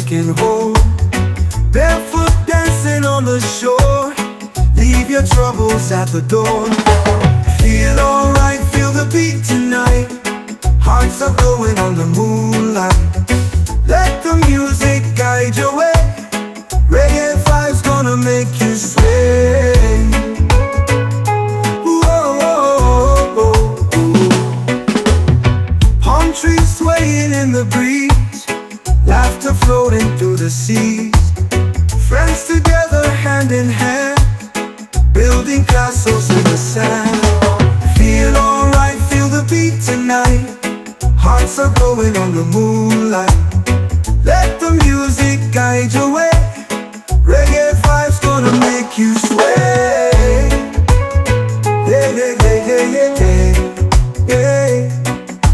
taking hold. Barefoot dancing on the shore. Leave your troubles at the door. Feel alright, feel the beat tonight. Hearts are glowing on the moonlight. Let the music guide your way. Reggae vibes gonna make you sway. Palm trees swaying in the breeze, laughter floating through the seas. Friends together hand in hand, building castles in the sand. Feel alright, feel the beat tonight. Hearts are glowing on the moonlight. Let the music guide your way. Reggae vibes gonna make you sway. Hey, hey, hey, hey, hey, hey,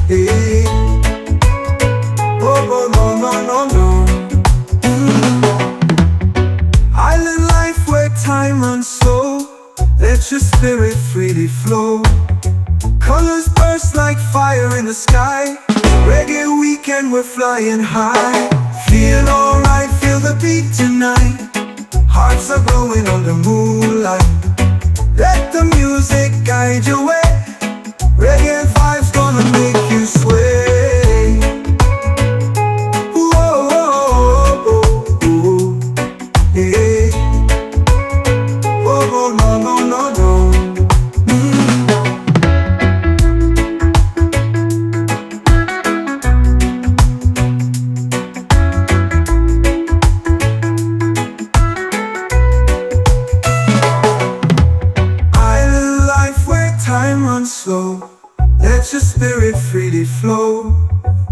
hey, hey. Oh, oh, no, no, no, no. Island life where time runs slow. Let your spirit freely flow. Colors burst like fire in the sky. Reggae weekend, we're flying high. Feel alright, feel the beat tonight. Hearts are glowing on the moonlight. Let the music guide your way. Reggae vibes gonna make you sway. Whoa, oh, oh, oh, yeah. Oh, oh, no, no, no, no. Time runs slow, let your spirit freely flow.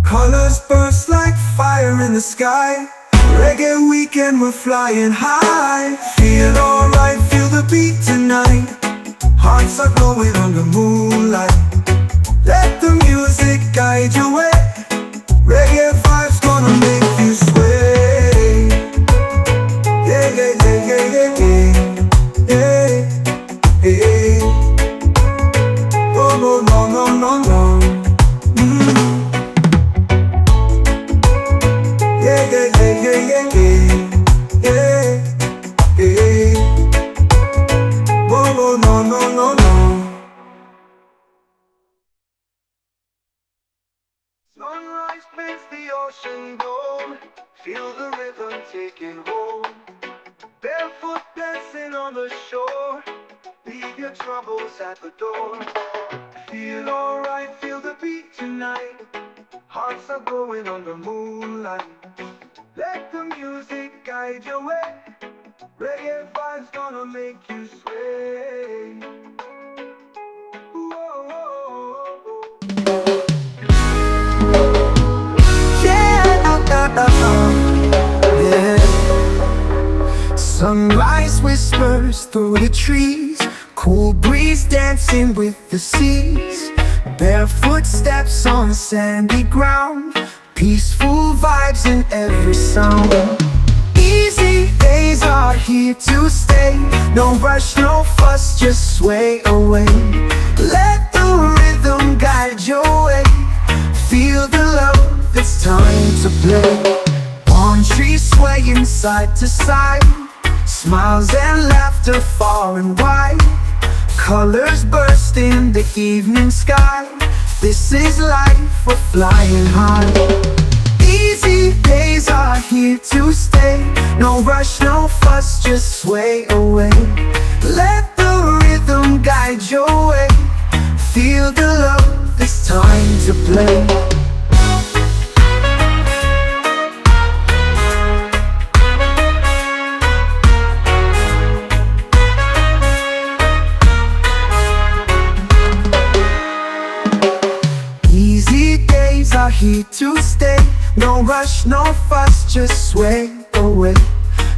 Colors burst like fire in the sky. Reggae weekend, we're flying high. Feel alright, feel the beat tonight. Hearts are glowing on the moonlight. Let the music guide your way. Reggae vibes gonna make you sway. Yeah, yeah, yeah, yeah, yeah, yeah, yeah, yeah. No, no, no, no, no. Yeah, yeah, yeah, yeah, yeah, yeah, yeah, yeah. Whoa, whoa, no, no, no, no. Sunrise paints the ocean gold. Feel the rhythm taking hold. Barefoot dancing on the shore. Leave your troubles at the door. Feel alright, feel the beat tonight. Hearts are glowing on the moonlight. Let the music guide your way. Reggae vibes gonna make you sway. Whoa, whoa, whoa. Yeah. Sunrise whispers through the trees. Cool breeze dancing with the seas. Barefoot steps on sandy ground. Peaceful vibes in every sound. Easy days are here to stay. No rush, no fuss, just sway away. Let the rhythm guide your way. Feel the love, it's time to play. Palm trees swaying side to side. Smiles and laughter far and wide. Colors burst in the evening sky. This is life, we're flying high. Easy days are here to stay. No rush, no fuss, just sway away. Let the rhythm guide your way. Feel the love, it's time to play. Are here to stay. No rush, no fuss, just sway away.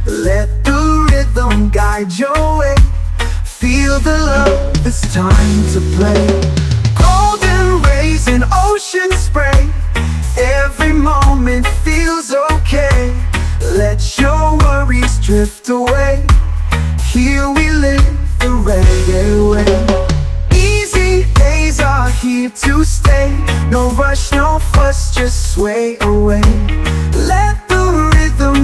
Let the rhythm guide your way. Feel the love, it's time to play. Golden rays in ocean spray. Every moment feels okay. Let your worries drift away. Here we live the reggae way. Easy days are here to stay. No rush, no fuss, just sway away. Let the rhythm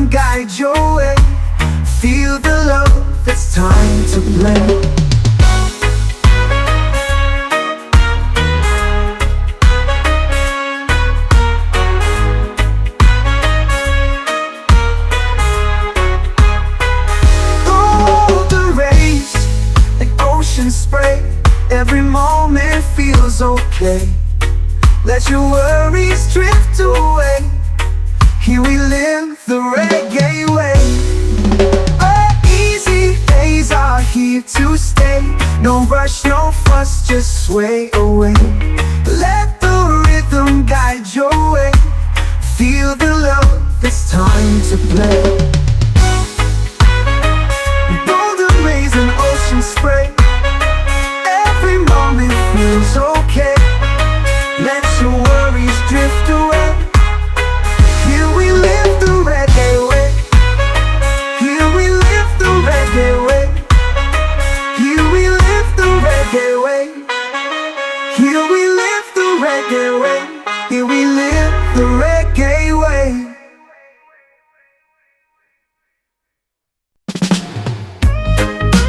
Feel the love, it's time to play. Golden rays and ocean spray, every moment feels okay. Let your worries drift away. Here we live the reggae way. Here we live the reggae way. Here we live the reggae way. Here we live the reggae way. Here we live the reggae way.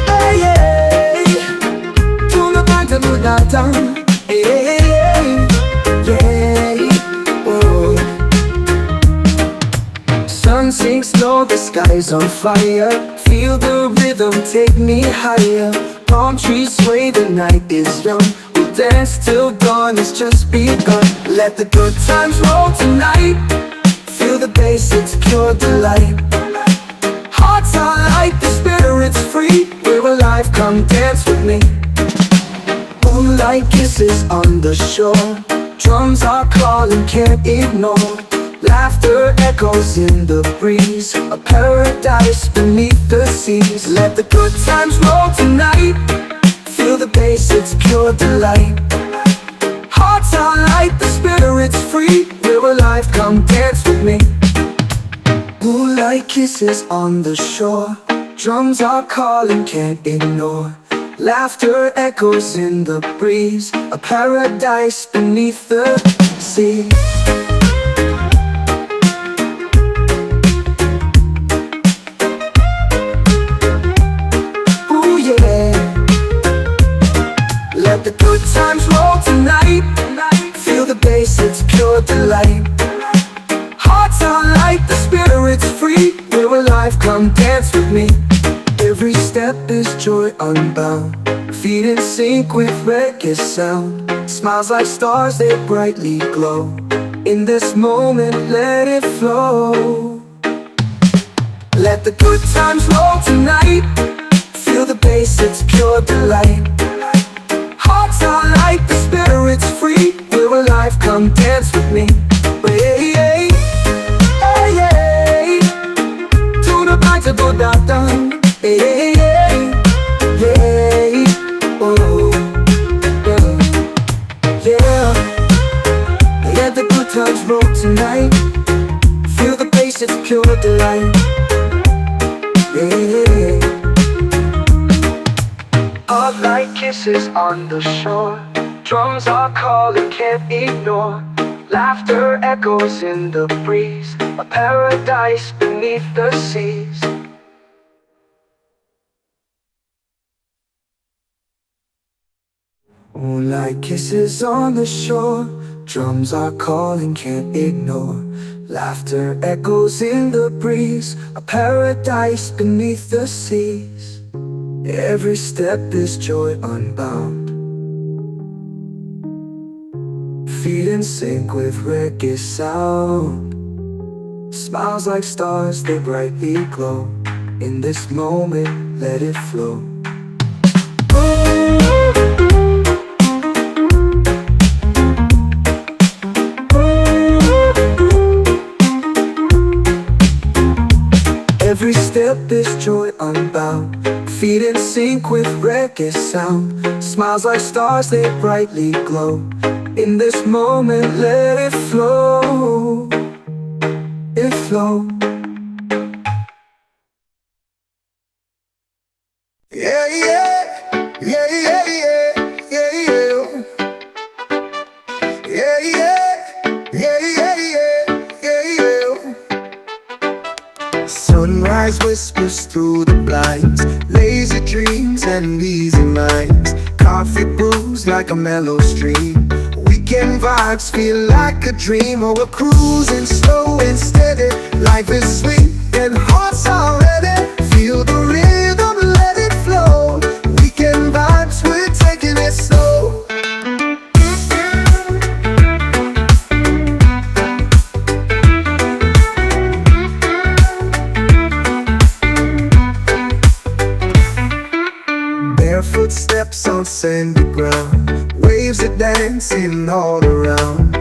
Hey, hey, tu no canta mudata. Hey, hey, yeah, oh. Sun sinks low, the sky's on fire. Feel the rhythm, take me higher. Palm trees sway, the night is young. We'll dance till dawn, it's just begun. Let the good times roll tonight. Feel the bass, it's pure delight. Hearts are light, the spirit's free. We're alive, come dance with me. Moonlight kisses on the shore. Drums are calling, can't ignore. Laughter echoes in the breeze. A paradise beneath the seas. Let the good times roll tonight. Feel the bass, it's pure delight. Hearts are light, the spirit's free. We're alive, come dance with me. Moonlight kisses on the shore. Drums are calling, can't ignore. Laughter echoes in the breeze. A paradise beneath the sea. Ooh yeah. Let the good times roll tonight. Feel the bass, it's pure delight. Hearts are light, the spirit's free. We're alive, come dance with me. Every step is joy unbound. Feet in sync with reggae sound. Smiles like stars, they brightly glow. In this moment, let it flow. Let the good times roll tonight. Feel the bass, it's pure delight. Hearts are light, the spirit's free. We're alive, come dance with me. Hey, hey, hey, hey. Tuna bite go down. Hey, hey, hey, hey, oh, yeah, yeah. Let the good times roll tonight. Feel the bass, it's pure delight. Yeah. Hot light kisses on the shore. Drums are calling, can't ignore. Laughter echoes in the breeze. A paradise beneath the seas. Moonlight kisses on the shore. Drums are calling, can't ignore. Laughter echoes in the breeze. A paradise beneath the seas. Every step is joy unbound. Feet in sync with reggae sound. Smiles like stars, they brightly glow. In this moment, let it flow. Every step is joy unbound. Feet in sync with reggae sound. Smiles like stars, they brightly glow. In this moment, let it flow. It flow. Yeah, yeah, yeah, yeah, yeah, yeah, yeah. Yeah, yeah, yeah, yeah, yeah, yeah. Sunrise whispers through the blinds. Lazy dreams and easy minds. Coffee brews like a mellow stream. Weekend vibes feel like a dream. Oh, we're cruising slow and steady. Life is sweet and hearts are ready. Feel the rhythm, let it flow. Weekend vibes, we're taking it slow. Barefoot steps on sandy ground. Waves are dancing all around.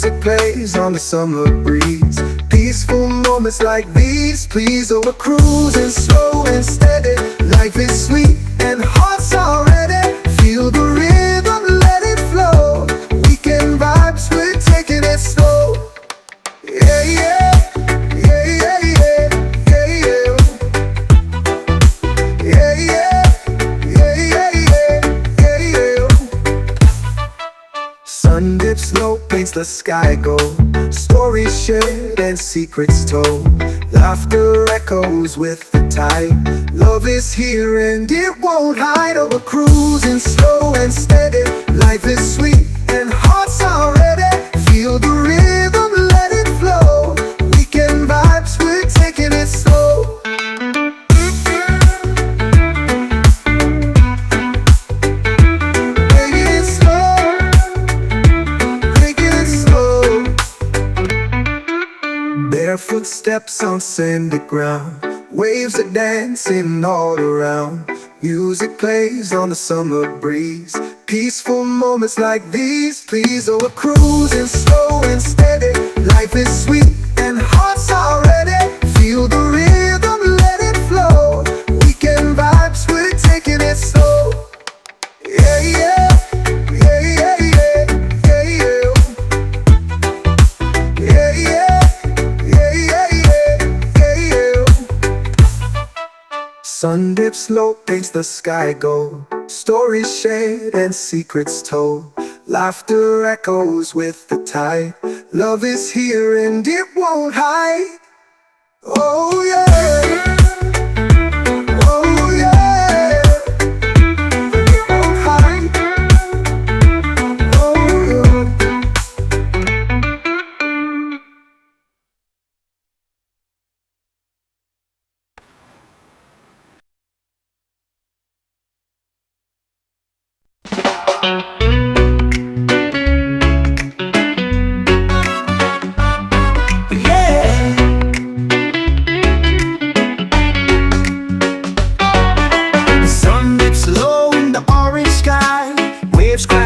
Music plays on the summer breeze. Peaceful moments like these, please. Oh, we're cruising slow and steady. Life is sweet and hearts are ready. Feel the rhythm, let it flow. Weekend vibes, we're taking it slow. Yeah, yeah, yeah, yeah, yeah, yeah, yeah, yeah, yeah, yeah, yeah, yeah. Sun dips low, paints the sky gold. Stories shared and secrets told. Laughter echoes with the tide. Love is here and it won't hide. Oh, we're cruising slow and steady. Life is sweet and hearts are ready. Feel the rhythm, let it flow. Weekend vibes, we're taking it slow. Taking it slow. Taking it slow. Barefoot steps on sandy ground. Waves are dancing all around. Music plays on the summer breeze. Peaceful moments like these, please. Oh, we're cruising slow and steady. Life is sweet and hearts are ready. Feel the rhythm, let it flow. Weekend vibes, we're taking it slow. Yeah, yeah, yeah, yeah, yeah, yeah, yeah, yeah, yeah, yeah, yeah, yeah. Sun dips low, paints the sky gold. Stories shared and secrets told. Laughter echoes with the tide. Love is here and it won't hide. Oh yeah. Oh yeah. It won't hide. Oh yeah.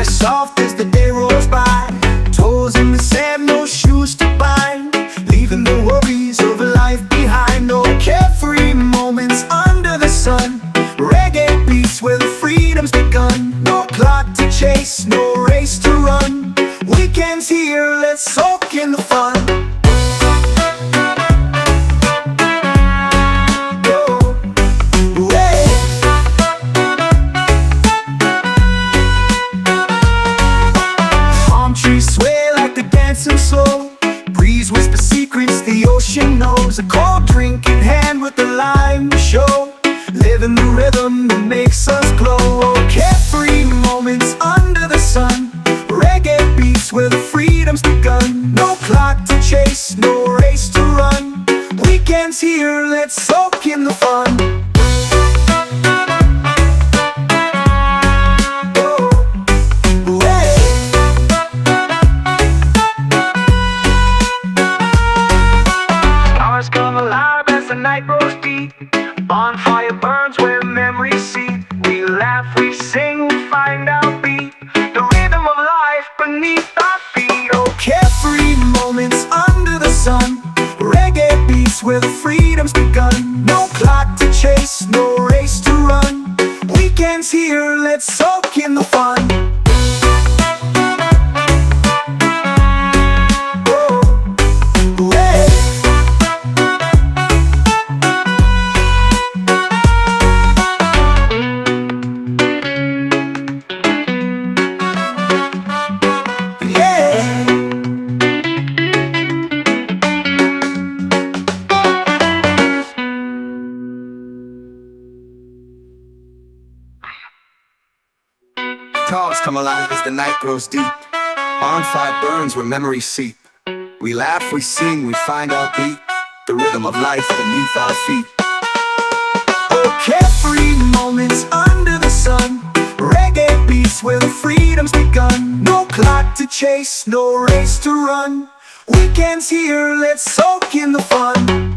Soft as the day rolls by. Toes in the sand, no shoes to bind. Leaving the worries of life behind. No carefree moments under the sun. Reggae beats where the freedom's begun. No clock to chase, no race to run. Weekends here, let's soak in the fun. Breeze whisper secrets the ocean knows. A cold drink in hand with the lime to show. Living the rhythm that makes us glow. Oh, carefree moments under the sun. Reggae beats where the freedom's begun. No clock to chase, no race to run. Weekends here, let's soak in the fun. Night grows deep, bonfire burns where memories seep. We laugh, we sing, we find our beat. The rhythm of life beneath our feet. Oh, carefree moments under the sun. Reggae beats where the freedom's begun. No clock to chase, no race to run. Weekends here, let's soak in the fun. Cars come alive as the night grows deep. Bonfire burns where memories seep. We laugh, we sing, we find our beat. The rhythm of life beneath our feet. Oh, carefree moments under the sun. Reggae beats where the freedom's begun. No clock to chase, no race to run. Weekends here, let's soak in the fun.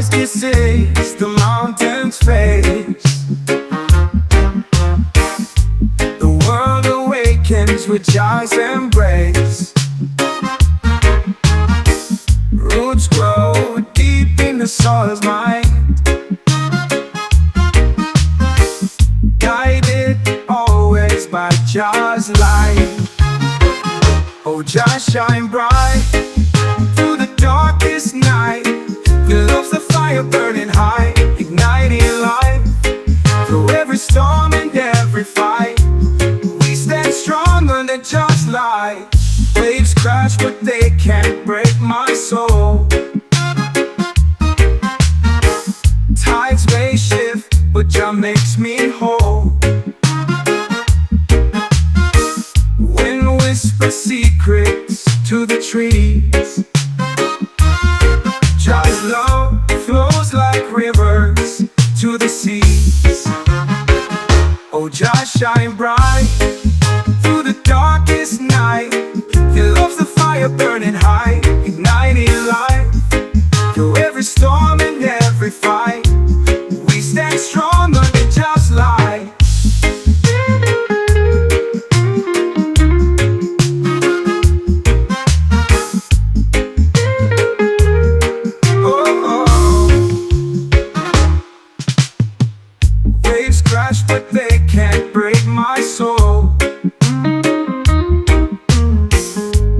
sunrise kisses the mountain's face. The world awakens with joy's embrace. Roots grow deep in the soil's mind, guided always by Jah's light. Oh, Jah shine bright through the darkest night. Your love's the fire burning high, igniting life. Through every storm and every fight, we stand strong under Jah's light. Waves crash but they can't break my soul. Tides may shift but Jah makes me whole. Wind whispers secrets to the trees. Jah's love flows like rivers to the seas. Oh, Jah shine bright through the darkest night. Your love's the fire burning high, igniting life. Through every storm and every fight, we stand strong under Jah's light. Waves crash but they can't break my soul.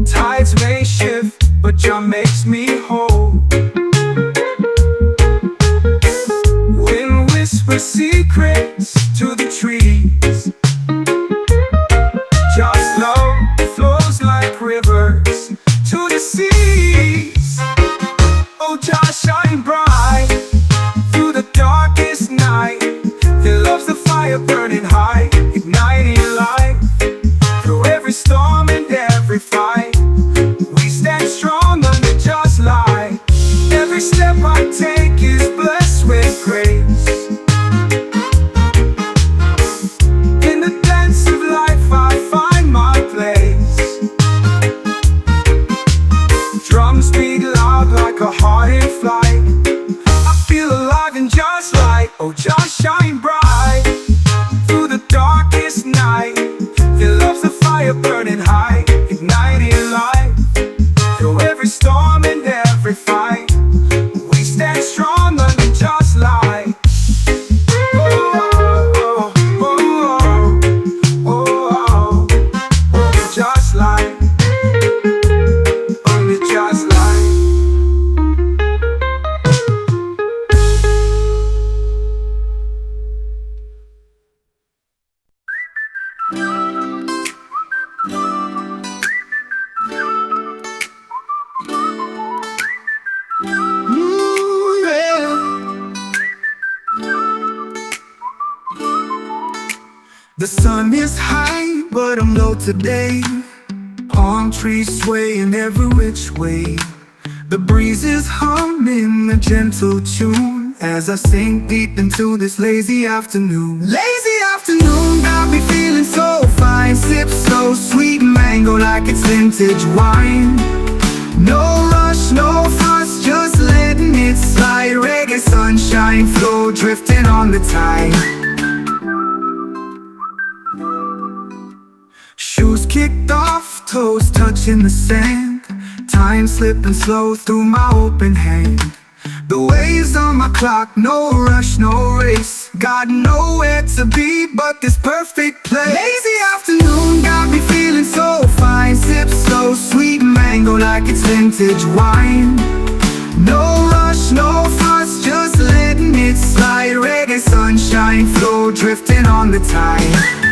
Tides may shift but Jah makes me whole. Wind whispers secrets to the trees. Jah's love flows like rivers to the seas. Oh, Jah shine bright through the darkest night. Your love's the fire burning high, igniting life. Through every storm and every fight, we stand strong under Jah's light. Every step I take is blessed with grace. In the dance of life I find my place. Drums beat loud like a heart in flight. I feel alive in Jah's light. Oh, Jah shine bright through the darkest night. Your love's the fire burning high, igniting life. Through every storm and every fight, we stand strong under Jah's light. Oh, oh, oh, oh, oh, oh, Jah's light, under Jah's light. The sun is high, but I'm low today. Palm trees swaying every which way. The breeze is humming a gentle tune as I sink deep into this lazy afternoon. Lazy afternoon, got me feeling so fine. Sip so sweet mango like it's vintage wine. No rush, no fuss, just letting it slide. Reggae sunshine flow, drifting on the tide. Shoes kicked off, toes touching the sand. Time slipping slow through my open hand. The waves on my clock, no rush, no race. Got nowhere to be but this perfect place. Lazy afternoon, got me feeling so fine. Sip so sweet mango like it's vintage wine. No rush, no fuss, just letting it slide. Reggae sunshine flow, drifting on the tide.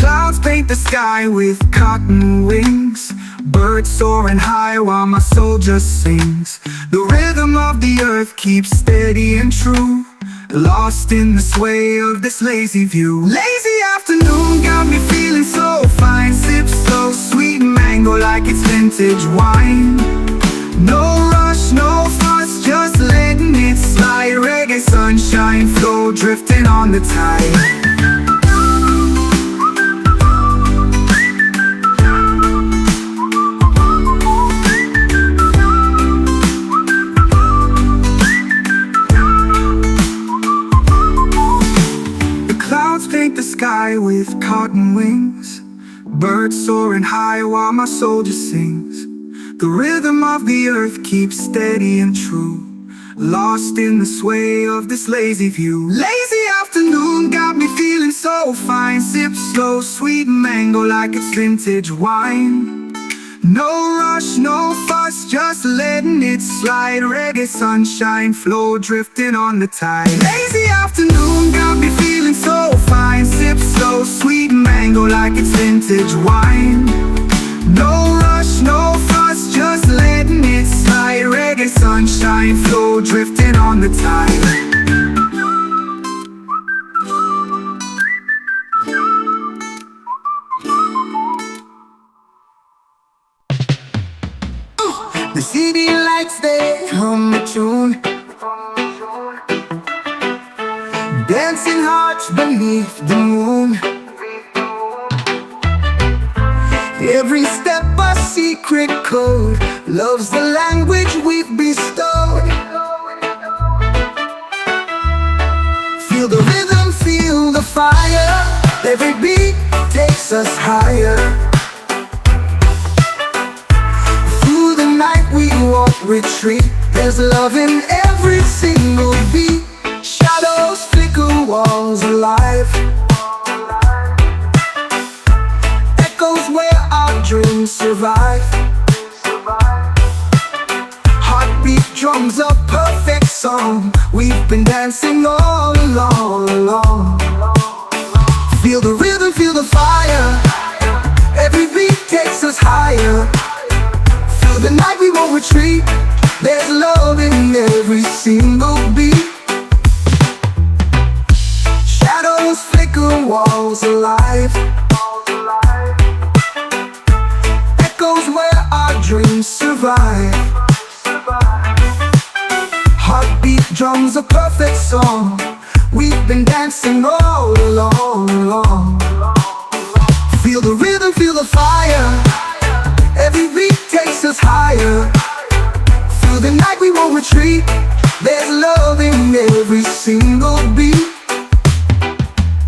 Clouds paint the sky with cotton wings. Birds soaring high while my soul just sings. The rhythm of the earth keeps steady and true, lost in the sway of this lazy view. Lazy afternoon got me feeling so fine. Sip so sweet mango like it's vintage wine. No rush, no fuss, just letting it slide. Reggae sunshine flow, drifting on the tide. sky with cotton wings, birds soaring high while my soldier sings. The rhythm of the earth keeps steady and true, lost in the sway of this lazy view. Lazy afternoon got me feeling so fine. Sip slow, sweet mango like it's vintage wine. No rush, no fuss, just letting it slide. Reggae sunshine flow drifting on the tide. Lazy afternoon got me feeling so fine. Sip slow, sweet mango like it's vintage wine. No rush, no fuss, just letting it slide. Reggae sunshine flow drifting on the tide. The city lights, they hum a tune, dancing hearts beneath the moon. Every step a secret code, love's the language we've bestowed. Feel the rhythm, feel the fire. Every beat takes us higher. Through the night we won't retreat. There's love in every single beat. Shadows flicker, walls alive. Echoes where our dreams survive. Heartbeat drums a perfect song. We've been dancing all along. Feel the rhythm, feel the fire. Every beat takes us higher. Through the night we won't retreat. There's love in every single beat. Shadows flicker, walls alive. Echoes where our dreams survive. Heartbeat drums a perfect song. We've been dancing all along. Feel the rhythm, feel the fire. Every beat takes us higher. Through the night we won't retreat. There's love in every single beat.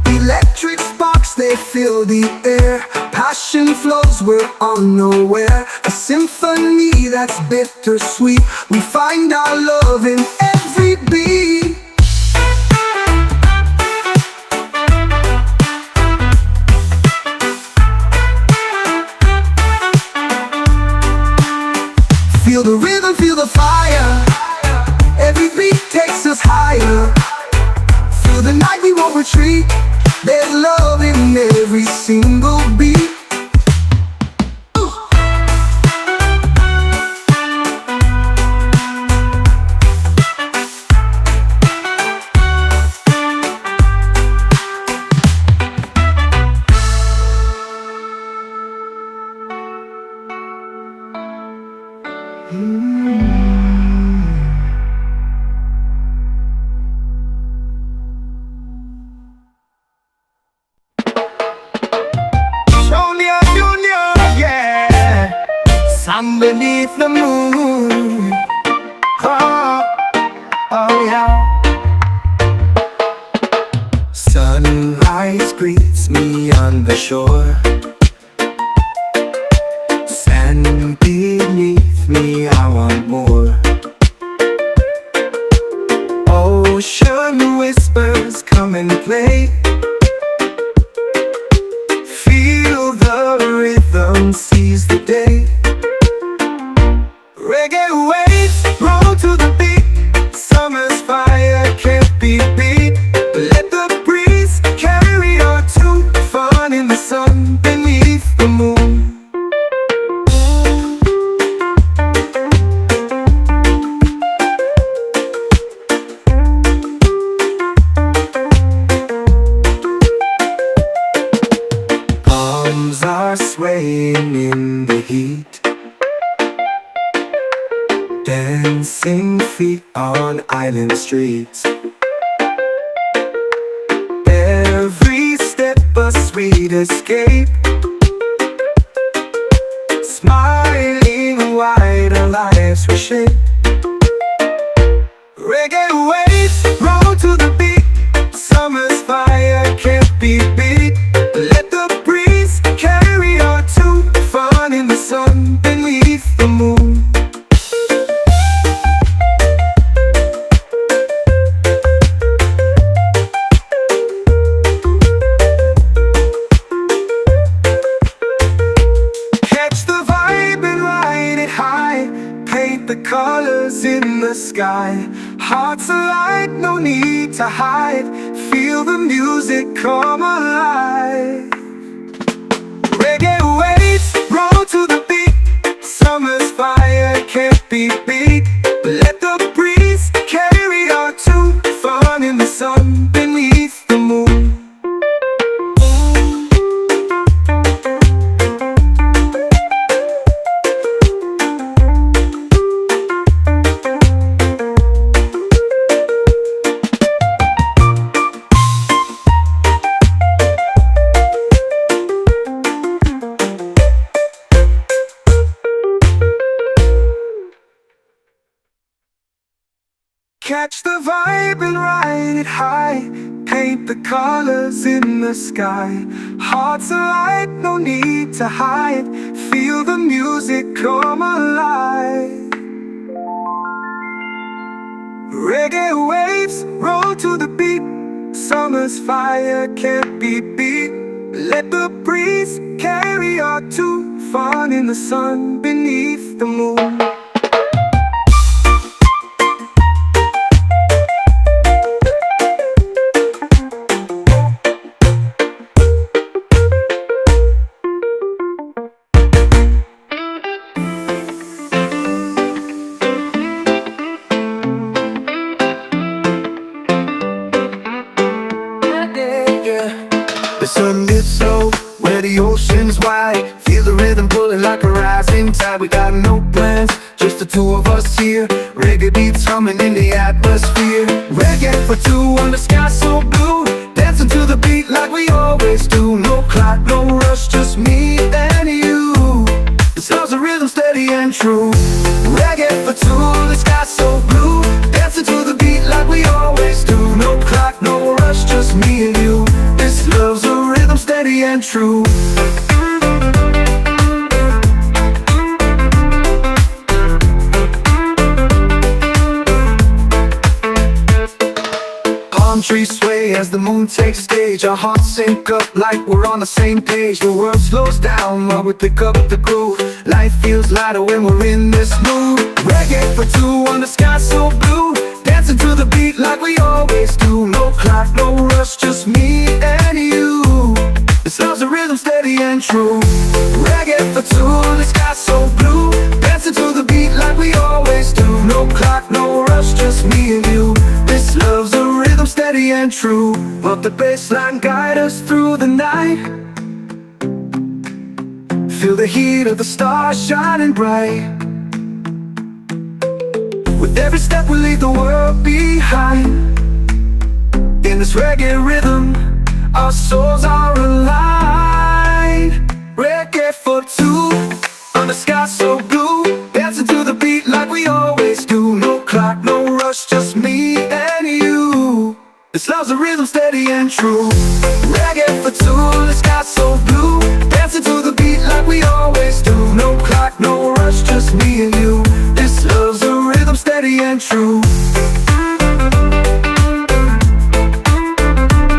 Electric sparks, they fill the air. Passion flows, we're unaware. A symphony that's bittersweet. We find our love in every beat. Feel the rhythm, feel the fire. Every beat takes us higher. Through the night we won't retreat. There's love in every single beat. Sun beneath the moon. Oh, oh yeah. Sunrise greets me on the shore. Sand beneath me, I want more. Ocean whispers, come and play. Feel the rhythm, seize the day. Reggae waves roll to the beat. Summer's fire can't be beat. Let the breeze carry our tune. Fun in the sun beneath the moon. Palms are swaying in the heat. Dancing feet on island streets. Every step a sweet escape. Smiling wide, our lives reshape. Reggae waves roll to the beat. Summer's fire can't be beat. the sky. Hearts alight, no need to hide. Feel the music come alive. Reggae waves roll to the beat. Summer's fire can't be beat. Let the breeze carry our tune. Fun in the sun beneath the moon. Catch the vibe and ride it high. Paint the colors in the sky. Hearts alight, no need to hide. Feel the music come alive. Reggae waves roll to the beat. Summer's fire can't be beat. Let the breeze carry our tune. Fun in the sun beneath the moon. The sun gets low where the ocean's wide. Feel the rhythm pulling like a rising tide. We got no plans, just the two of us here. Reggae beats humming in the atmosphere. Reggae for two on the sky so blue. Dancing to the beat like we always do. No clock, no rush, just me and you. This love's a rhythm steady and true. Reggae for two, the sky so blue. Dancing to the beat like we always do. No clock, no rush, just me and you. This love's a rhythm steady and true. Palm trees sway as the moon takes stage. Our hearts sync up like we're on the same page. The world slows down while we pick up the groove. Life feels lighter when we're in this mood. Reggae for two on the sky so blue. Dancing to the beat like we always do. No clock, no rush, just me and you. This love's a rhythm steady and true. Reggae for two, the sky so blue. Dancing to the beat like we always do. No clock, no rush, just me and you. This love's a rhythm steady and true. Let the bassline guide us through the night. Feel the heat of the stars shining bright. With every step we leave the world behind. In this reggae rhythm, our souls are aligned. Reggae for two, on the sky so blue. Dancing to the beat like we always do. No clock, no rush, just me and you. This love's a rhythm steady and true. Reggae for two, the sky so blue. Dancing to the beat like we always do. No clock, no rush, just me and you. This love's a rhythm steady and true.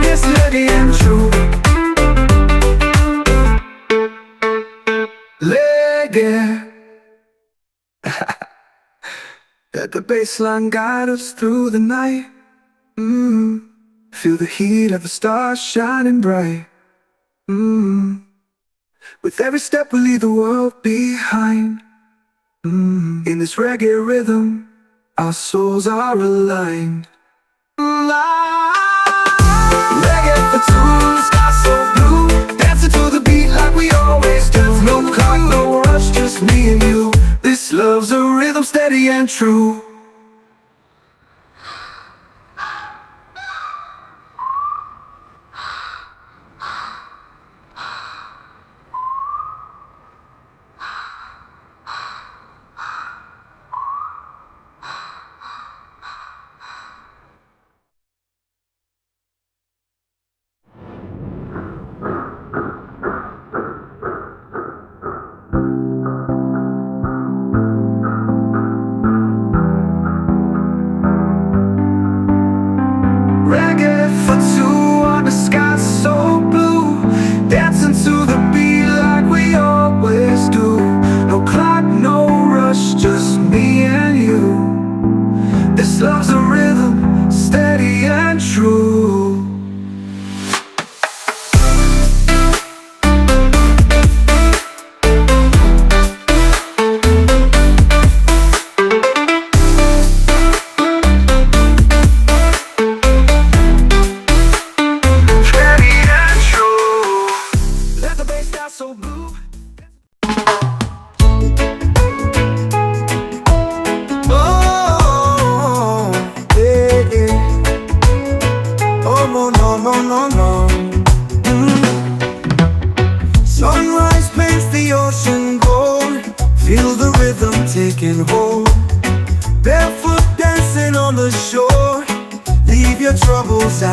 Yes, steady and true. Reggae. Let the bassline guide us through the night. Feel the heat of the stars shining bright. With every step we leave the world behind. In this reggae rhythm, our souls are aligned. Reggae for two, sky so blue. Dancing to the beat like we always do. No clock, no rush, just me and you. This love's a rhythm steady and true.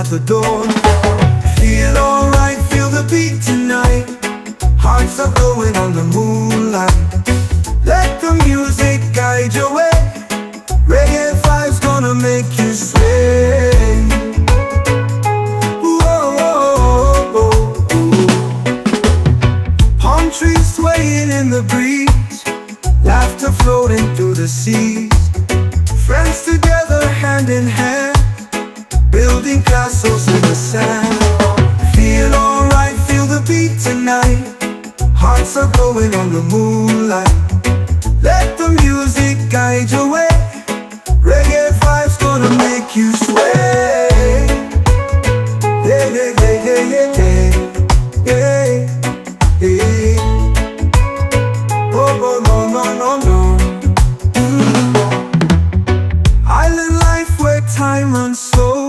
at the door. Feel alright, feel the beat tonight. Hearts are glowing on the moonlight. Let the music guide your way. Reggae vibes gonna make you sway. Whoa, whoa, whoa, whoa. Palm trees swaying in the breeze, laughter floating through the seas. Friends together hand in hand, building castles in the sand. Feel alright, feel the beat tonight. Hearts are glowing on the moonlight. Let the music guide your way. Reggae vibes gonna make you sway. Yeah, yeah, yeah, yeah, yeah, yeah, yeah, yeah. Oh, oh, no, no, no, no. Island life where time runs slow.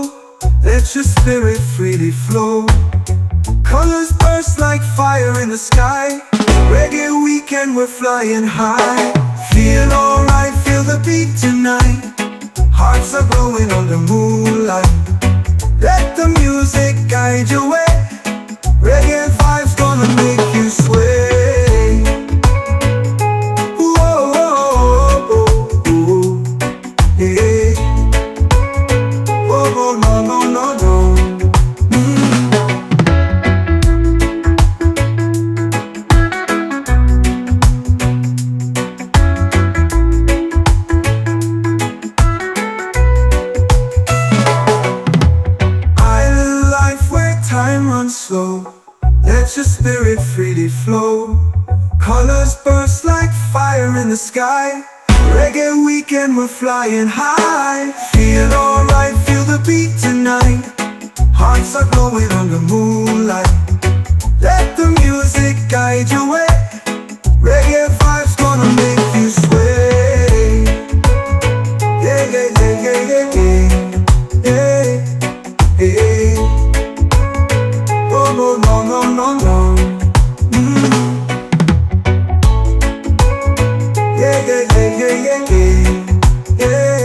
Let your spirit freely flow. Colors burst like fire in the sky. Reggae weekend, we're flying high. Feel alright, feel the beat tonight. Hearts are glowing under moonlight. Let the music guide your way. Reggae vibes gonna make you sway. Whoa, whoa, whoa, whoa, yeah. Whoa, whoa, no, no, no, no. Time runs slow, let your spirit freely flow. Colors burst like fire in the sky. Reggae weekend, we're flying high. Feel alright, feel the beat tonight. Hearts are glowing under moonlight. Let the music guide your way. Reggae vibes gonna make you sway. Yeah, yeah, yeah, yeah, yeah, yeah, yeah, yeah. Oh, no, no, no, no, no. Yeah, yeah, yeah, yeah, yeah, yeah,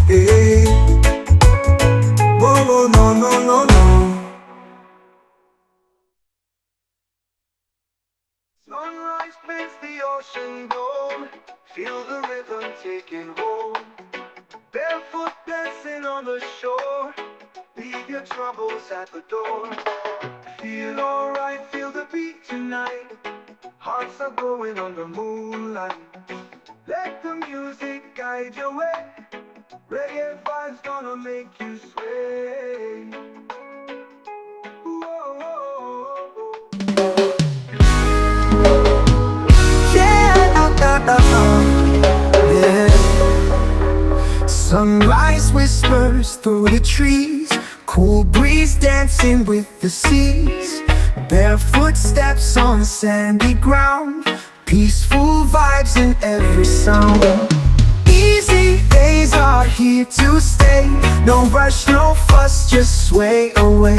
yeah, yeah. Oh, no, no, no, no. Sunrise paints the ocean gold. Feel the rhythm taking hold. Barefoot dancing on the shore. Leave your troubles at the door. Feel alright, feel the beat tonight. Hearts are glowing on the moonlight. Let the music guide your way. Reggae vibes gonna make you sway. Whoa, whoa, whoa. Yeah. Sunrise whispers through the trees. Cool breeze dancing with the seas. Barefoot steps on sandy ground. Peaceful vibes in every sound. Easy days are here to stay. No rush, no fuss, just sway away.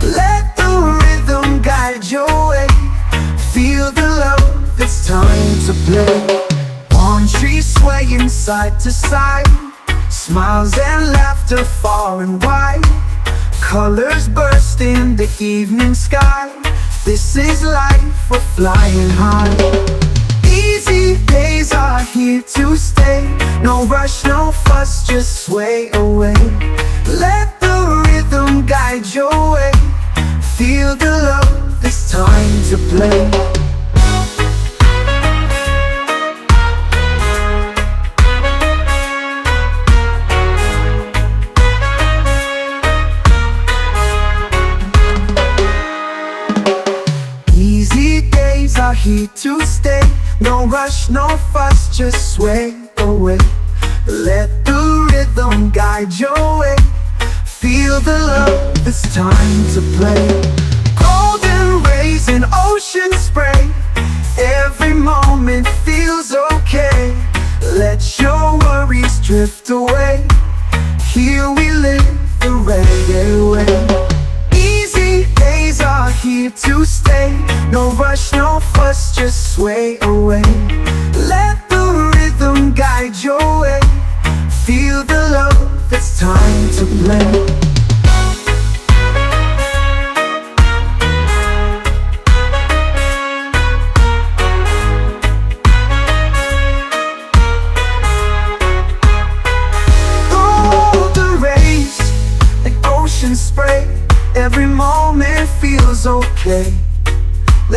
Let the rhythm guide your way. Feel the love, it's time to play. Palm trees swaying side to side. Smiles and laughter far and wide. Colors burst in the evening sky. This is life, we're flying high. Easy days are here to stay. No rush, no fuss, just sway away. Let the rhythm guide your way. Feel the love, it's time to play. Feel the love, it's time to play. Easy days are here to stay. No rush, no fuss, just sway away. Let the rhythm guide your way. Feel the love, it's time to play. Golden rays in ocean spray. Every moment feels okay. Let your worries drift away. Here we live the reggae way. Easy days are here to stay. No rush, no fuss, just sway away. Let the rhythm guide your way. Feel the love, it's time to play.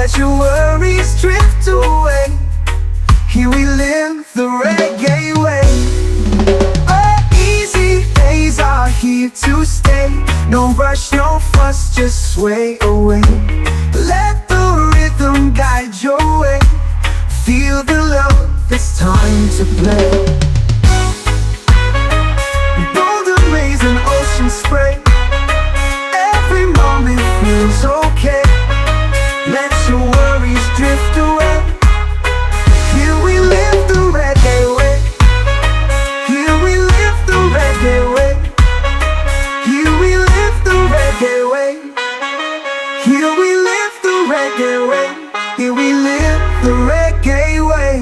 Let your worries drift away. Here we live the reggae way. Our easy days are here to stay. No rush, no fuss, just sway away. Let the rhythm guide your way. Feel the love, it's time to play. Golden rays and ocean spray. Every moment feels okay. Let your worries drift away. Here we live the reggae way. Here we live the reggae way. Here we live the reggae way. Here we live the reggae way. Here we live the reggae way.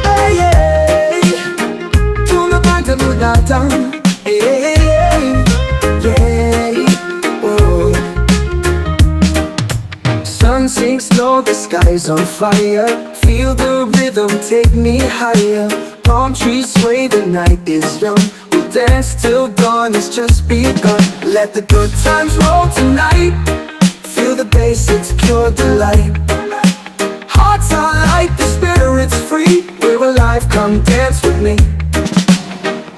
Hey, hey, tu me parles de matin. Hey, hey, hey, hey, oh. Sun sinks low, the sky's on fire. Feel the rhythm, take me higher. Palm trees sway, the night is young. We'll dance till dawn, it's just begun. Let the good times roll tonight. Feel the bass, it's pure delight. Hearts are light, the spirit's free. We're alive, come dance with me.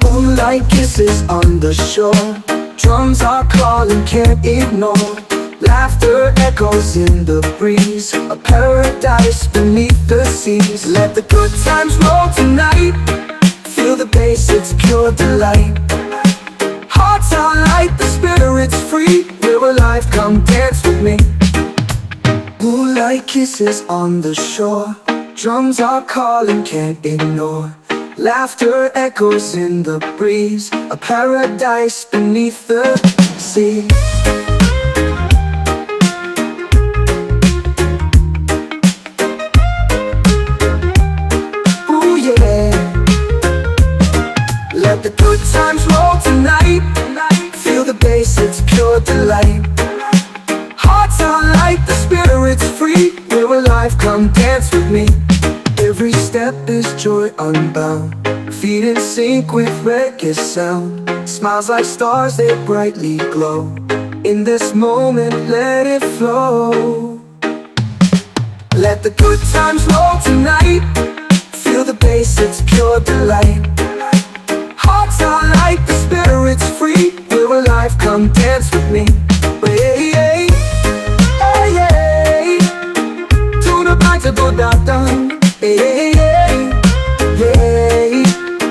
Moonlight kisses on the shore. Drums are calling, can't ignore. Laughter echoes in the breeze. A paradise beneath the seas. Let the good times roll tonight. Feel the bass, it's pure delight. Hearts are light, the spirit's free. We're alive, come dance with me. Moonlight kisses on the shore. Drums are calling, can't ignore. Laughter echoes in the breeze. A paradise beneath the sea. Ooh yeah. Let the good times roll tonight. Feel the bass, it's pure delight. Hearts are light, the spirit's free. We're alive, come dance with me. Every step is joy unbound. Feet in sync with reggae sound. Smiles like stars, they brightly glow. In this moment, let it flow. Let the good times roll tonight. Feel the bass, it's pure delight. Hearts are light, the spirit's free. We're alive, come dance with me. Hey, hey, hey, hey. Tuna bites a good down. Hey, hey, hey, hey,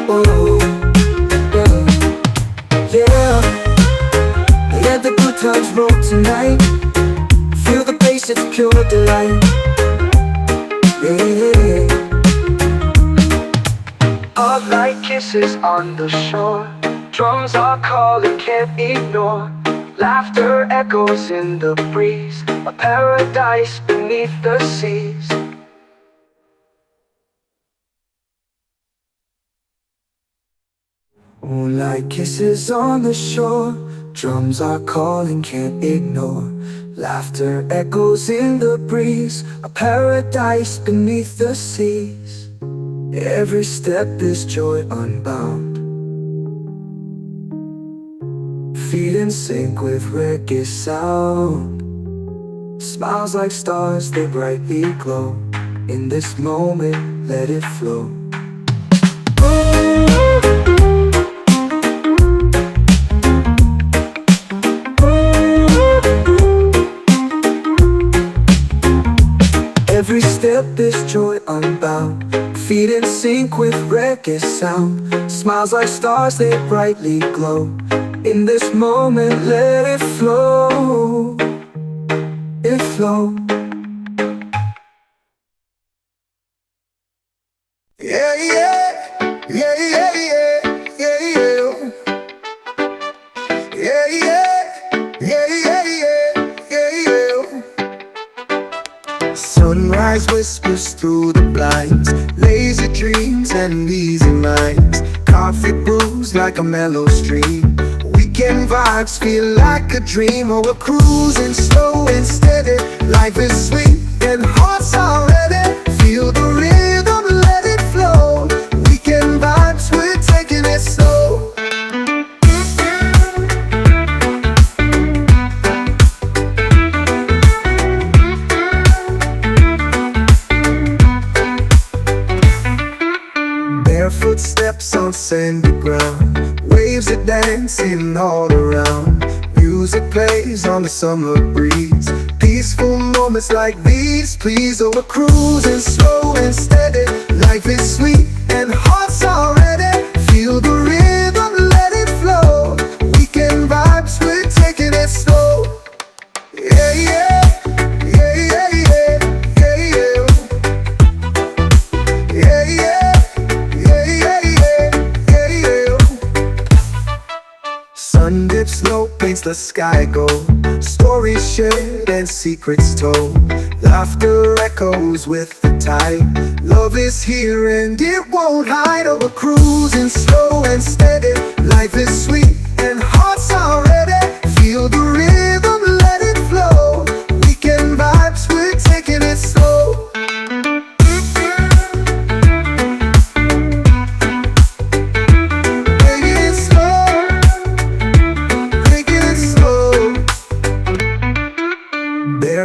oh, yeah, yeah. Let the good times roll tonight. Feel the bass, it's pure delight. Yeah. Hot light kisses on the shore. Drums are calling, can't ignore. Laughter echoes in the breeze. A paradise beneath the seas. Moonlight kisses on the shore. Drums are calling, can't ignore. Laughter echoes in the breeze. A paradise beneath the seas. Every step is joy unbound. Feet in sync with reggae sound. Smiles like stars, they brightly glow. In this moment, let it flow. Every step is joy unbound. Feet in sync with reggae sound. Smiles like stars, they brightly glow. In this moment, let it flow. It flow. Yeah, yeah, yeah, yeah, yeah, yeah, yeah. Yeah, yeah, yeah, yeah, yeah, yeah. Sunrise whispers through the blinds. Lazy dreams and easy minds. Coffee brews like a mellow stream. Weekend vibes feel like a dream. Oh, we're cruising slow and steady. Life is sweet and hearts are ready. Feel the rhythm, let it flow. Weekend vibes, we're taking it slow. sandy ground. Waves are dancing all around. Music plays on the summer breeze. Peaceful moments like these, please. Oh, we're cruising slow and steady. Life is sweet and hearts are ready. Feel the rhythm, let it flow. Weekend vibes, we're taking it slow. Yeah, yeah. Sun dips low, paints the sky gold. Stories shared and secrets told. Laughter echoes with the tide. Love is here and it won't hide. Oh, we're cruising slow and steady. Life is sweet and hearts are ready. Feel the rhythm, let it flow. Weekend vibes, we're taking it slow.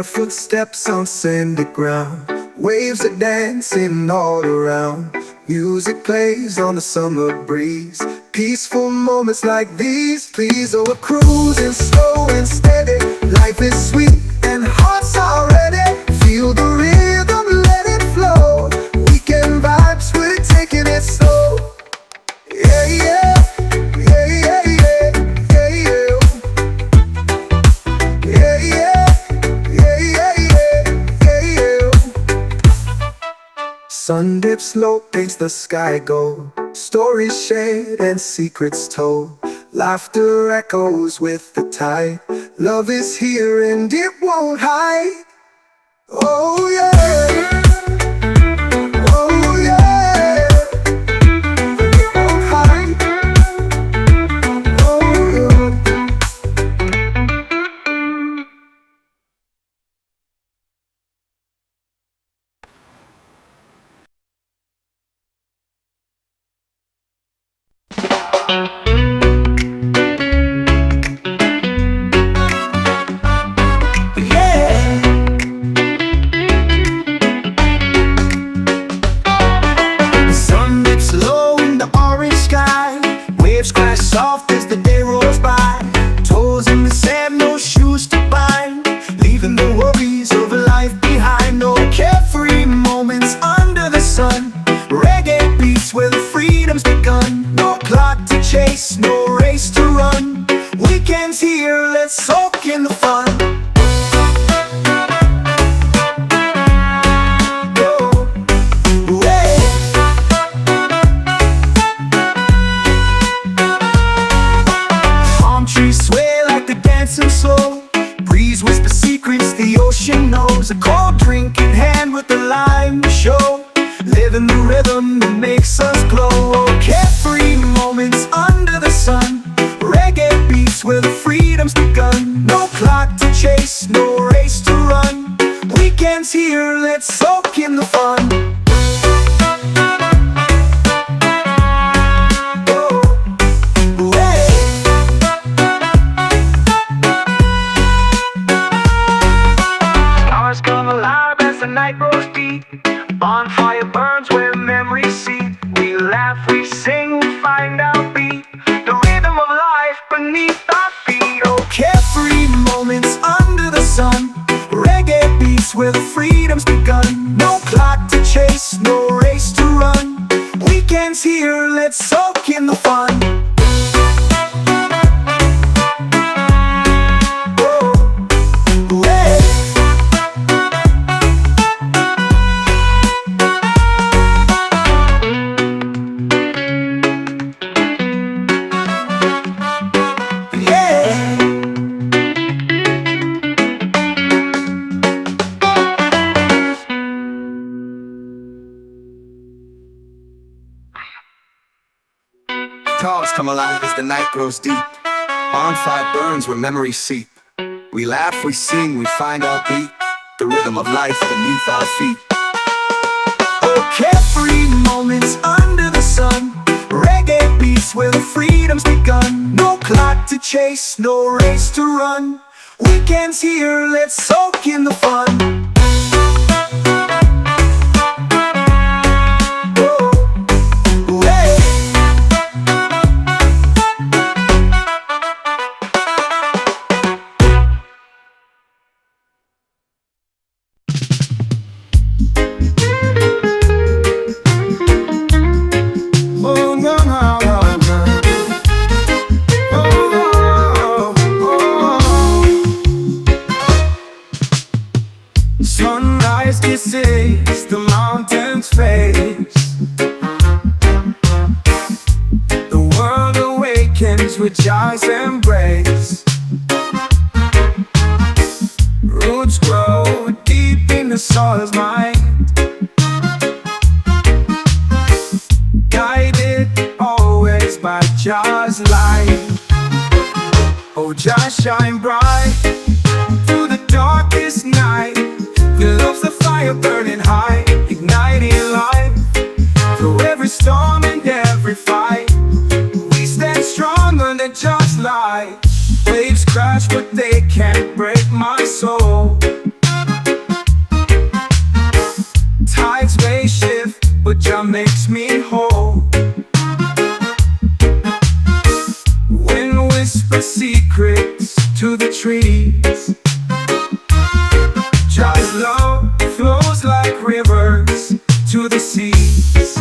Footsteps on sandy ground. Waves are dancing all around. Music plays on the summer breeze. Peaceful moments like these, please. Oh, we're cruising slow and steady. Life is sweet and hearts are ready. Feel the rhythm, let it flow. Weekend vibes, we're taking it slow. Yeah, yeah. Sun dips low, paints the sky gold. Stories shared and secrets told. Laughter echoes with the tide. Love is here and it won't hide. Oh yeah. Oh yeah. It won't hide. Oh yeah. Soft as the day rolls by. Toes in the sand, no shoes to bind. Leaving the worries of life behind. No carefree moments under the sun. Reggae beats where the freedom's begun. No clock to chase, no race to run. Weekends here, let's soak in the fun. Slow breeze whispers secrets the ocean knows. A cold drink in hand with the lime to show. Living the rhythm that makes us glow. Oh, carefree moments under the sun. Reggae beats where the freedom's begun. No clock to chase, no race to run. Weekends here, let's soak in the fun. Night grows deep, bonfire burns where memories seep. We laugh, we sing, we find our beat. The rhythm of life beneath our feet. Oh, carefree moments under the sun. Reggae beats where the freedom's begun. No clock to chase, no race to run. Weekends here, let's soak in the fun. Cars come alive as the night grows deep. Bonfire burns where memories seep. We laugh, we sing, we find our beat. The rhythm of life beneath our feet. Oh, carefree moments under the sun. Reggae beats where the freedom's begun. No clock to chase, no race to run. Weekends here, let's soak in the fun. all is mine. Guided always by Jah's light. Oh Jah, shine bright through the darkest night. Your love's the fire burning high, igniting life. Through every storm and every fight, we stand strong under Jah's light. Waves crash but they can't break my soul. Tides may shift but Jah makes me whole. Wind whispers secrets to the trees. Jah's love flows like rivers to the seas.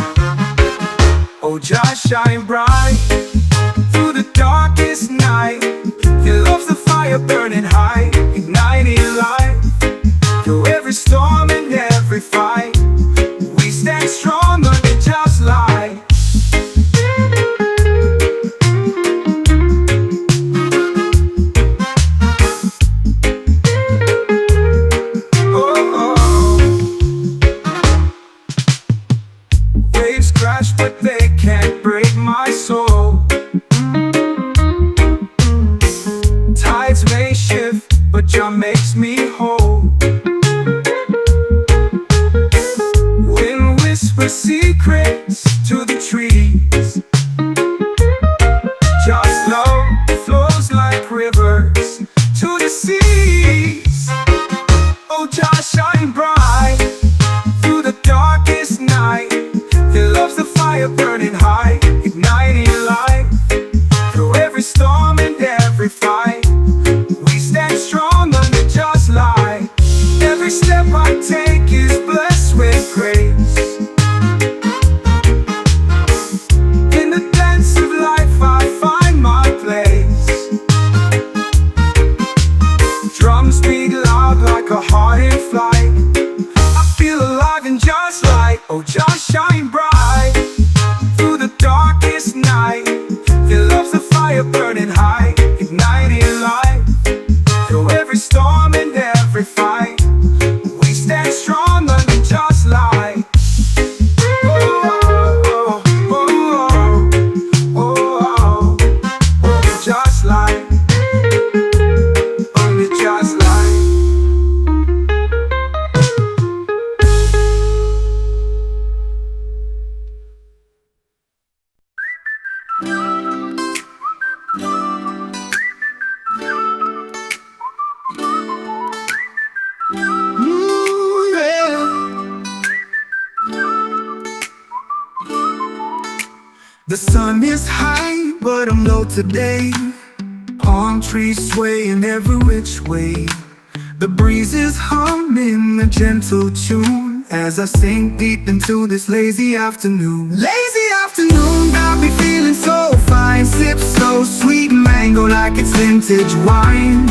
Oh Jah, shine bright through the darkest night. Your love's the fire burning high, igniting life. Through every storm and every fight, we stand strong under Jah's light. Waves crash but they can't break my soul. Tides may shift but Jah makes me whole. Wind whispers secrets to the trees. Jah's love flows like rivers to the seas. Oh Jah, shine bright through the darkest night. Your love's the fire burning high, igniting life. Through every storm and every fight, we stand strong under Jah's light. Every step I take is blessed with grace. In the dance of life I find my place. Drums beat loud like a heart in flight. I feel alive in Jah's light. Oh Jah, shine bright through the darkest night. Your love's the fire burning high, igniting life. Through every storm and every fight, we stand strong under Jah's light. Oh, oh, oh, oh, oh, oh, Jah's light, under Jah's light. Ooh, yeah. The sun is high, but I'm low today. Palm trees sway in every which way. The breeze is humming a gentle tune as I sink deep into this lazy afternoon. Lazy afternoon, got me feeling so fine. Sip so sweet mango like it's vintage wine.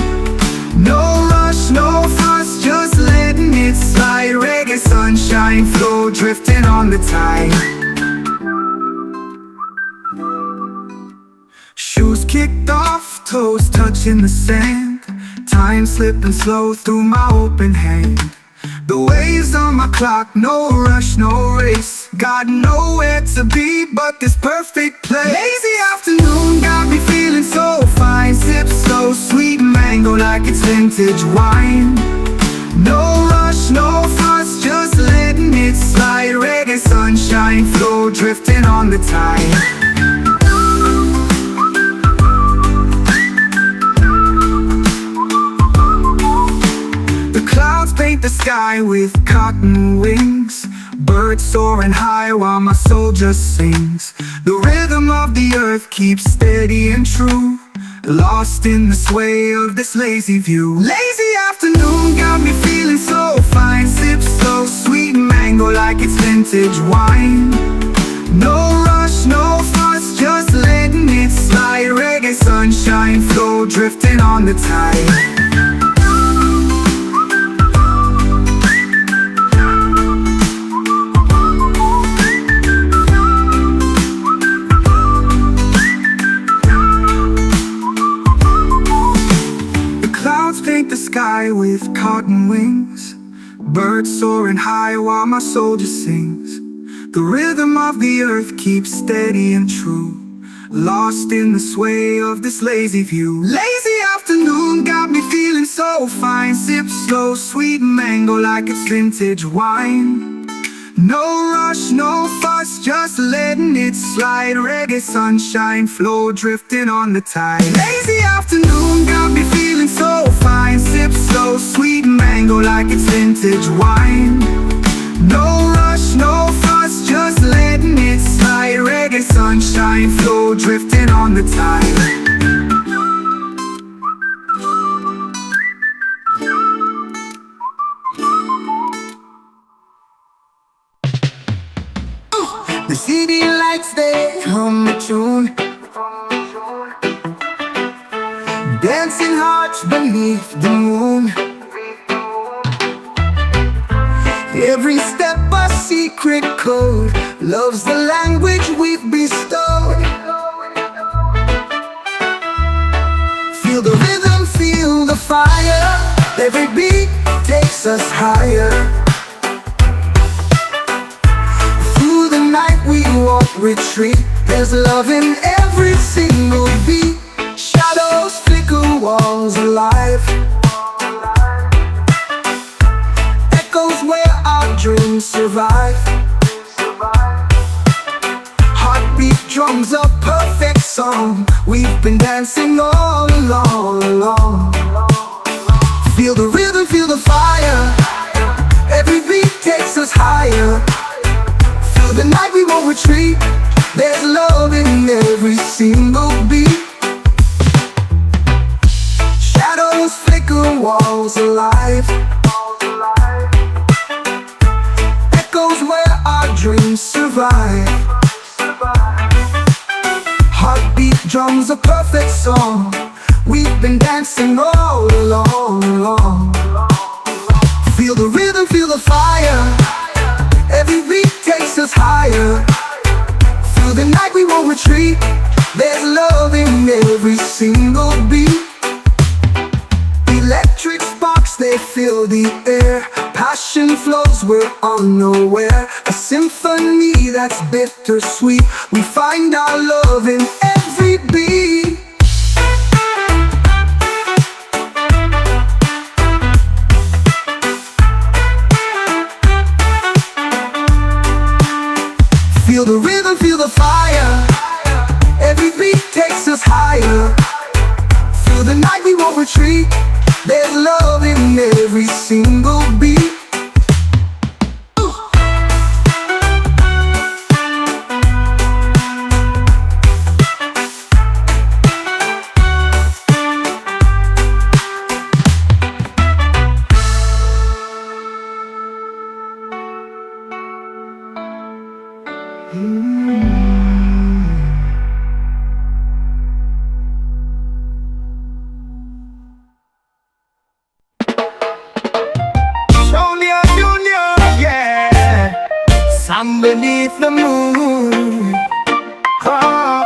No rush, no fuss, just letting it slide. Reggae sunshine flow, drifting on the tide. Shoes kicked off, toes touching the sand. Time slipping slow through my open hand. The waves on my clock, no rush, no race. Got nowhere to be but this perfect place. Lazy afternoon, got me feeling so fine. Sip so sweet mango like it's vintage wine. No rush, no fuss, just letting it slide. Reggae sunshine flow, drifting on the tide. Clouds paint the sky with cotton wings. Birds soaring high while my soul just sings. The rhythm of the earth keeps steady and true, lost in the sway of this lazy view. Lazy afternoon got me feeling so fine. Sip so sweet mango like it's vintage wine. No rush, no fuss, just letting it slide. Reggae sunshine flow, drifting on the tide. Paint the sky with cotton wings. Birds soaring high while my soul just sings. The rhythm of the earth keeps steady and true, lost in the sway of this lazy view. Lazy afternoon got me feeling so fine. Sip slow, sweet mango like it's vintage wine. No rush, no fuss, just letting it slide. Reggae sunshine flow drifting on the tide. Lazy afternoon got me feeling so fine. Sip slow, sweet mango like it's vintage wine. No rush, no fuss, just letting it slide. Reggae sunshine flow drifting on the tide. The city lights, they hum a tune, dancing hearts beneath the moon. Every step a secret code, love's the language we've bestowed. Feel the rhythm, feel the fire. Every beat takes us higher. Through the night we won't retreat. There's love in every single beat. Shadows flicker, walls alive. Echoes where our dreams survive. Heartbeat drums a perfect song. We've been dancing all along. Feel the rhythm, feel the fire. Every beat takes us higher. Through the night we won't retreat. There's love in every single beat. Shadows flicker, walls alive. Echoes where our dreams survive. Heartbeat drums a perfect song. We've been dancing all along. Feel the rhythm, feel the fire. Every beat takes us higher. Through the night we won't retreat. There's love in every single beat. Electric sparks, they fill the air. Passion flows, we're unaware. A symphony that's bittersweet. We find our love in every beat. Feel the rhythm, feel the fire. Every beat takes us higher. Through the night we won't retreat. There's love in every single beat. I'm beneath the moon. Oh,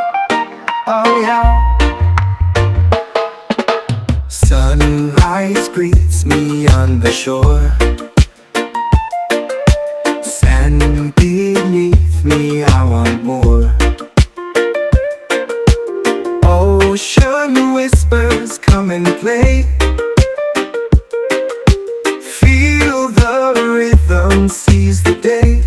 oh yeah. Sunrise greets me on the shore. Sand beneath me, I want more. Ocean whispers, come and play. Feel the rhythm, seize the day.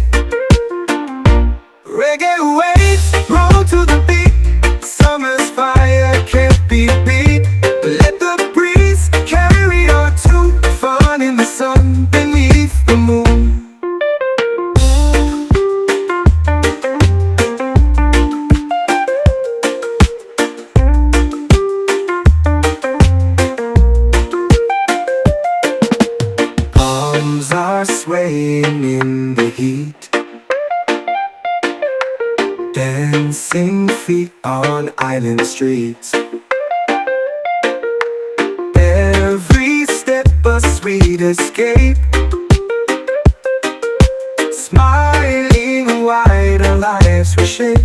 Reggae waves roll to the beat. Summer's fire can't be beat. Let the breeze carry our tune. Fun in the sun beneath the moon. Palms are swaying in the heat. Dancing feet on island streets. Every step a sweet escape. Smiling wide, our lives reshape.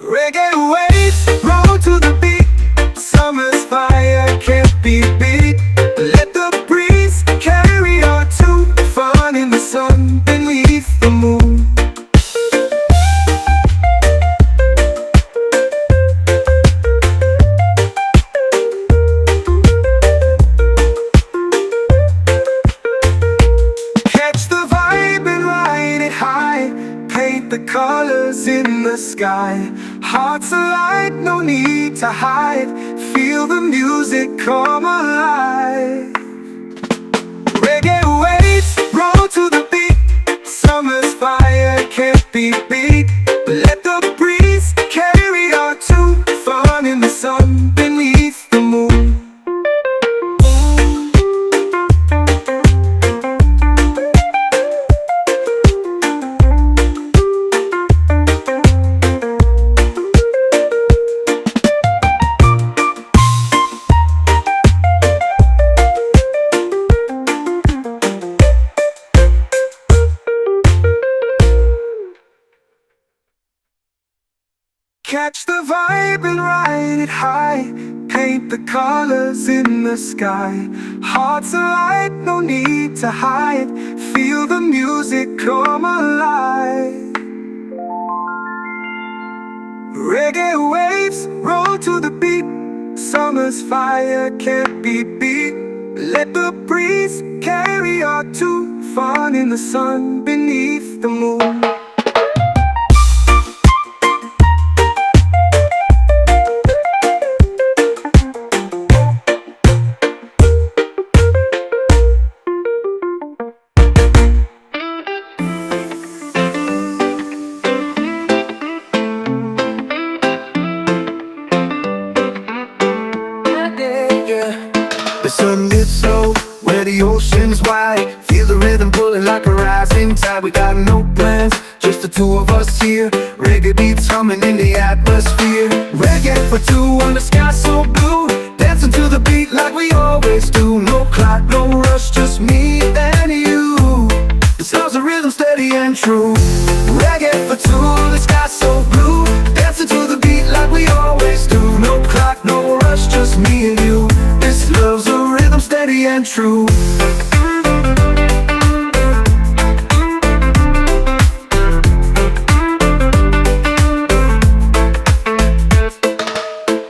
Reggae waves roll to the beat. Summer's fire can't be beat. Let the breeze carry colors in the sky. Hearts alight, no need to hide. Feel the music come alive. Reggae waves roll to the beat. Summer's fire can't be beat. Let the breeze carry our tune. Fun in the sun beneath the moon. Catch the vibe and ride it high. Paint the colors in the sky. Hearts alight, no need to hide. Feel the music come alive. Reggae waves roll to the beat. Summer's fire can't be beat. Let the breeze carry our tune. Fun in the sun beneath the moon. The sun lifts low where the ocean's wide. Feel the rhythm pulling like a rising tide. We got no plans, just the two of us here. Reggae beats humming in the atmosphere. Reggae for two on the sky so blue. Dancing to the beat like we always do. No clock, no rush, just me and you. This love's a rhythm steady and true. Reggae for two, the sky so blue. Dancing to the beat like we always do. No clock, no rush, just me and you. This love's a rhythm steady and true.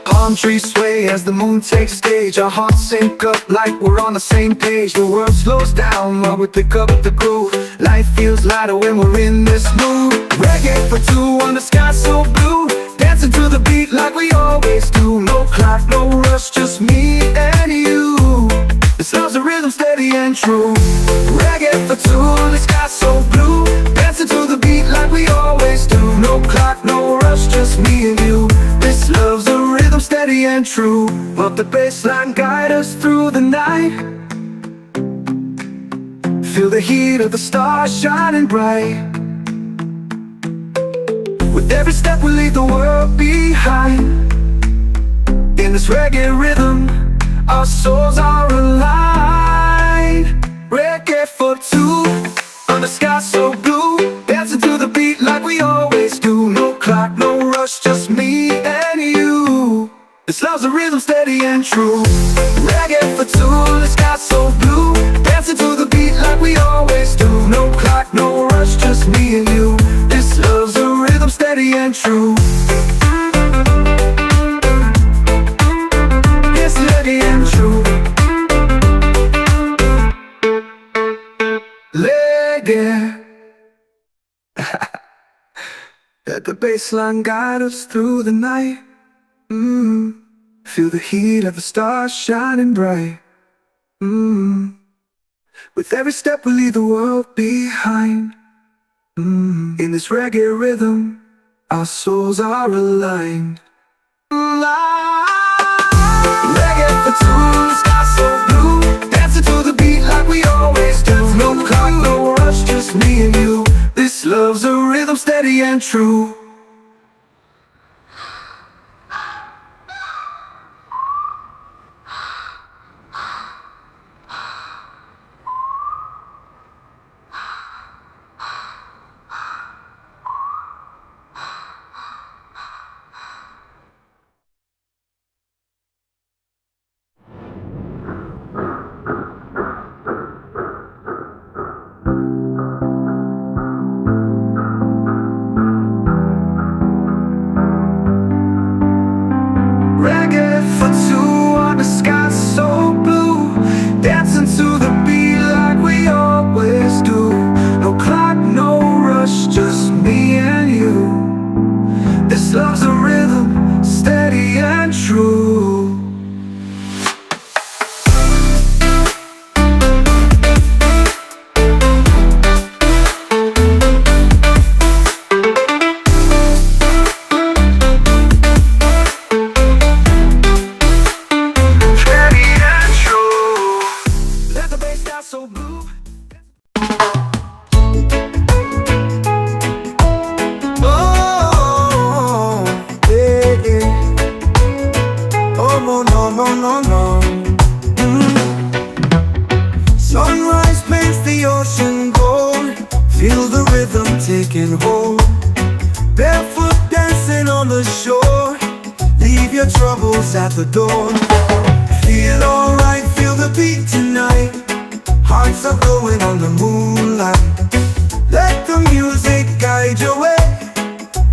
Palm trees sway as the moon takes stage. Our hearts sync up like we're on the same page. The world slows down while we pick up the groove. Life feels lighter when we're in this mood. Reggae for two on the sky so blue. Dancing to the beat like we always do. No clock, no rush, just me and you. This love's a rhythm steady and true. Reggae for two, the sky so blue. Dancing to the beat like we always do. No clock, no rush, just me and you. This love's a rhythm steady and true. Let the bassline guide us through the night. Feel the heat of the stars shining bright. With every step we leave the world behind. In this reggae rhythm, our souls are aligned. Reggae for two, on the sky so blue. Dancing to the beat like we always do. No clock, no rush, just me and you. This love's a rhythm steady and true. Reggae for two, the sky so blue. Dancing to the beat like we always do. No clock, no rush, just me and you. This love's a rhythm steady and true. Yes, steady and true. Reggae. Let the bassline guide us through the night. Feel the heat of the stars shining bright. With every step we leave the world behind. In this reggae rhythm, our souls are aligned. Reggae for two, sky so blue. Dancing to the beat like we always do. No clock, no rush, just me and you. This love's a rhythm steady and true. taking hold. Barefoot dancing on the shore, leave your troubles at the door. Feel alright, feel the beat tonight. Hearts are glowing on the moonlight. Let the music guide your way.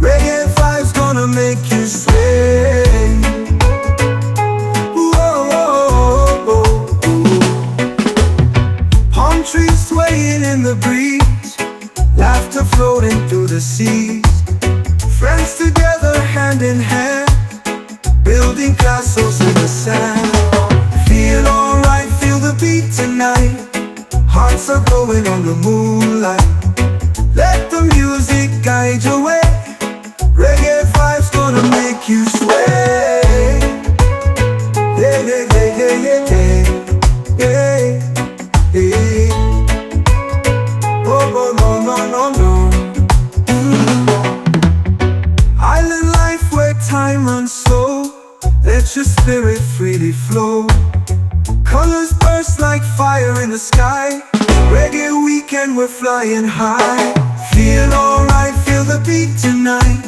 Reggae vibes gonna make you sway. Palm trees swaying in the breeze, laughter floating through the seas. Friends together hand in hand, building castles in the sand. Feel alright, feel the beat tonight. Hearts are glowing on the moonlight. Let the music guide your way. Reggae vibes gonna make you sway. Yeah, yeah, yeah, yeah, yeah, yeah, yeah. Oh, oh, no, no, no, no. Island life where time runs slow. Let your spirit freely flow. Colors burst like fire in the sky. Reggae weekend, we're flying high. Feel alright, feel the beat tonight.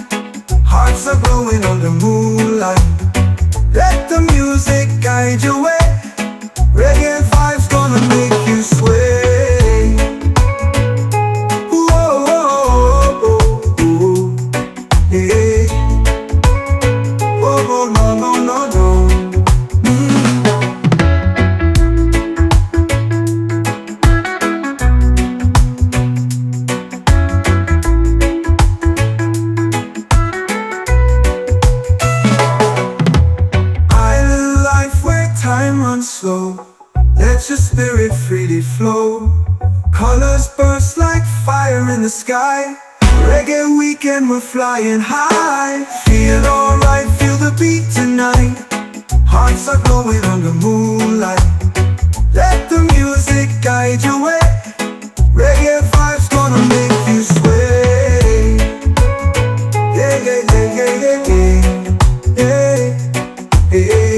Hearts are glowing on the moonlight. Let the music guide your way. Reggae vibes gonna make you sway. Ooh, oh, oh, oh, oh, yeah. Oh, oh, no, no, no, no. Slow, let your spirit freely flow. Colors burst like fire in the sky. Reggae weekend, we're flying high. Feel alright, feel the beat tonight. Hearts are glowing on the moonlight. Let the music guide your way. Reggae vibes gonna make you sway. Yeah, yeah, yeah, yeah, yeah, yeah, yeah, yeah.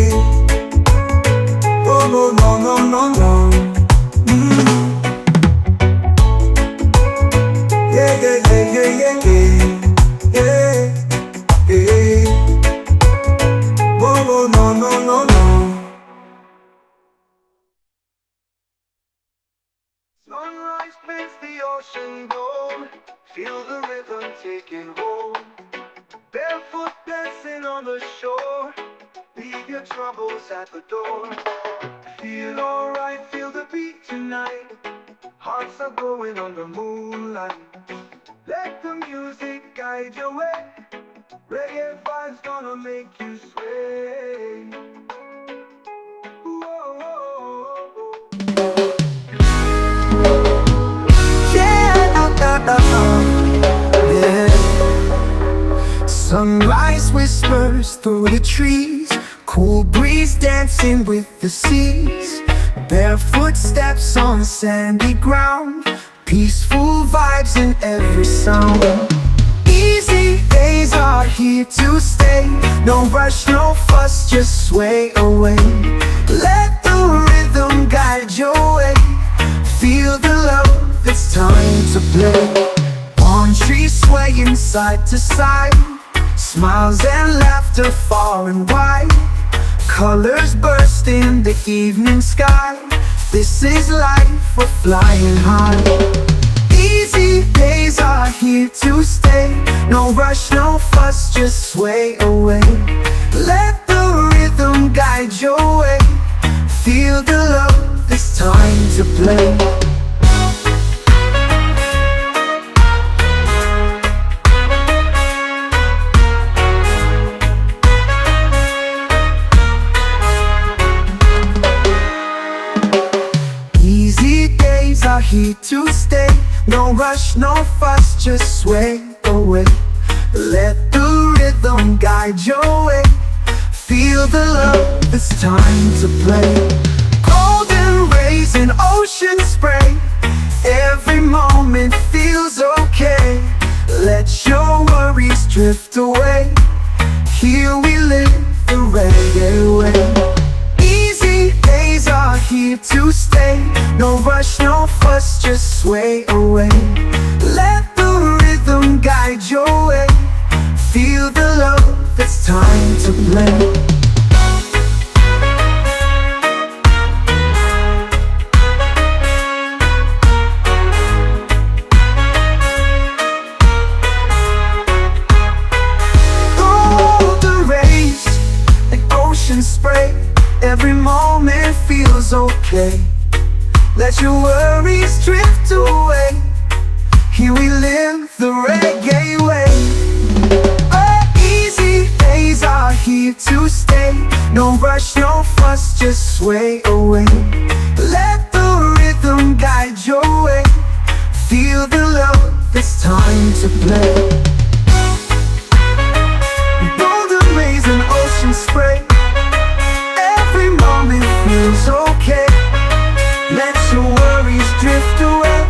No, no, no, no, no. Yeah, yeah, yeah, yeah, yeah, yeah, yeah, yeah. Whoa, whoa, no, no, no, no. Sunrise paints the ocean gold. Feel the rhythm taking hold. Barefoot dancing on the shore, leave your troubles at the door. Feel alright, feel the beat tonight. Hearts are glowing on the moonlight. Let the music guide your way. Reggae vibes gonna make you sway. Whoa, whoa, whoa. Yeah, yeah. Sunrise whispers through the trees. Cool breeze dancing with the seas. Barefoot steps on sandy ground. Peaceful vibes in every sound. Easy days are here to stay. No rush, no fuss, just sway away. Let the rhythm guide your way. Feel the love, it's time to play. Palm trees swaying side to side. Smiles and laughter far and wide. Colors burst in the evening sky. This is life, we're flying high. Easy days are here to stay. No rush, no fuss, just sway away. Let the rhythm guide your way. Feel the love, it's time to play. Here to stay. No rush, no fuss, just sway away. Let the rhythm guide your way. Feel the love, it's time to play. Golden rays in ocean spray. Every moment feels okay. Let your worries drift away. Here we live the reggae way. Easy days are here to stay. No rush, no fuss, just sway away. Let the rhythm guide it's time to play. Spray. Every moment feels okay. Let your worries drift away. Here we live the reggae way. Our easy days are here to stay. No rush, no fuss, just sway away. Let the rhythm guide your way. Feel the love, it's time to play. Golden rays and ocean spray. Every moment feels okay. Let your worries drift away.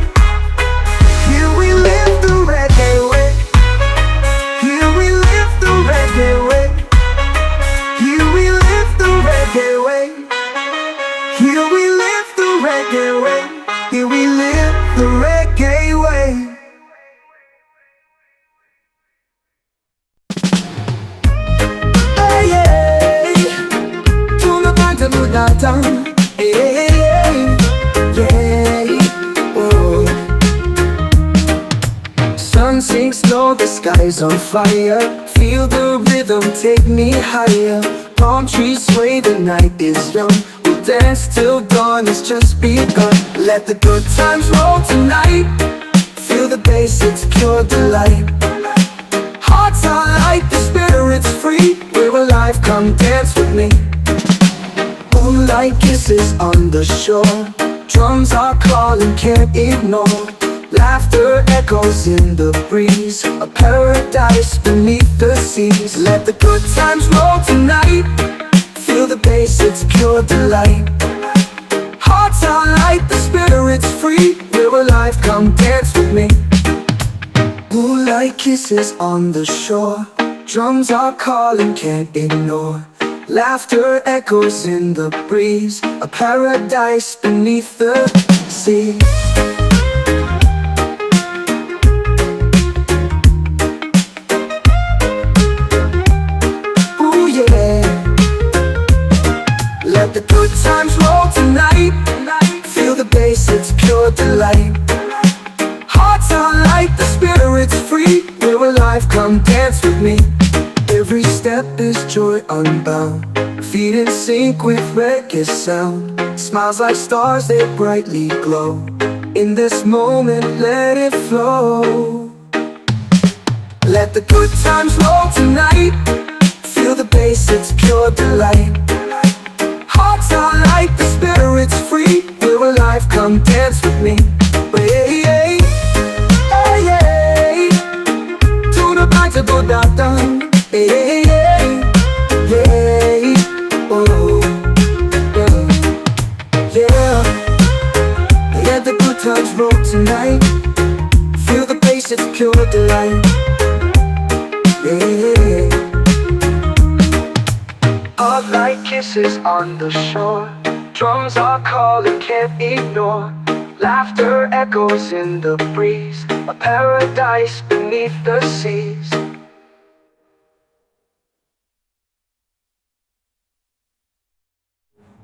Here we live the reggae way. Here we live the reggae way. Here we live the reggae way. Here we live the reggae way. Here we live the reggae way. Sun sinks low, the sky's on fire. Feel the rhythm, take me higher. Palm trees sway, the night is young. We'll dance till dawn, it's just begun. Let the good times roll tonight. Feel the bass, it's pure delight. Hearts are light, the spirit's free. We're alive, come dance with me. Moonlight kisses on the shore. Drums are calling, can't ignore. Laughter echoes in the breeze. A paradise beneath the seas. Let the good times roll tonight. Feel the bass, it's pure delight. Hearts are light, the spirit's free. We're alive, come dance with me. Moonlight kisses on the shore. Drums are calling, can't ignore. Laughter echoes in the breeze. A paradise beneath the sea. Ooh yeah. Let the good times roll tonight. Feel the bass, it's pure delight. Hearts are light, the spirit's free. We're alive, come dance with me. Every step is joy unbound. Feet in sync with reggae sound. Smiles like stars, they brightly glow. In this moment, let it flow. Let the good times roll tonight. Feel the bass, it's pure delight. Hearts are light, the spirit's free. We're alive, come dance with me. Hey, hey, hey, hey. To the back to go down. Hey, hey, hey, hey, oh, yeah, yeah. Let the good times roll tonight. Feel the bass, it's pure delight. Yeah. Hot light kisses on the shore. Drums are calling, can't ignore. Laughter echoes in the breeze. A paradise beneath the seas.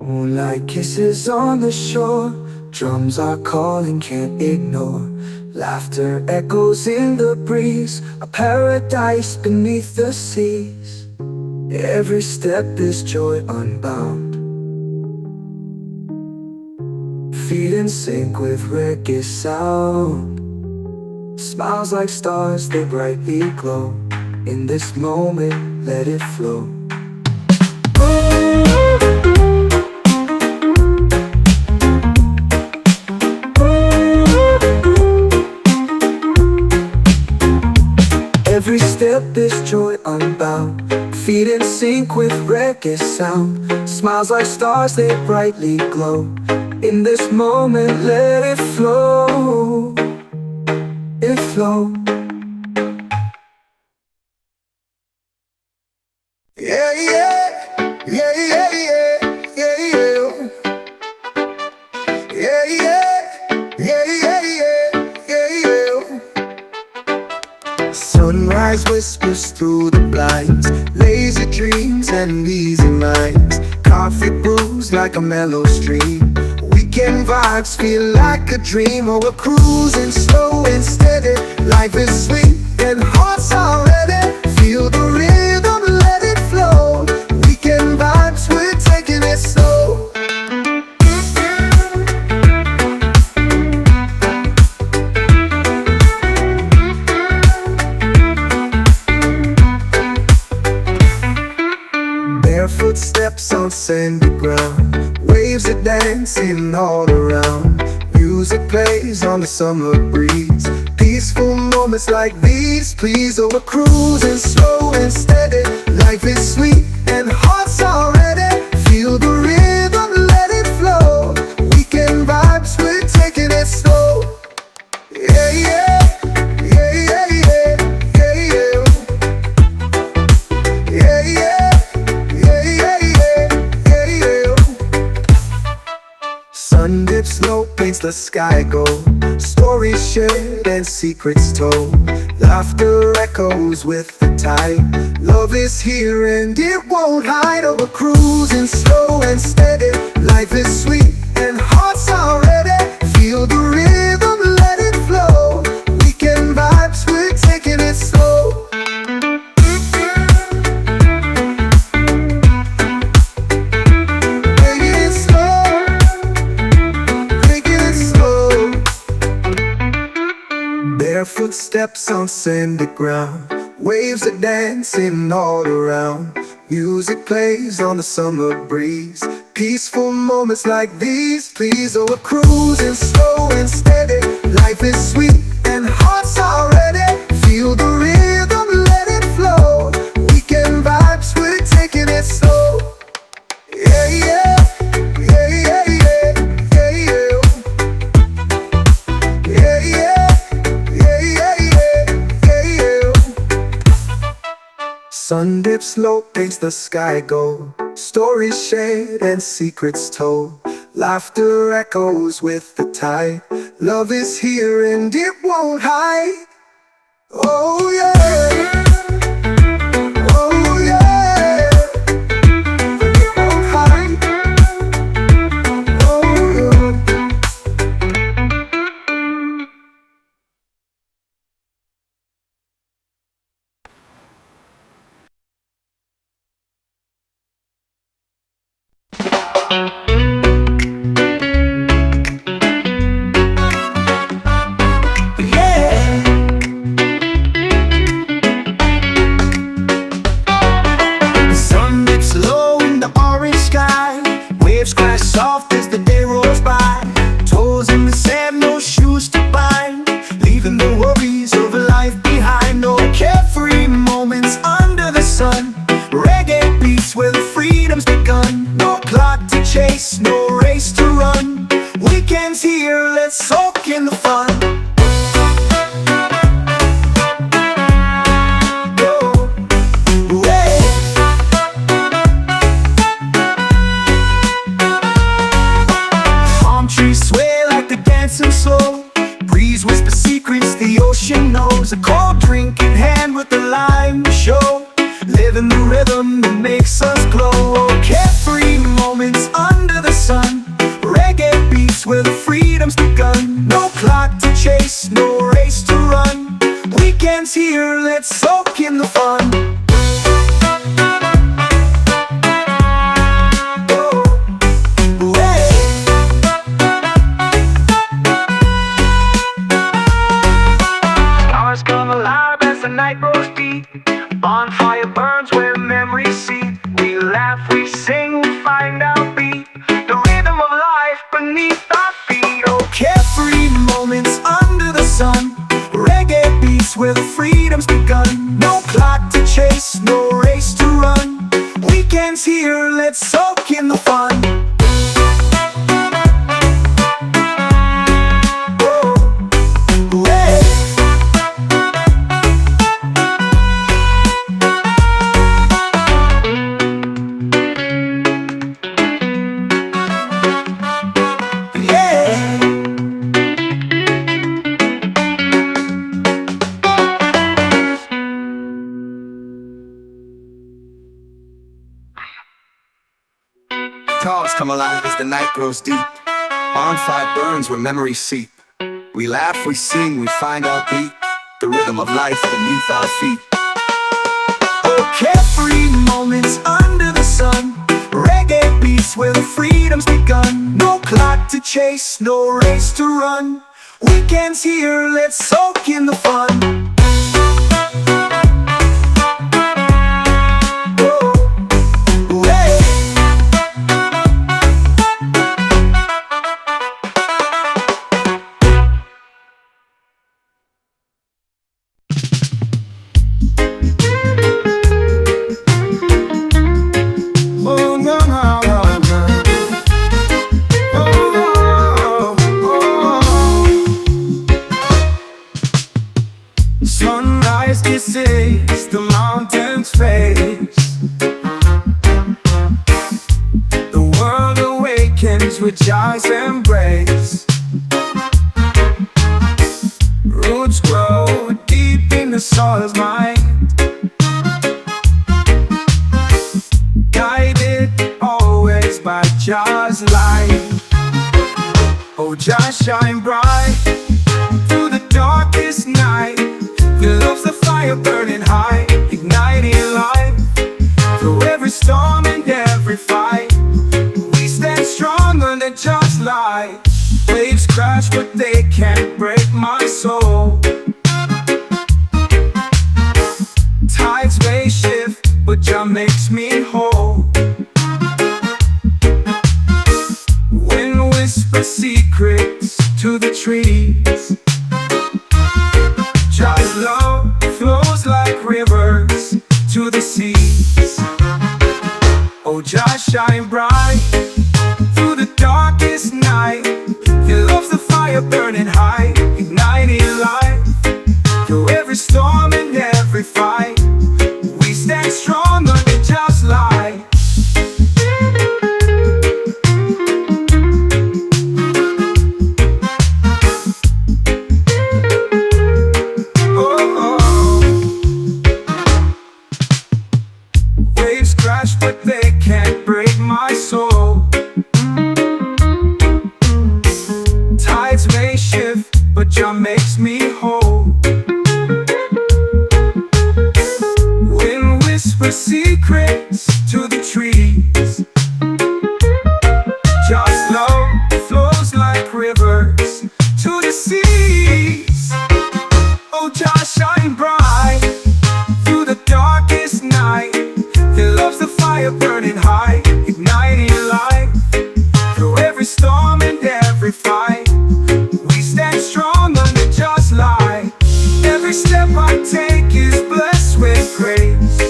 Moonlight kisses on the shore. Drums are calling, can't ignore. Laughter echoes in the breeze. A paradise beneath the seas. Every step is joy unbound. Feet in sync with reggae sound. Smiles like stars, they brightly glow. In this moment, let it flow. Every step is joy unbound. Feet in sync with reggae sound. Smiles like stars, they brightly glow. In this moment, let it flow. It flow. Yeah, yeah, yeah, yeah, yeah, yeah, yeah. Yeah, yeah, yeah, yeah, yeah, yeah, yeah. Sunrise with whispers through the blinds, lazy dreams and easy minds. Coffee brews like a mellow stream. Weekend vibes feel like a dream. Oh, we're cruising slow and steady. Life is sweet and hearts are ready. Feel the rhythm, let it flow. Weekend vibes, we're taking it slow. Barefoot steps on sandy ground, waves are dancing all around. Music plays on the summer breeze. Peaceful moments like these, please. Oh, we're cruising slow and steady. Life is sweet and hearts are ready. Feel the rhythm, let it flow. Weekend vibes, we're taking it slow. Yeah, yeah, yeah, yeah, yeah, yeah, yeah, yeah, yeah, yeah, yeah. Sun dips low, paints the sky gold. Stories shared and secrets told. Laughter echoes with the tide. Love is here and it won't hide. Oh, we're cruising slow and steady. Life is sweet and hearts are ready. Feel the rhythm, let it flow. Weekend vibes, we're taking it slow. Barefoot steps on sandy ground, waves are dancing all around. Music plays on the summer breeze. Peaceful moments like these, please. Oh, we're cruising slow and steady. Life is sweet and hearts are ready. Feel the rhythm, let it flow. Weekend vibes, we're taking it slow. Yeah, yeah, yeah, yeah, yeah, yeah, yeah, yeah, yeah. Sun dips low, paints the sky gold. Stories shared and secrets told. Laughter echoes with the tide. Love is here and it won't hide. Oh yeah, oh yeah, it won't hide. Oh yeah. Soft as the day rolls by, toes in the sand, no shoes to bind, leaving the worries of life behind. No carefree moments under the sun, reggae beats where the freedom's begun. No clock to chase, no race to run. Weekends here, let's soak in the fun. Slow breeze whisper secrets the ocean knows. A cold drink in hand with the lime to show. Living the rhythm that makes us glow. Carefree moments under the sun, reggae beats where the freedom's begun. No clock to chase, no race to run. Weekends here, let's soak in the fun. Night grows deep, bonfire burns where memories seep. We laugh, we sing, we find our beat, the rhythm of life beneath our feet. come alive as the night grows deep. Bonfire burns where memories seep. We laugh, we sing, we find our beat, the rhythm of life beneath our feet. Oh, carefree moments under the sun, reggae beats where the freedom's begun. No clock to chase, no race to run. Weekends here, let's soak in the fun. Sunrise kisses the mountain's face. The world awakens with joy's embrace. Roots grow deep in the soil's mind, guided always by Jah's light. Oh, Jah shine bright through the darkest night. Your love's the fire burning high, igniting life. Through every storm and every fight, we stand strong under Jah's light. Waves crash but they can't break my soul. Tides may shift but Jah makes me whole. Wind whispers secrets to the trees. Jah's love flows like rivers to the seas. Oh, Jah shine bright through the darkest night. Your love's the fire burning high, igniting life. Through every storm and every fight, we stand strong under Jah's light. But they can't break my soul. Tides may shift, but Jah makes me whole. Wind whispers secrets to the trees. Jah's love flows like rivers to the seas. Oh, Jah shine bright through the darkest night. Your love's the fire burning high, igniting life. Through every storm and every fight, we stand strong under Jah's light. Every step I take is blessed with grace.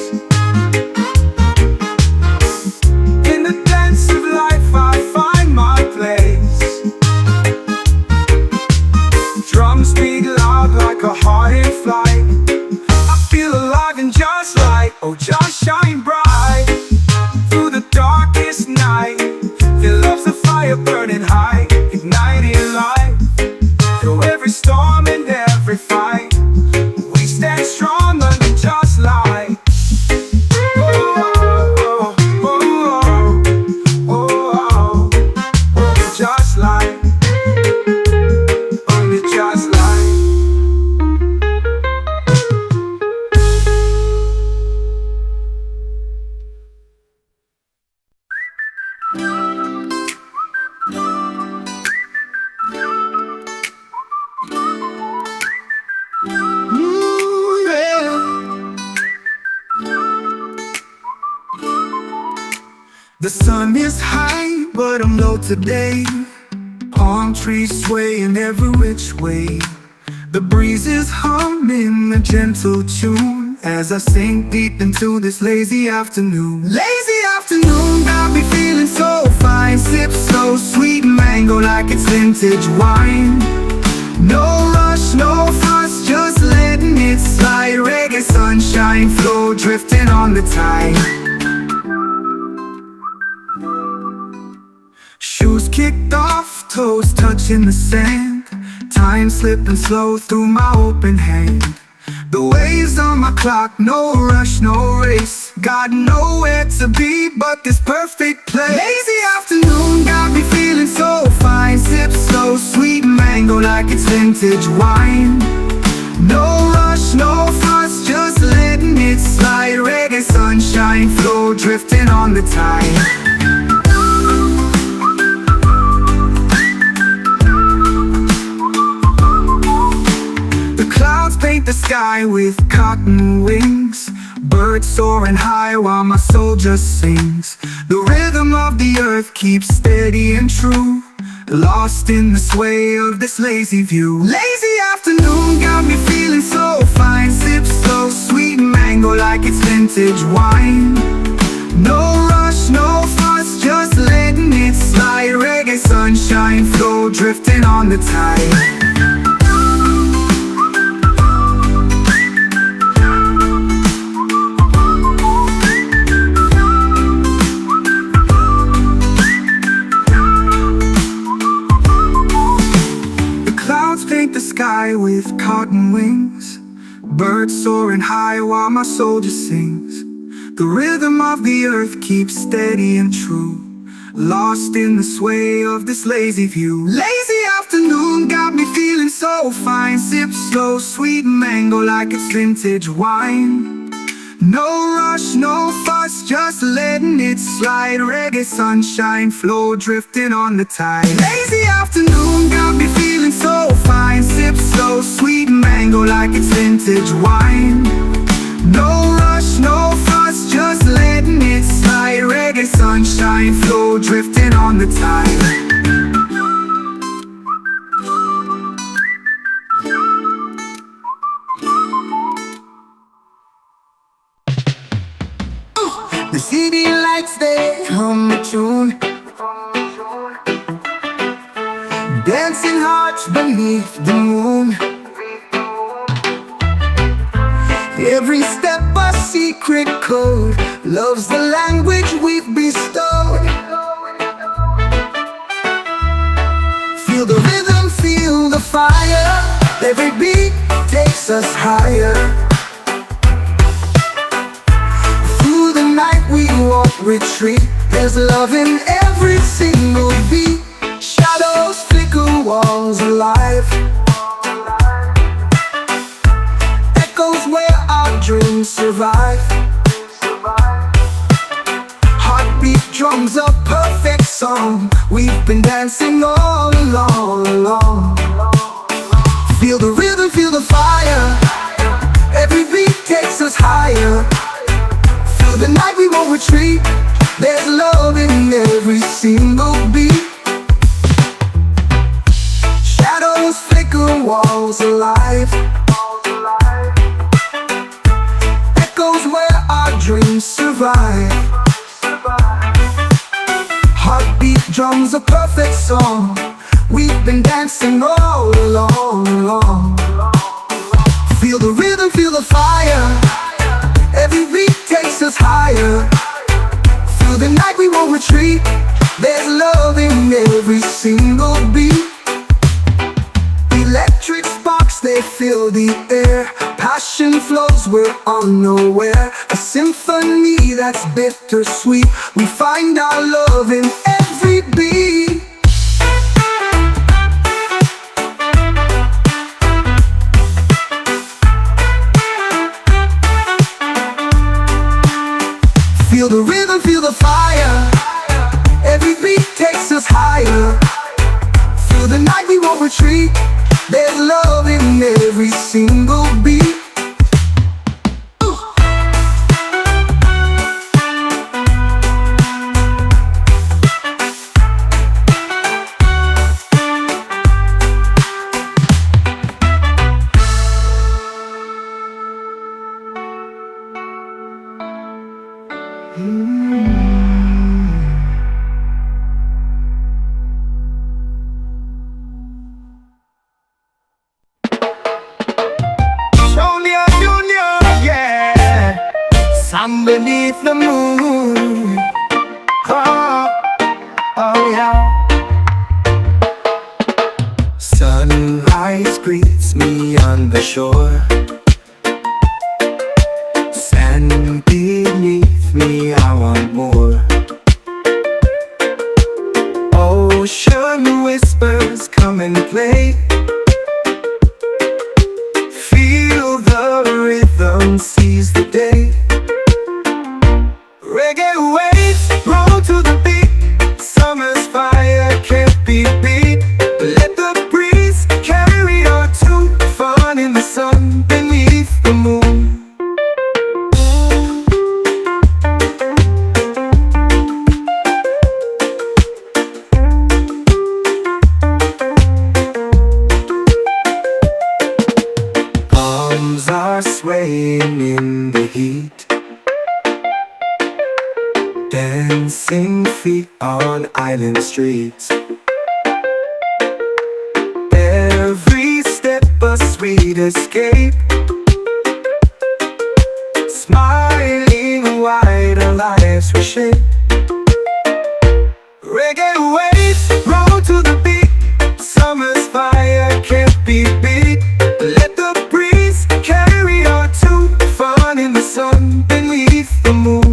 In the dance of life I find my place. Drums beat loud like a heart in flight. I feel alive in Jah's light. Oh, Jah shine bright through the darkest night. Your love's the fire burning high, igniting life. Through every storm and every fight, we stand strong under Jah's light. Oh, oh, oh, oh, oh, oh, Jah's light, under Jah's light. The sun is high, but I'm low today. Palm trees swaying every which way. The breeze is humming a gentle tune as I sink deep into this lazy afternoon. Lazy afternoon, got me feeling so fine. Sip so sweet mango like it's vintage wine. No rush, no fuss, just letting it slide. Reggae sunshine flow, drifting on the tide. Shoes kicked off, toes touching the sand. Time slipping slow through my open hand. The waves on my clock, no rush, no race. Got nowhere to be but this perfect place. Lazy afternoon got me feeling so fine. Sip slow, sweet mango like it's vintage wine. No rush, no fuss, just letting it slide. Reggae sunshine flow, drifting on the tide. Paint the sky with cotton wings. Birds soaring high while my soul just sings. The rhythm of the earth keeps steady and true, lost in the sway of this lazy view. Lazy afternoon got me feeling so fine. Sip slow, sweet mango like it's vintage wine. No rush, no fuss, just letting it slide. Reggae sunshine flow, drifting on the tide. Paint the sky with cotton wings. Birds soaring high while my soul just sings. The rhythm of the earth keeps steady and true, lost in the sway of this lazy view. Lazy afternoon got me feeling so fine. Sip slow, sweet mango like it's vintage wine. No rush, no fuss, just letting it slide. Reggae sunshine flow, drifting on the tide. Lazy afternoon got me feeling so fine. Sip slow, sweet mango like it's vintage wine. No rush, no fuss, just letting it slide. Reggae sunshine flow, drifting on the tide. The city lights, they hum a tune, dancing hearts beneath the moon. Every step a secret code, love's the language we've bestowed. Feel the rhythm, feel the fire. Every beat takes us higher. Through the night we won't retreat. There's love in every single beat. Shadows flicker, walls alive. Echoes where our dreams survive. Heartbeat drums a perfect song. We've been dancing all along. Feel the rhythm, feel the fire. Every beat takes us higher. Through the night we won't retreat. There's love in every single beat. Shadows flicker, walls alive. Echoes where our dreams survive. Heartbeat drums a perfect song. We've been dancing all along. Feel the rhythm, feel the fire. Every beat takes us higher. Through the night we won't retreat. There's love in every single beat. Electric sparks, they fill the air. Passion flows, we're unaware. A symphony that's bittersweet. We find our love in every beat. Feel the rhythm, feel the fire. Every beat takes us higher. Through the night we won't retreat. There's love in every single beat. Sun beneath the moon. Oh, oh yeah. Sunrise greets me on the shore. come and play. Feel the rhythm, seize the day. Reggae waves roll to the beat. Summer's fire can't be beat. Let the breeze carry our tune. Fun in the sun beneath the moon. Arms are swaying in the heat. Dancing feet on island streets. Every step a sweet escape. Smiling wide, our lives reshape. Reggae waves roll to the beat. Summer's fire can't be beat. Let the breeze carry our tune. Fun in the sun beneath the moon.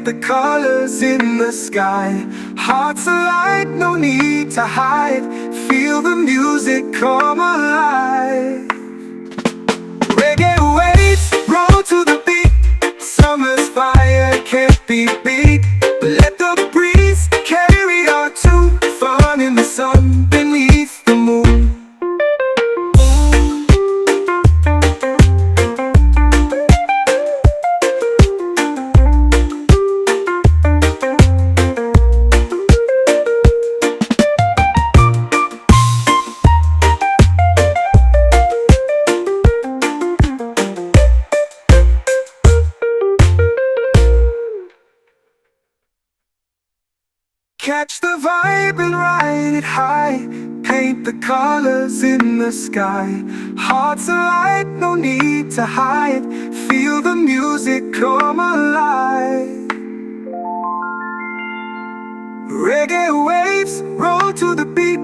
The colors in the sky. Hearts alight, no need to hide. Feel the music come alive. Reggae waves roll to the beat. Summer's fire can't be beat. Let the breeze carry our tune. Fun in the sun beneath the moon. Catch the vibe and ride it high. Paint the colors in the sky. Hearts alight, no need to hide. Feel the music come alive. Reggae waves roll to the beat.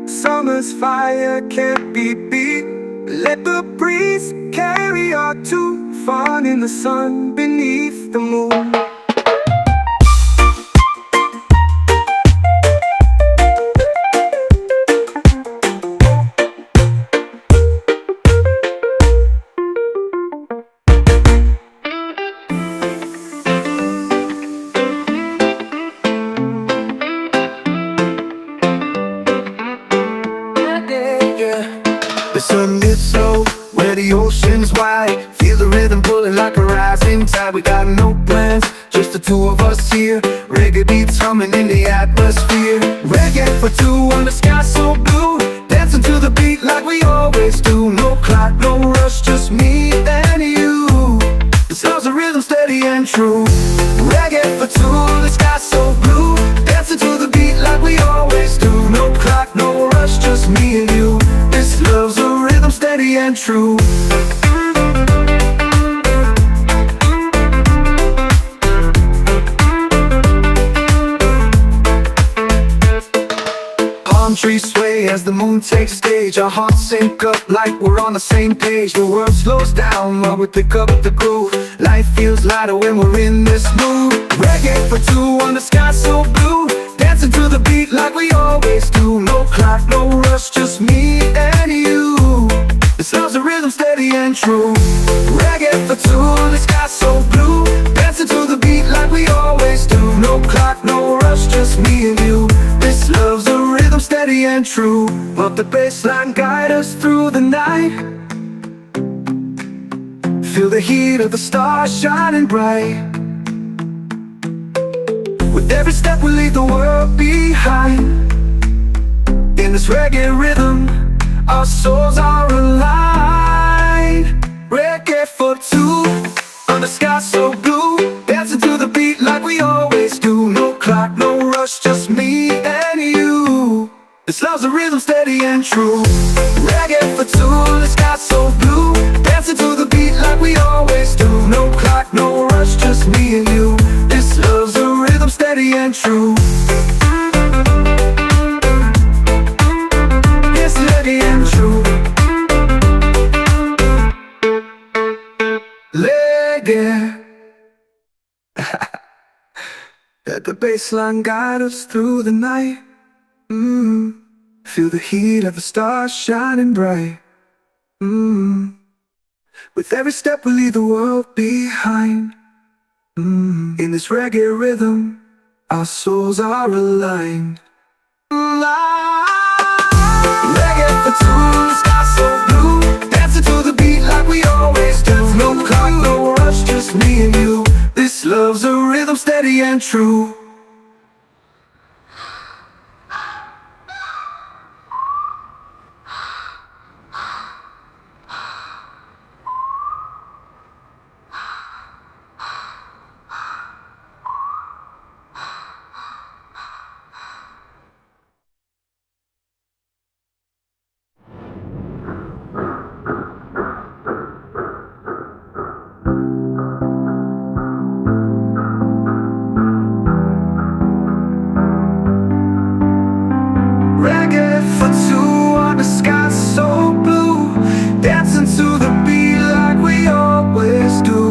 Summer's fire can't be beat. Let the breeze carry our tune. Fun in the sun beneath the moon. The sun gets low where the ocean's wide. Feel the rhythm pulling like a rising tide. We got no plans, just the two of us here. Reggae beats humming in the atmosphere. Reggae for two on the sky so blue. Dancing to the beat like we always do. No clock, no rush, just me and you. This love's a rhythm steady and true. Reggae for two, the sky so blue. Dancing to the beat like we always do. No clock, no rush, just me and you. This love's a rhythm steady and true. Palm trees sway as the moon takes stage. Our hearts sync up like we're on the same page. The world slows down while we pick up the groove. Life feels lighter when we're in this mood. Reggae for two on the sky so blue. Dancing to the beat like we always do. No clock, no rush, just me and you. This love's a rhythm steady and true. Reggae for two, the sky so blue. Dancing to the beat like we always do. No clock, no rush, just me and you. This love's a rhythm steady and true. Let the bassline guide us through the night. Feel the heat of the stars shining bright. With every step we leave the world behind. In this reggae rhythm, our souls are aligned. Reggae for two, on the sky so blue. Dancing to the beat like we always do. No clock, no rush, just me and you. This love's a rhythm steady and true. Reggae for two, the sky so blue. Dancing to the beat like we always do. No clock, no rush, just me and you. This love's a rhythm steady and true. the bass line guide us through the night. Feel the heat of the stars shining bright. With every step we leave the world behind. In this reggae rhythm, our souls are aligned. Reggae for two, sky so blue, dancing to the beat like we always do. No clock, no rush, just me and you. This love's a rhythm steady and true. Reggae for two on the sky so blue, dancing to the beat like we always do.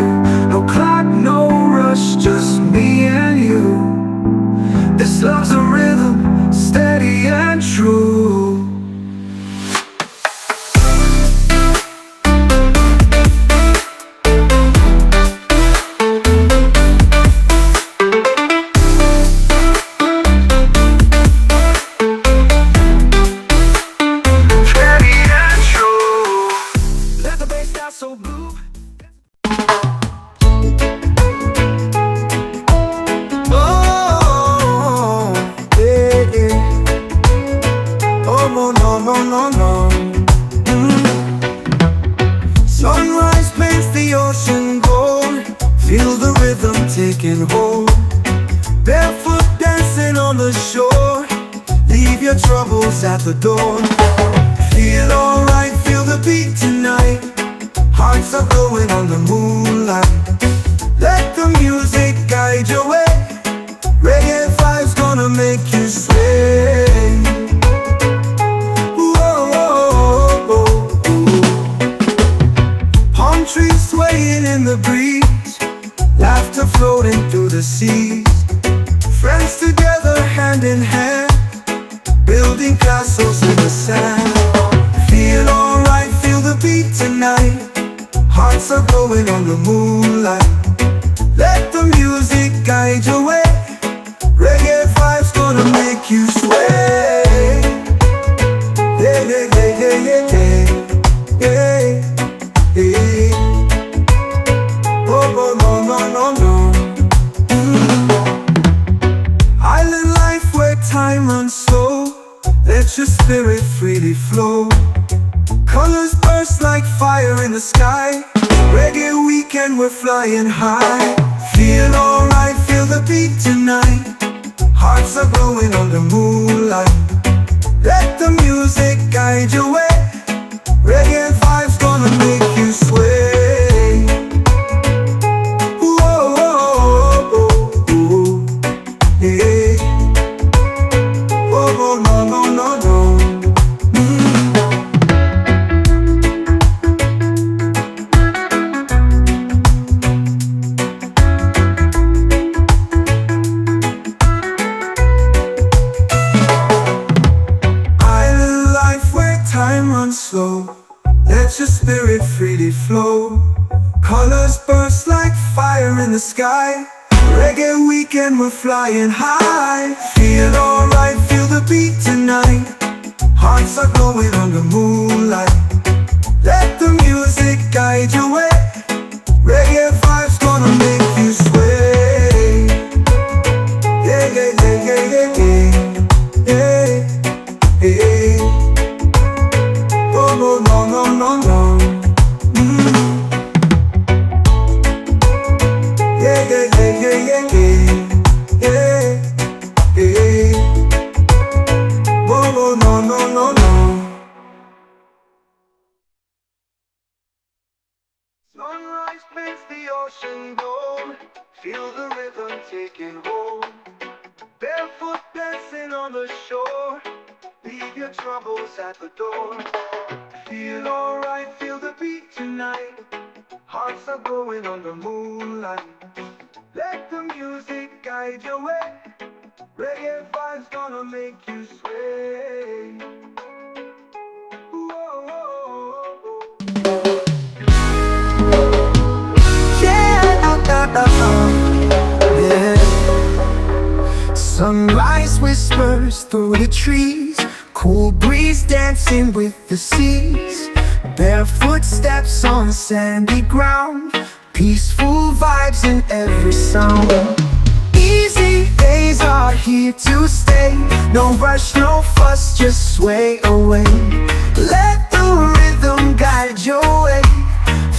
No clock, no rush, just me and you. This love's a rhythm, steady and true. So blue. Oh, yeah, yeah. Oh, no, no, no, no, no. Sunrise paints the ocean gold. Feel the rhythm taking hold. Barefoot dancing on the shore. Leave your troubles at the door. Feel alright, feel the beat tonight. Hearts are glowing on the moonlight. Let the music guide your way. Reggae vibes gonna make you sway. Whoa, whoa, whoa, whoa. Palm trees swaying in the breeze, laughter floating through the seas. Friends together hand in hand, building castles in the sand. Feel alright, feel the beat tonight. Hearts are glowing on the moonlight. Let the music guide your way. Reggae vibes gonna make you sway. Yeah, yeah, yeah, yeah, yeah, yeah, yeah. Oh, no, no, no, no, no. Island life where time runs slow. Let your spirit freely flow. Colors burst like fire in the sky. Reggae weekend, we're flying high. Feel alright, feel the beat tonight. Hearts are glowing on the moonlight. Let the music guide your way. Reggae vibes gonna make you sway. Whoa, whoa, whoa, whoa, yeah. Whoa, whoa, no, no, no, no. Time runs slow, let your spirit freely flow. Colors burst like fire in the sky. Reggae weekend, we're flying high. Feel alright, feel the beat tonight. Hearts are glowing on the moonlight. Let the music guide your way. Reggae vibes gonna make you sway. Yeah, yeah, yeah, yeah, yeah, yeah, yeah, yeah. Oh, no, no, no, no, no. Yeah, yeah, yeah, yeah, yeah, yeah, yeah, yeah. Oh, no, no, no, no, no. Sunrise paints the ocean gold. Feel the rhythm taking hold. Barefoot dancing on the shore. Leave your troubles at the door. Feel alright, feel the beat tonight. Hearts are glowing on the moonlight. Let the music guide guide your way. Reggae vibes gonna make you sway. Yeah. Sunrise whispers through the trees, cool breeze dancing with the seas, barefoot steps on sandy ground, peaceful vibes in every sound. Easy days are here to stay, no rush, no fuss, just sway away. Let the rhythm guide your way,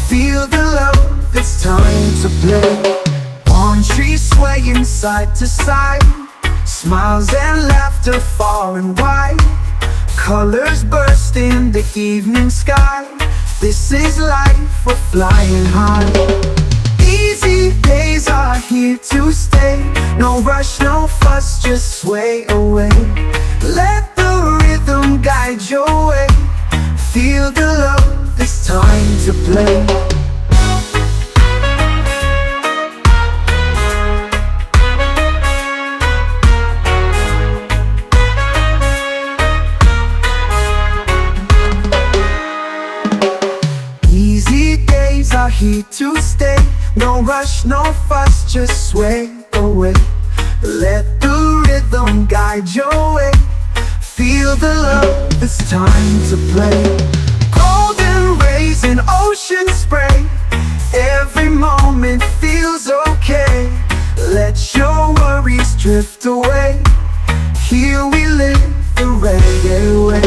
feel the love, it's time to play. Palm trees swaying side to side, smiles and laughter far and wide, colors burst in the evening sky. This is life, we're flying high. Easy days are here to stay, no rush, no fuss, just sway away. Let the rhythm guide your way, feel the love, it's time to play. Here to stay, no rush, no fuss, just sway away. Let the rhythm guide your way, feel the love, it's time to play. Golden rays in ocean spray, every moment feels okay. Let your worries drift away, here we live the reggae way.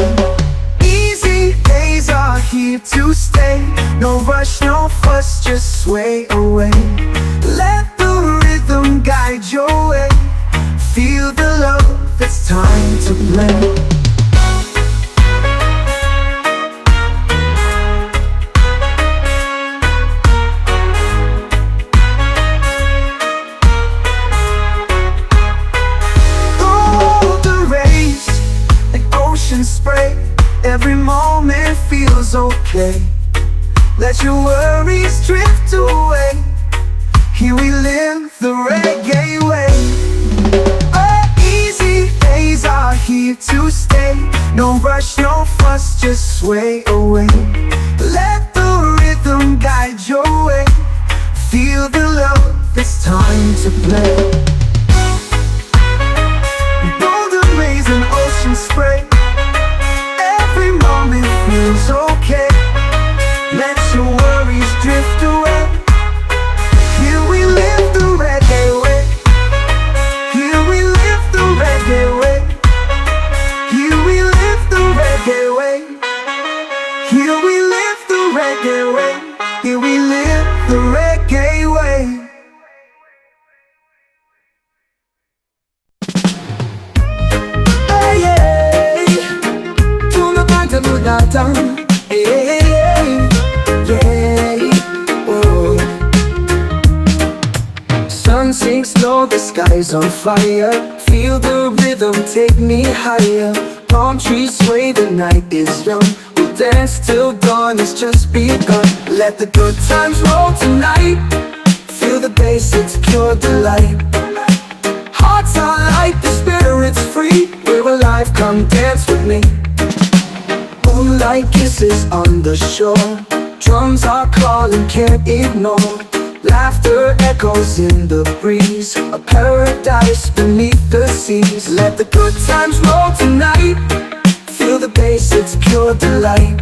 Easy days are here to stay, no rush, no fuss, just sway away. Let the rhythm guide your way, feel the love, it's time to play. Golden rays, like ocean spray, every moment feels okay. Let your worries drift away, here we live the reggae way. Easy days are here to stay, no rush, no fuss, just sway away. Let the rhythm guide your way, feel the love, it's time to play. Golden rays and ocean spray, every moment feels okay. Let your worries drift away, here we live the reggae way. Here we live the reggae way. Here we live the reggae way. Here we live the reggae way. Here we live the reggae way. Hey, hey, tu me manca mudata. Hey, hey, hey. Sun sinks low, the sky's on fire. Feel the rhythm, take me higher. Palm trees sway, the night is young. We'll dance till dawn, it's just begun. Let the good times roll tonight, feel the bass, it's pure delight. Hearts are light, the spirit's free. We're alive, come dance with me. Moonlight kisses on the shore, drums are calling, can't ignore. Laughter echoes in the breeze, a paradise beneath the seas. Let the good times roll tonight, feel the bass, it's pure delight.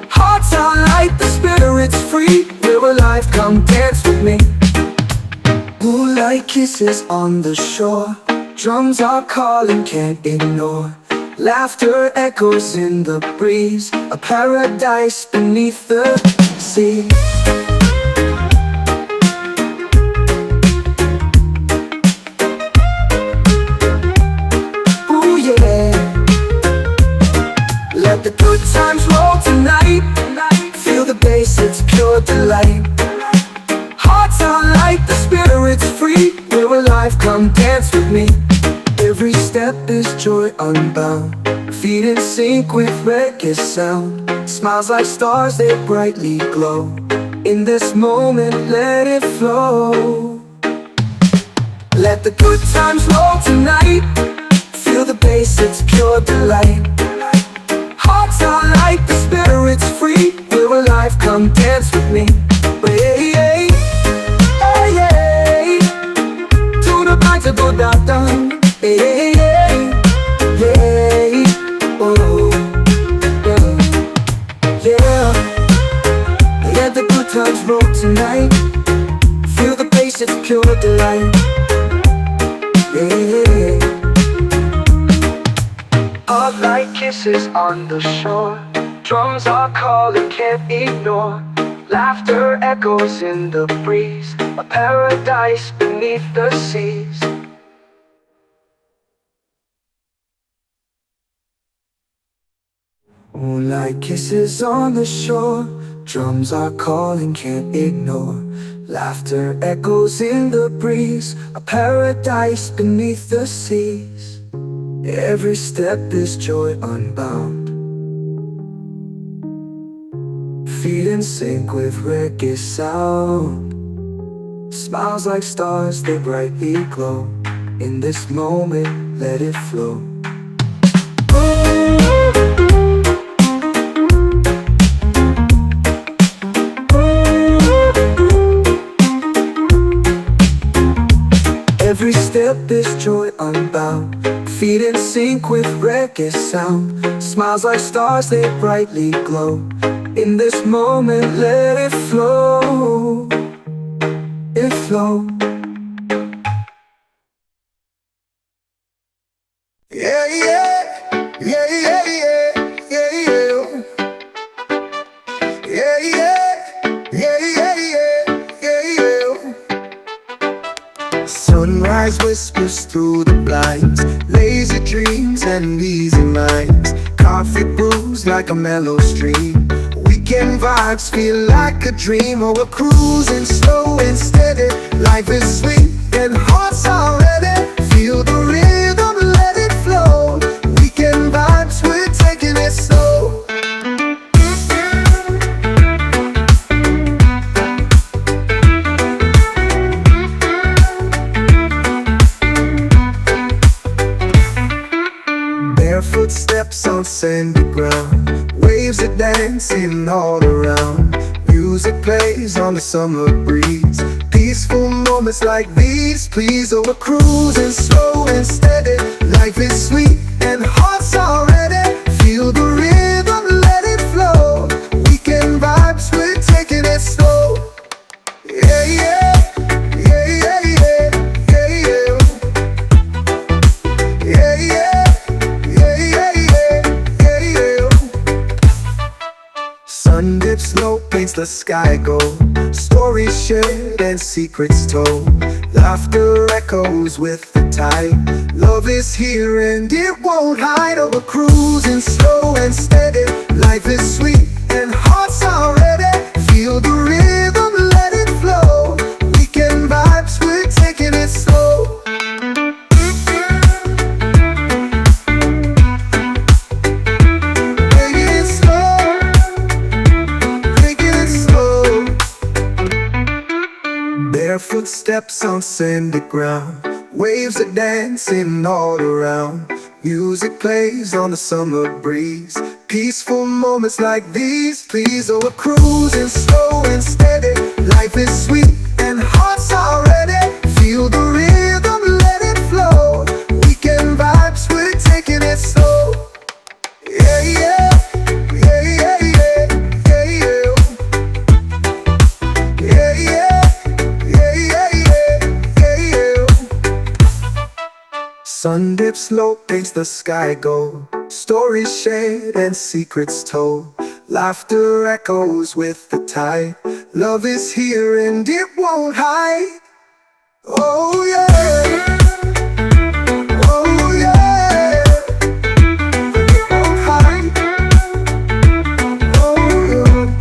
Hearts are light, the spirit's free. We're alive, come dance with me. Moonlight kisses on the shore, drums are calling, can't ignore. Laughter echoes in the breeze, a paradise beneath the sea. Ooh yeah. Let the good times roll tonight, feel the bass, it's pure delight. Hearts are light, the spirit's free. We're alive, come dance with me. Every step is joy unbound, feet in sync with reggae sound. Smiles like stars, they brightly glow. In this moment, let it flow. Let the good times roll tonight. Feel the bass, it's pure delight. Hearts are light, the spirit's free. We're alive, come dance with me. Hey, hey, hey, hey. To the night to go down, down. Hey, hey, hey, hey. Oh, yeah, yeah. Let the good times roll tonight. Feel the bass, it's pure delight. Yeah. Our light kisses on the shore. Drums are calling, can't ignore. Laughter echoes in the breeze. A paradise beneath the seas. Moonlight kisses on the shore. Drums are calling, can't ignore. Laughter echoes in the breeze. A paradise beneath the seas. Every step is joy unbound. Feet in sync with reggae sound. Smiles like stars, they brightly glow. In this moment, let it flow. Every step is joy unbound. Feet in sync with reggae sound. Smiles like stars, they brightly glow. In this moment, let it flow. It flow. Yeah, yeah, yeah, yeah, yeah, yeah, yeah. Yeah, yeah, yeah, yeah, yeah, yeah. Sunrise whispers through the blinds. Lazy dreams and easy minds. Coffee brews like a mellow stream. Weekend vibes feel like a dream. Oh, we're cruising slow and steady. Life is sweet and hearts are ready. Feel the rhythm, let it flow. Weekend vibes, we're taking it slow. Barefoot steps on sandy ground. Waves are dancing all around. Music plays on the summer breeze. Peaceful moments like these, please. Oh, we're cruising slow and steady. Life is sweet and hearts are ready. Feel the rhythm, let it flow. Weekend vibes, we're taking it slow. Yeah, yeah, yeah, yeah, yeah, yeah, yeah. Yeah, yeah, yeah, yeah, yeah, yeah, yeah. Sun dips low, paints the sky gold. Stories shared and secrets told. Laughter echoes with the tide. Love is here and it won't hide. Oh, we're cruising slow and steady. Life is sweet and hearts are ready. Feel the rhythm, let it flow. Weekend vibes, we're taking it slow. Taking it slow. Taking it slow. Barefoot steps on sandy ground. Waves are dancing all around. Music plays on the summer breeze. Peaceful moments like these, please. Oh, we're cruising slow and steady. Life is sweet and hearts are ready. Feel the rhythm, let it flow. Weekend vibes, we're taking it slow. Yeah, yeah, yeah, yeah, yeah, yeah, yeah. Yeah, yeah, yeah, yeah, yeah, yeah, yeah. Sun dips low, paints the sky gold. Stories shared and secrets told. Laughter echoes with the tide. Love is here and it won't hide. Oh yeah. Oh yeah. It won't hide. Oh yeah.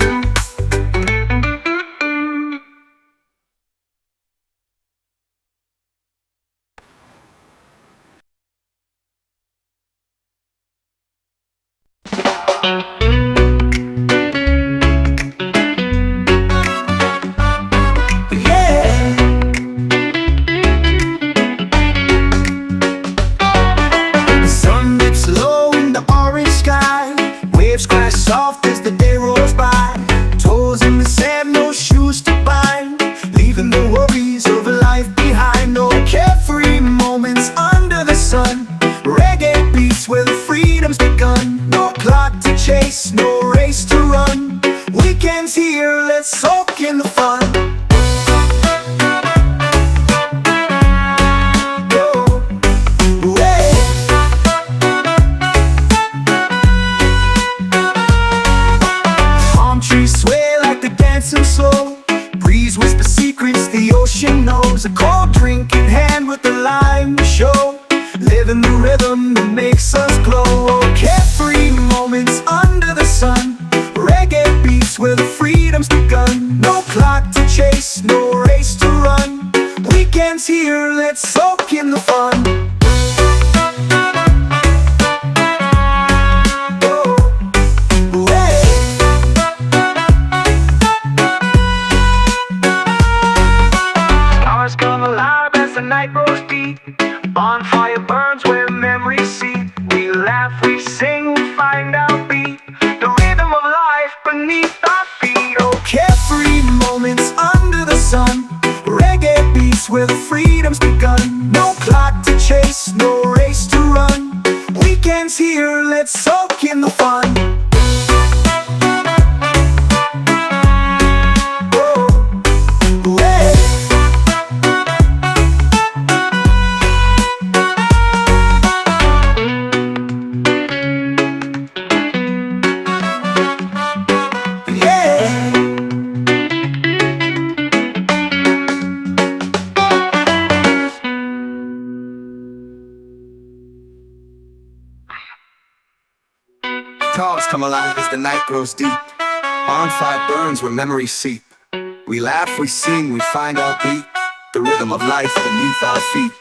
chase, no race to run. Weekends here, let's soak in the fun. Slow breeze whisper secrets the ocean knows. A cold drink in hand with the lime to show. Living the rhythm that makes us glow. Oh, carefree moments under the sun. Reggae beats where the freedom's begun. No clock to chase, no race to run. Weekends here, let's soak in the fun. The night grows deep, bonfire burns where memories seep. We laugh, we sing, we find our beat, the rhythm of life beneath our feet. Oh, carefree moments under the sun. Reggae beats where the freedom's begun. No clock to chase, no race to run. Weekends here, let's soak in the fun. Stars come alive as the night grows deep. Bonfire burns where memories seep. We laugh, we sing, we find our beat, the rhythm of life beneath our feet.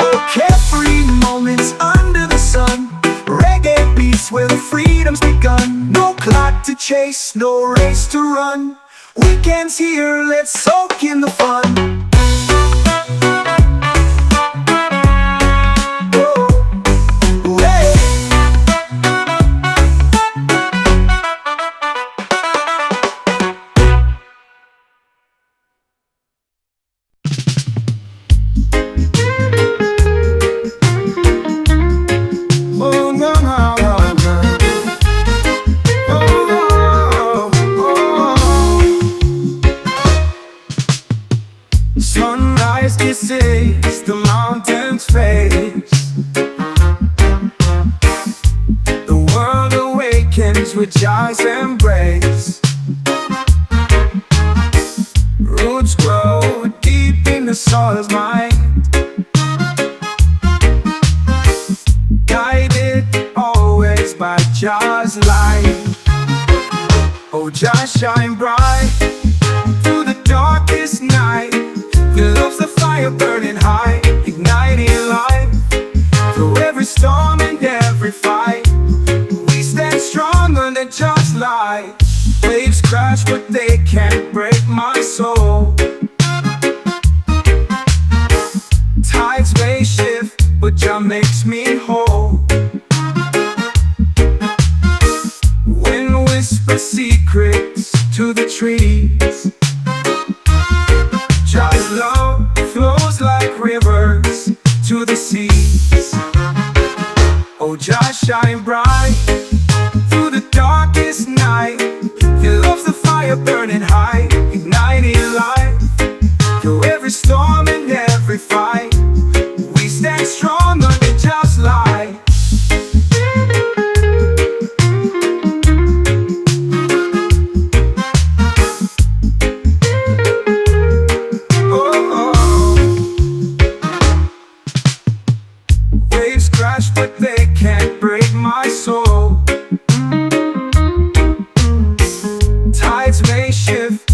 Oh, carefree moments under the sun. Reggae beats where the freedom's begun. No clock to chase, no race to run. Weekends here, let's soak in the fun. Sunrise kisses the mountain's face. The world awakens with joy's embrace. Roots grow deep in the soil's mind, guided always by Jah's light. Oh, Jah shine bright through the darkest night. He loves the fire burning high, igniting life. Through every storm and every fight, we stand strong under Jah's light. Waves crash but they can't break my soul. Tides may shift but Jah makes me whole. Wind whispers secrets to the trees. Jah's love flows like rivers to the seas. Oh, Jah shine bright through the darkest night. He loves the fire burning high, igniting life. Through every storm and every fight, we stand strong under Jah's light. Crash but they can't break my soul. Tides may shift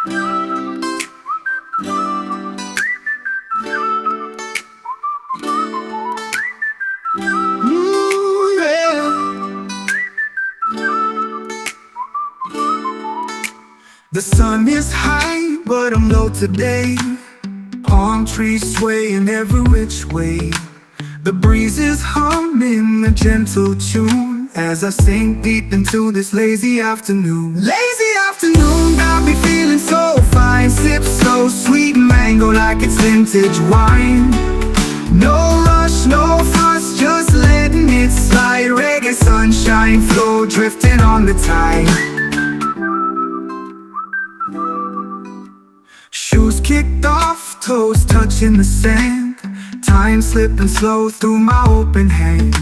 Ooh, yeah. The sun is high, but I'm low today. Palm trees sway in every which way. The breeze is humming a gentle tune as I sink deep into this lazy afternoon. Lazy afternoon, got me feeling so fine. Sip so sweet mango like it's vintage wine. No rush, no fuss, just letting it slide. Reggae sunshine flow, drifting on the tide. Shoes kicked off, toes touching the sand. Time slipping slow through my open hand.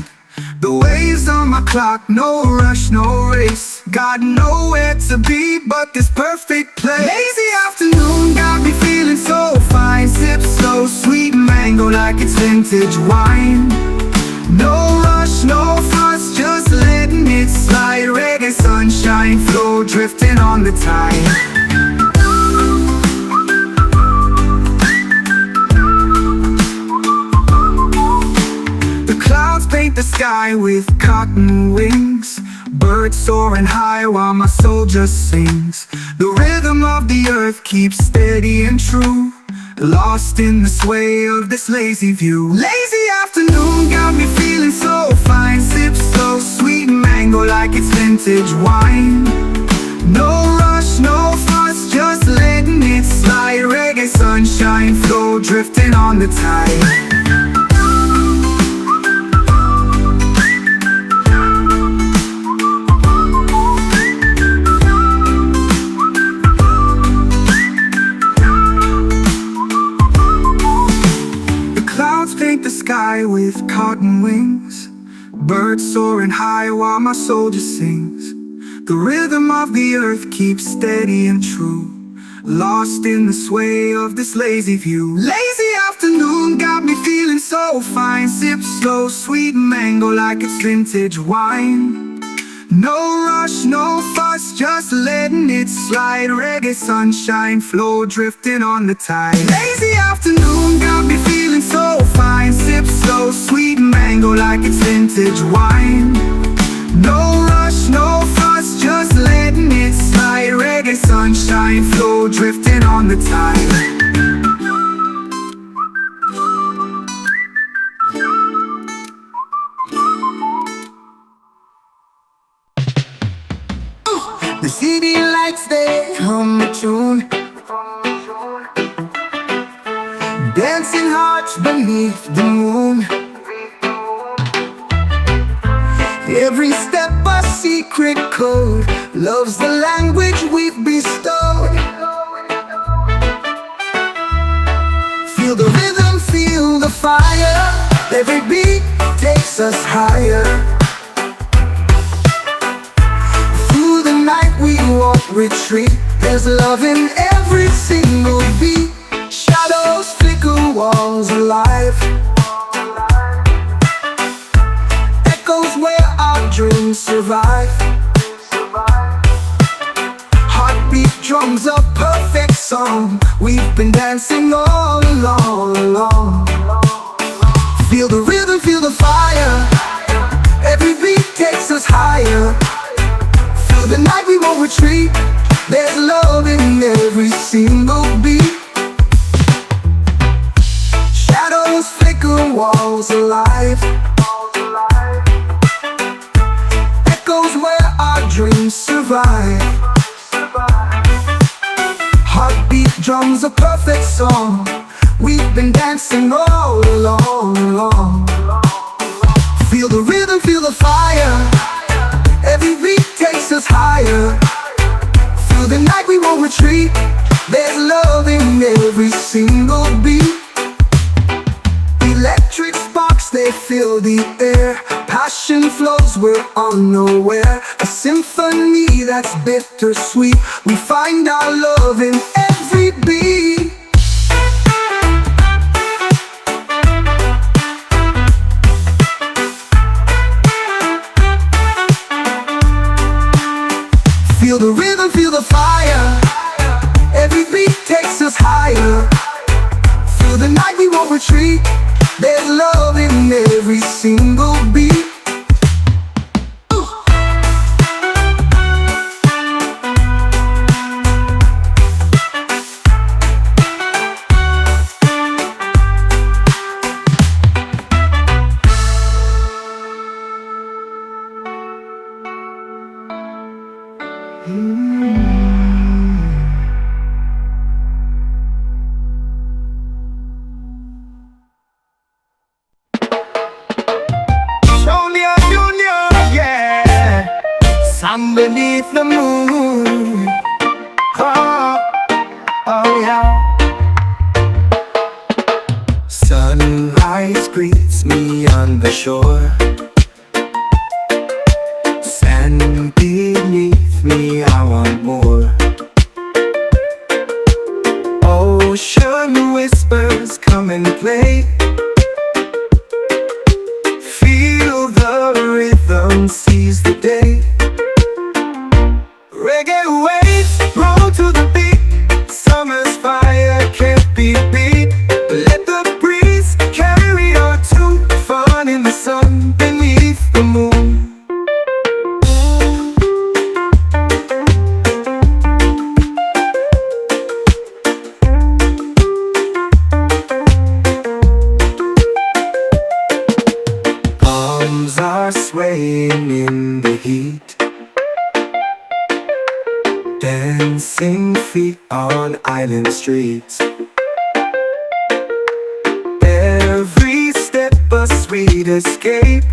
The waves on my clock, no rush, no race. Got nowhere to be but this perfect place. Lazy afternoon, got me feeling so fine. Sip so sweet mango like it's vintage wine. No rush, no fuss, just letting it slide. Reggae sunshine flow, drifting on the tide. Paint the sky with cotton wings. Birds soaring high while my soul just sings. The rhythm of the earth keeps steady and true, lost in the sway of this lazy view. Lazy afternoon, got me feeling so fine. Sip so sweet mango like it's vintage wine. No rush, no fuss, just letting it slide. Reggae sunshine flow, drifting on the tide. Paint the sky with cotton wings. Birds soaring high while my soul just sings. The rhythm of the earth keeps steady and true, lost in the sway of this lazy view. Lazy afternoon, got me feeling so fine. Sip slow, sweet mango like it's vintage wine. No rush, no fuss, just letting it slide. Reggae sunshine flow, drifting on the tide. Lazy afternoon, got me feeling so fine. Sip so sweet mango like it's vintage wine. No rush, no fuss, just letting it slide. Reggae sunshine flow, drifting on the tide. The city lights, they hum a tune, dancing hearts beneath the moon. Every step a secret code, love's the language we've bestowed. Feel the rhythm, feel the fire. Every beat takes us higher. Through the night we won't retreat. There's love in every single beat. Shadows flicker, walls alive. Echoes where our dreams survive. Heartbeat drums a perfect song. We've been dancing all along. Feel the rhythm, feel the fire. Every beat takes us higher. Through the night we won't retreat. There's love in every single beat. Shadows flicker, walls alive. Echoes where our dreams survive. Heartbeat drums a perfect song. We've been dancing all along. Feel the rhythm, feel the fire. Every beat takes us higher. Through the night we won't retreat. There's love in every single beat. Electric sparks, they fill the air. Passion flows, we're unaware. A symphony that's bittersweet. We find our love in every beat. Feel the rhythm, feel the fire. Every poetry. There's love in every single beat. I'm beneath the moon. Oh, oh yeah. Sunrise greets me on the shore. Sand beneath me, I want more. Ocean whispers, come and play. Feel the rhythm, seize the day. Reggae waves roll to the beat. Summer's fire can't be beat. Let the breeze carry our tune. Fun in the sun beneath the moon. Palms are swaying in the heat. Dancing feet on island streets. Every step a sweet escape.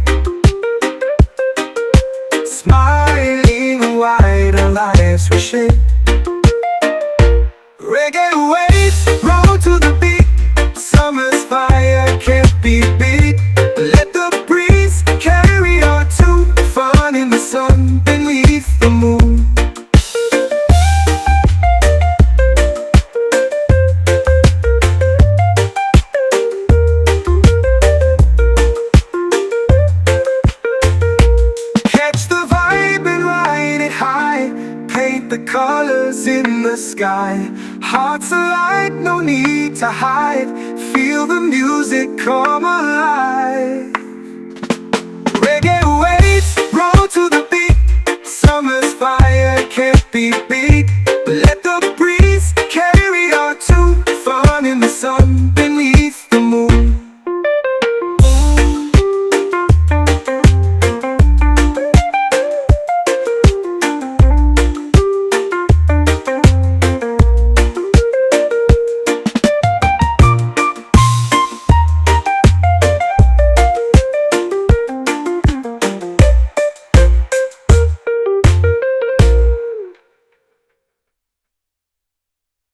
Smiling wide, our lives we shape. Reggae waves roll to the beat. Summer's fire can't be beat. Let the breeze carry our tune. Fun in the sun beneath the moon. The colors in the sky. Hearts alight, no need to hide. Feel the music come alive. Reggae waves roll to the beat. Summer's fire can't be beat. Let the breeze carry our tune. Fun in the sun beneath the moon.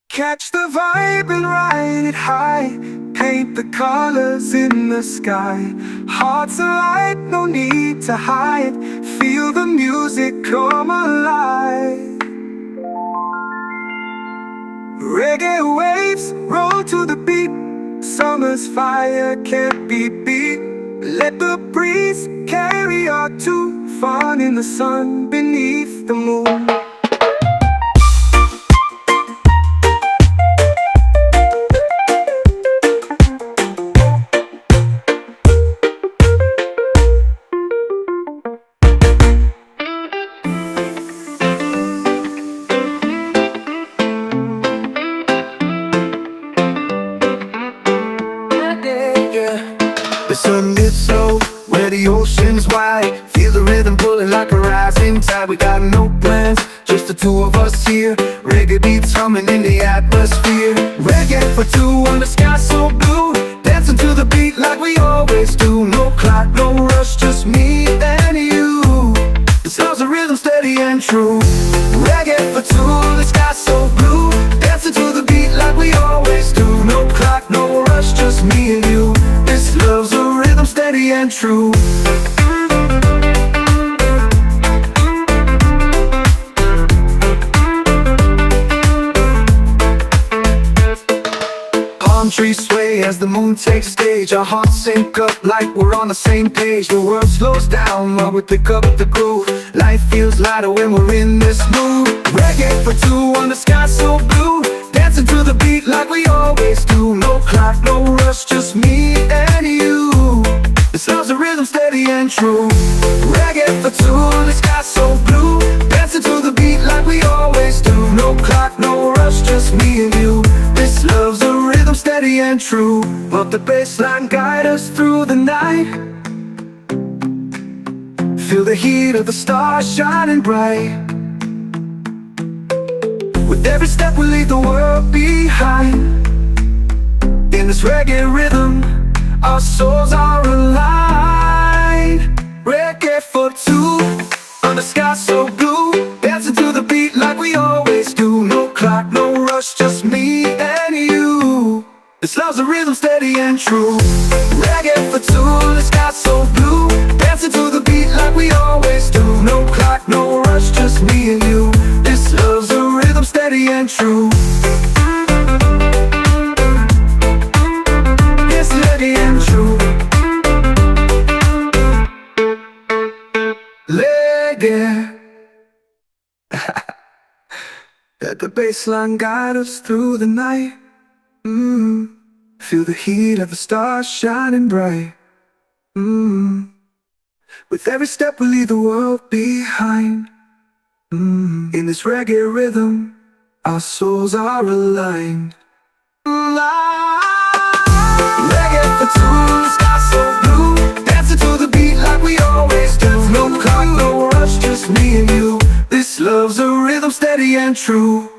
Catch the vibe and ride it high. Paint the colors in the sky. Hearts alight, no need to hide. Feel the music come alive. Reggae waves roll to the beat. Summer's fire can't be beat. Let the breeze carry our tune. Fun in the sun beneath the moon. The sun gets low where the ocean's wide. Feel the rhythm pulling like a rising tide. We got no plans, just the two of us here. Reggae beats humming in the atmosphere. Reggae for two on the sky so blue. Dancing to the beat like we always do. No clock, no rush, just me and you. This love's a rhythm steady and true. Reggae for two, the sky so blue. Dancing to the beat like we always do. No clock, no rush, just me and you. This love's a rhythm steady and true. Palm trees sway as the moon takes stage. Our hearts sync up like we're on the same page. The world slows down while we pick up the groove. Life feels lighter when we're in this mood. Reggae for two on the sky so blue. Dancing to the beat like we always do. No clock, no rush, just me true. Reggae for two, the sky so blue. Dancing to the beat like we always do. No clock, no rush, just me and you. This love's a rhythm steady and true. Let the bassline guide us through the night. Feel the heat of the stars shining bright. With every step we leave the world behind. In this reggae rhythm, our souls are aligned. Reggae for two, on the sky so blue. Dancing to the beat like we always do. No clock, no rush, just me and you. This love's a rhythm steady and true. Reggae for two, the sky so blue. Dancing to the beat like we always do. No clock, no rush, just me and you. This love's a rhythm steady and true. Yes, steady and true. Reggae. Let the bassline guide us through the night. Feel the heat of the stars shining bright. With every step we leave the world behind. In this reggae rhythm, our souls are aligned. Reggae for two, the sky so blue. Dancing to the beat like we always do. No clock, no rush, just me and you. This love's a rhythm steady and true.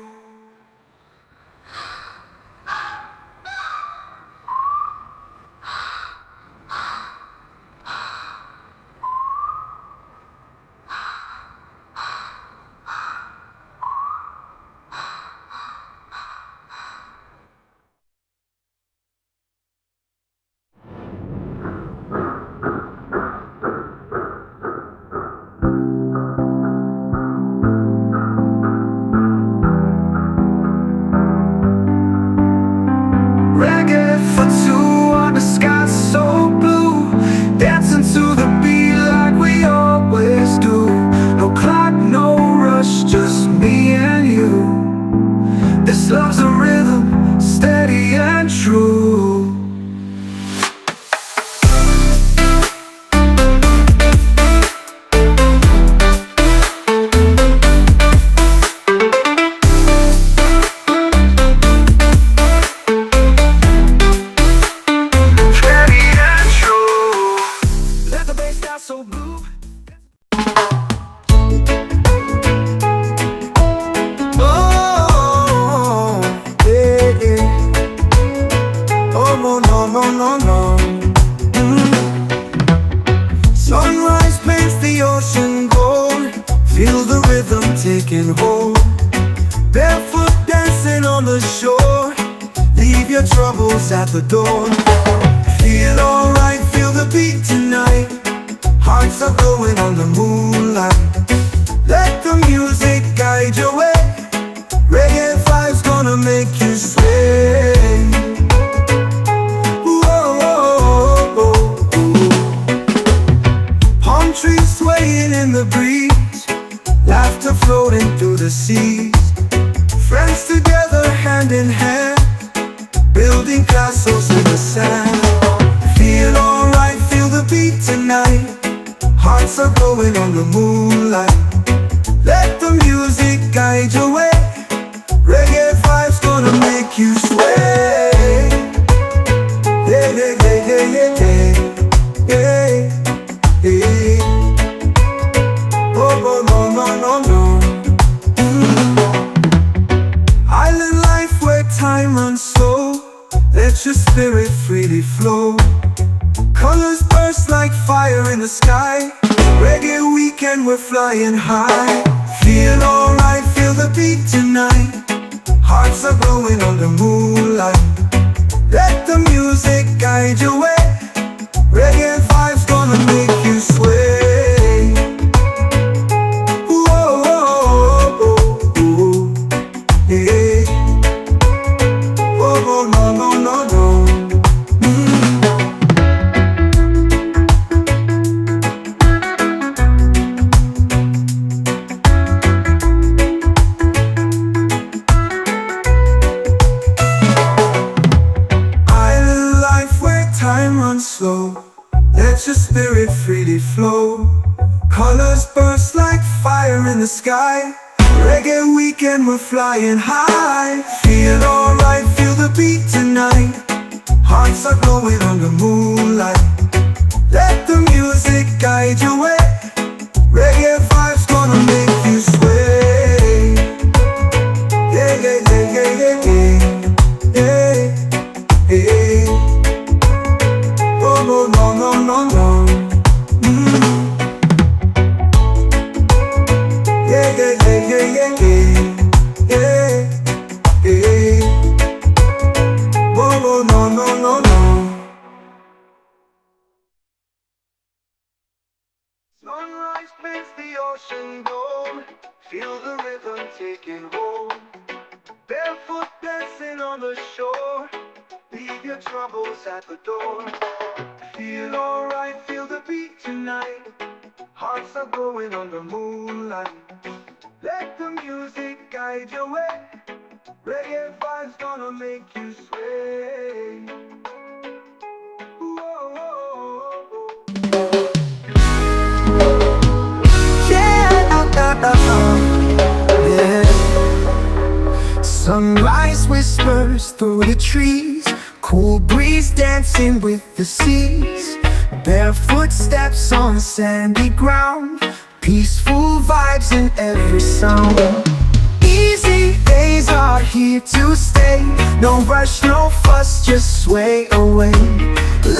Love's a rhythm, steady and true. Steady and true. Let the bass down so blue. Sunrise paints the ocean gold. Feel the rhythm taking hold. Barefoot dancing on the shore. Leave your troubles at the door. Feel alright, feel the beat tonight. Hearts are glowing on the moonlight. Let the music guide your way. Reggae vibes gonna make you sway. Trees swaying in the breeze, laughter floating through the seas. Friends together hand in hand, building castles in the sand. Feel alright, feel the beat tonight. Hearts are glowing on the moonlight. Let the music guide your way. Reggae vibes gonna make you sway. Hey, hey, hey, hey, hey, hey, hey. Hey. Oh, no, no, no, no, no. Island life where time runs slow. Let your spirit freely flow. Colors burst like fire in the sky. Reggae weekend, we're flying high. Feel alright, feel the beat tonight. Hearts are glowing on the moonlight. Let the music guide your way. Reggae vibes gonna make you sway. Whoa, oh, oh, oh, yeah. Oh, no, no, no, no. Island life where time runs slow. Let your spirit freely flow. in the sky. Reggae weekend, we're flying high. Feel alright, feel the beat tonight. Hearts are glowing under moonlight. Let the music guide your way. Reggae vibes gonna make you sway. Yeah, yeah, yeah, yeah, yeah, yeah, yeah, yeah. Oh, no, no, no, no, no. Yeah, yeah, yeah, yeah, yeah, yeah, yeah, yeah. Oh, no, no, no, no, no. Sunrise paints the ocean gold. Feel the rhythm taking hold. Barefoot dancing on the shore. Leave your troubles at the door. Feel alright, feel the beat tonight. Hearts are glowing under moonlight. Let the music guide your way. Reggae vibes gonna make you sway. Whoa, whoa, whoa. Yeah. Sunrise whispers through the trees. Cool breeze dancing with the seas. Barefoot steps on sandy ground. Peaceful vibes in every sound. Easy days are here to stay. No rush, no fuss, just sway away.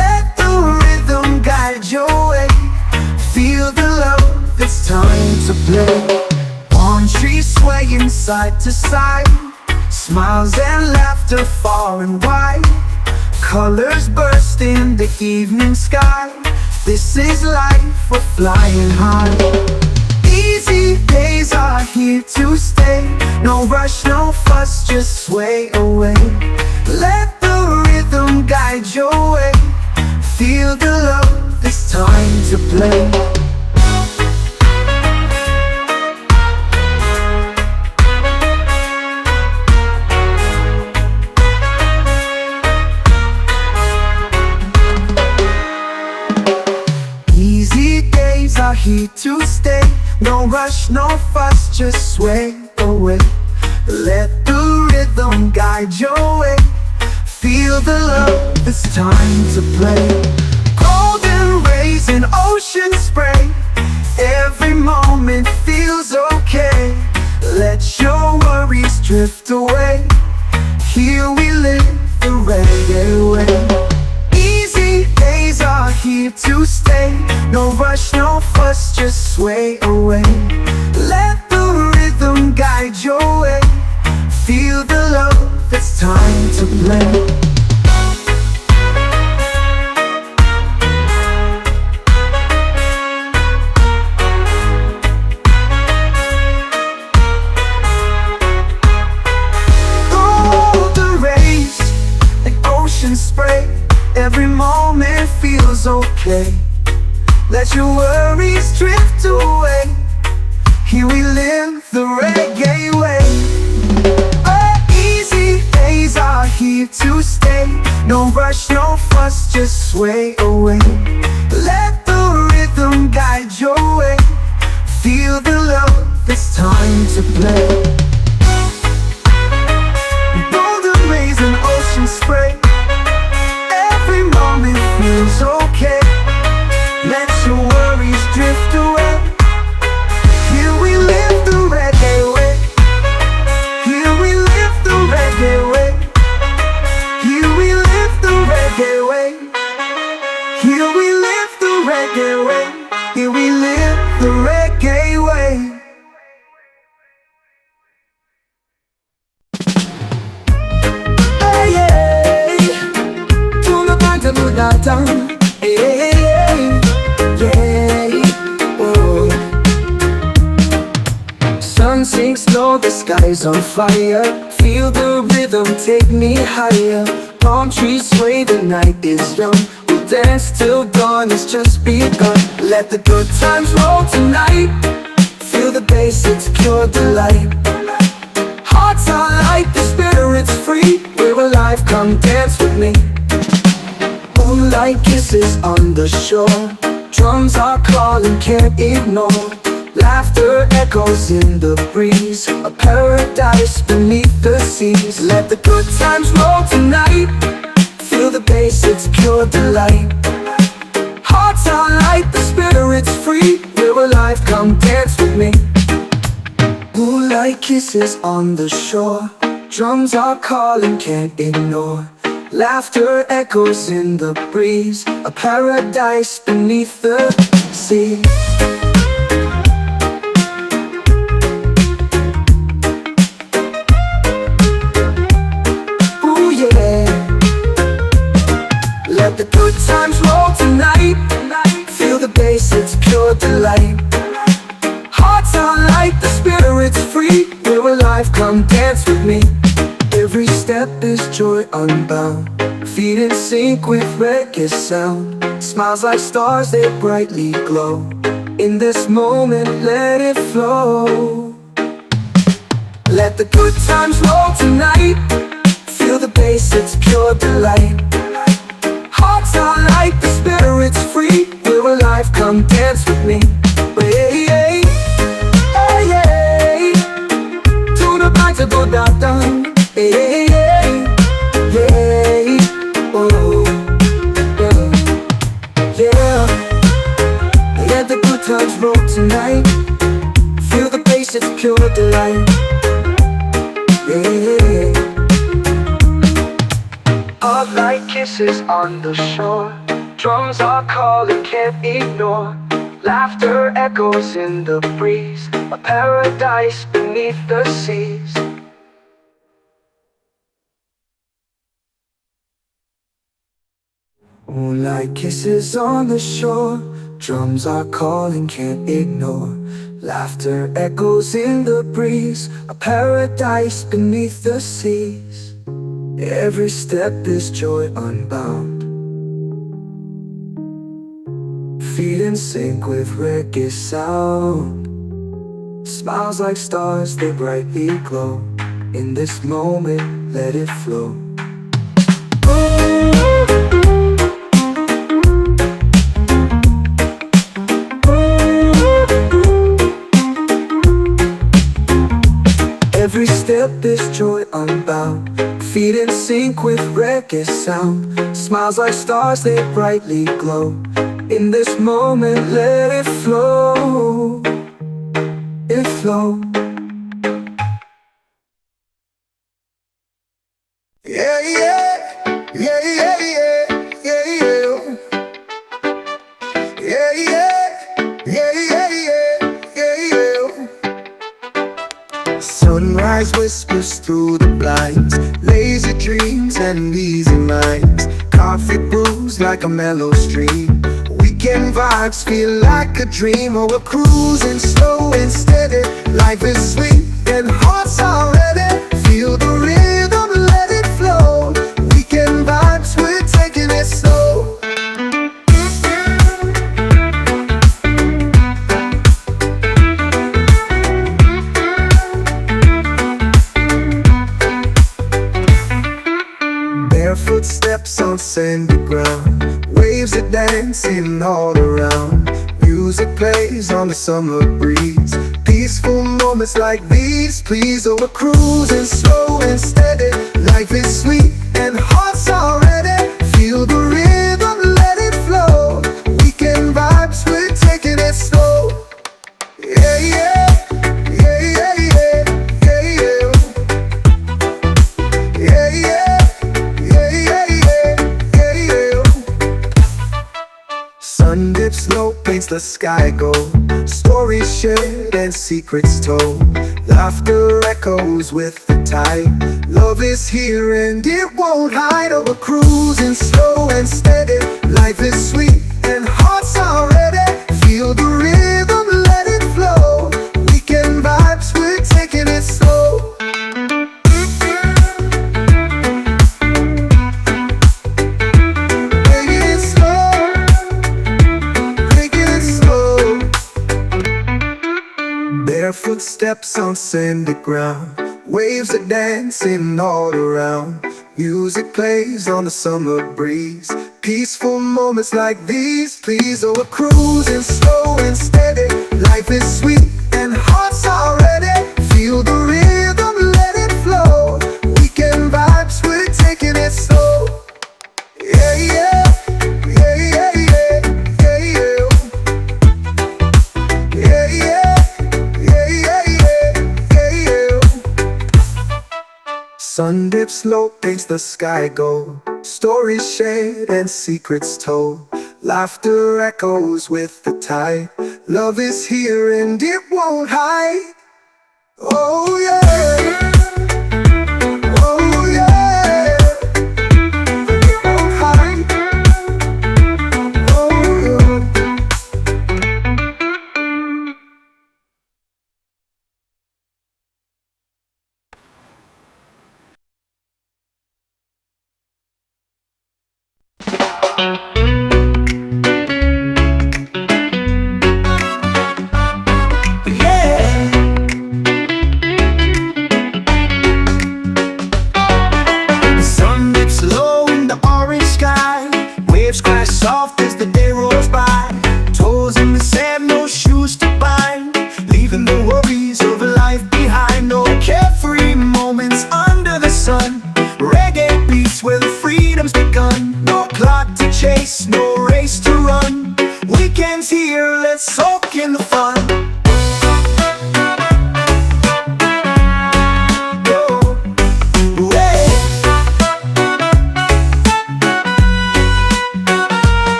Let the rhythm guide your way. Feel the love, it's time to play. Palm trees swaying side to side. Smiles and laughter far and wide. Colors burst in the evening sky. This is life, we're flying high. Easy days are here to stay. No rush, no fuss, just sway away. Let the rhythm guide your way. Feel the love, it's time to play. Are here to stay. No rush, no fuss, just sway away. Let the rhythm guide your way. Feel the love, it's time to play. Golden rays in ocean spray. Every moment feels okay. Let your worries drift away. Here we live the reggae way. Easy days are here to stay. No rush, no fuss, just sway away. Let the rhythm guide your way. Feel the love, it's time to play. Golden rays, like ocean spray. Every moment feels okay. Let your worries drift away. Here we live the reggae way. Easy days are here to stay. No rush, no fuss, just sway away. Let the rhythm guide your way. Feel the love, it's time to play. Golden rays and ocean spray. Every moment feels okay. Let your worries drift away. Here we live the reggae way. Here we live the reggae way. Here we live the reggae way. Here we live the reggae way. Here we live the reggae way. Hey, yeah. To the point of that time. Hey, yeah. Sun sinks low, the sky's on fire. Feel the rhythm, take me higher. Palm trees sway, the night is young. We'll dance till dawn, it's just begun. Let the good times roll tonight. Feel the bass, it's pure delight. Hearts are light, the spirit's free. We're alive, come dance with me. Moonlight kisses on the shore. Drums are calling, can't ignore. Laughter echoes in the breeze, a paradise beneath the seas. Let the good times roll tonight, feel the bass, it's pure delight. Hearts are light, the spirit's free, we're alive, come dance with me. Moonlight kisses on the shore, drums are calling, can't ignore. Laughter echoes in the breeze, a paradise beneath the sea. Ooh yeah. Let the good times roll tonight, feel the bass, it's pure delight. Hearts are light, the spirit's free, we're alive, come dance with me. Every step is joy unbound, feet in sync with reggae sound. Smiles like stars, they brightly glow. In this moment, let it flow. Let the good times roll tonight, feel the bass, it's pure delight. Hearts are light, the spirit's free, we're alive, come dance with me. Hey, hey, hey, hey. To the back to go down. Hey, hey, hey, hey, oh, yeah, yeah. Let the good times roll tonight, feel the bass, it's pure delight. Yeah. Hot light kisses on the shore, drums are calling, can't ignore. Laughter echoes in the breeze, a paradise beneath the seas. Moonlight kisses on the shore, drums are calling, can't ignore. Laughter echoes in the breeze, a paradise beneath the seas. Every step is joy unbound, feet in sync with reggae sound. Smiles like stars, they brightly glow. In this moment, let it flow. Every step is joy unbound, feet in sync with reggae sound. Smiles like stars, they brightly glow. In this moment, let it flow. It flow. Yeah, yeah, yeah, yeah, yeah, yeah, yeah. Yeah, yeah, yeah, yeah, yeah, yeah, yeah. Sunrise whispers through the blinds, lazy dreams and easy minds. Coffee brews like a mellow stream. Weekend vibes feel like a dream. Oh, we're cruising slow and steady. Life is sweet and hearts are ready. Feel the rhythm, let it flow. Weekend vibes, we're taking it slow. Barefoot steps on sandy ground, waves are dancing all around. Music plays on the summer breeze. Peaceful moments like these, please. Oh, we're cruising slow and steady. Life is sweet and hearts are ready. Feel the rhythm, let it flow. Weekend vibes, we're taking it slow. Yeah, yeah, yeah, yeah, yeah, yeah, yeah. Yeah, yeah, yeah, yeah, yeah, yeah. Sun dips low, paints the sky gold. Stories shared and secrets told. Laughter echoes with the tide. Love is here and it won't hide. Oh, we're cruising slow and steady. Life is sweet and hearts are ready. Feel the rhythm, let it flow. Weekend vibes, we're taking it slow. Barefoot steps on sandy ground, waves are dancing all around. Music plays on the summer breeze. Peaceful moments like these, please. Oh, we're cruising slow and steady. Life is sweet and hearts are ready. Feel the rhythm, let it flow. Weekend vibes, we're taking it slow. Yeah, yeah, yeah, yeah, yeah, yeah, yeah. Yeah, yeah, yeah, yeah, yeah, yeah, yeah. Sun dips low, paints the sky gold. Stories shared and secrets told. Laughter echoes with the tide. Love is here and it won't hide. Oh yeah. Oh yeah. It won't hide. Oh yeah. Sun dips low in the orange sky. Waves crash soft as the day rolls by. Toes in the sand, no shoes to bind. Leaving the worries of life behind. No carefree moments under the sun. Reggae beats where the freedom's begun. No clock to chase, no race to run. Weekends here, let's soak in the fun.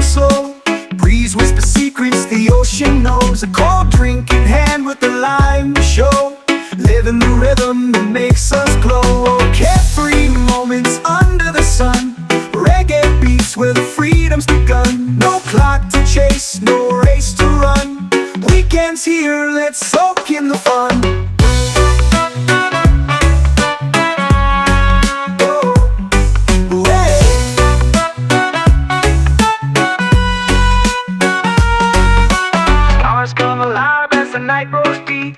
Slow breeze whisper secrets the ocean knows. A cold drink in hand with the lime to show. Living the rhythm that makes us glow. Oh, carefree moments under the sun. Reggae beats where the freedom's begun. No clock to chase, no race to run. Weekends here, let's soak in the fun. Night grows deep,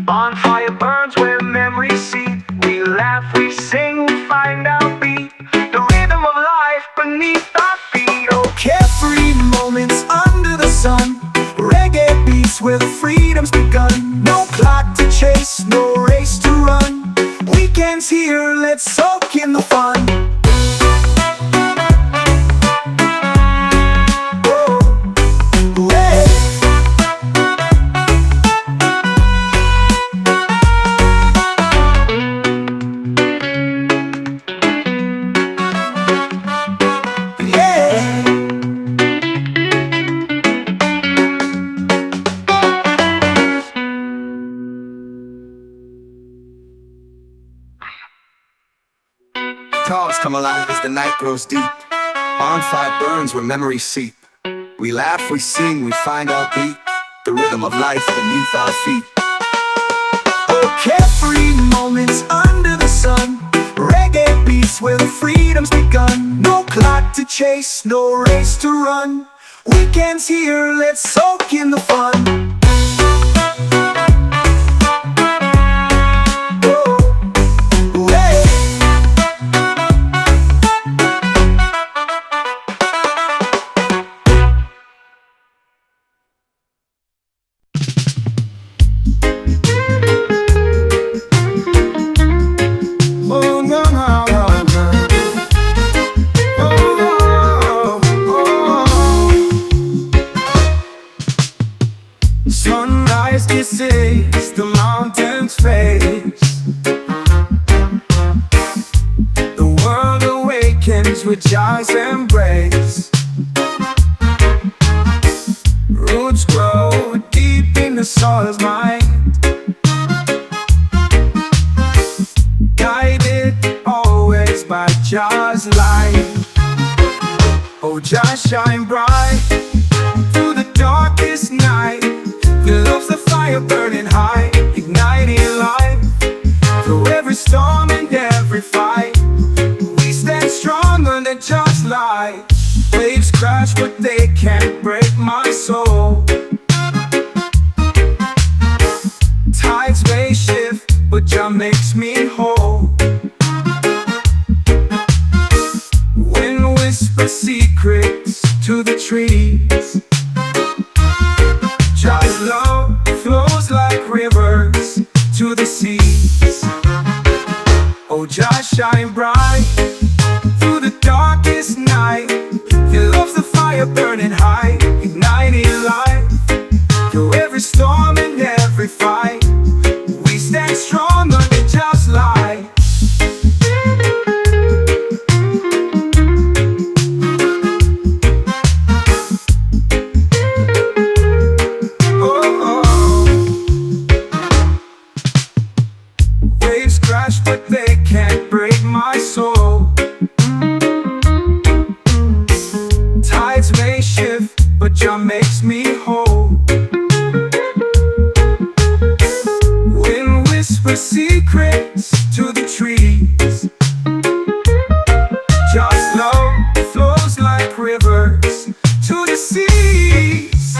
bonfire burns where memories seep. We laugh, we sing, we find our beat. The rhythm of life beneath our feet. Oh, carefree moments under the sun. Reggae beats where the freedom's begun. No clock to chase, no race to run. Weekends here, let's soak in the fun. Stars come alive as the night grows deep. Bonfire burns where memories seep. We laugh, we sing, we find our beat. The rhythm of life beneath our feet. Oh, carefree moments under the sun. Reggae beats where the freedom's begun. No clock to chase, no race to run. Weekends here, let's soak in the fun. Sunrise kisses the mountain's face. The world awakens with joy's embrace. Roots grow deep in the soil's mind, guided always by Jah's light. Oh, Jah shine bright through the darkest night. Your love's the fire burning high, igniting life. Through every storm and every fight, we stand strong under Jah's light. Waves crash but they can't break my soul. Tides may shift but Jah makes me whole. Wind whispers secrets to the trees. Oh, just shine bright through the darkest night. He loves the fire burning high, igniting life. Through every storm and every fight, we stand strong under just light. Waves crash, but they can't break my soul. Tides may shift, but Jah makes me whole. Wind whispers secrets to the trees. Just love flows like rivers to the seas.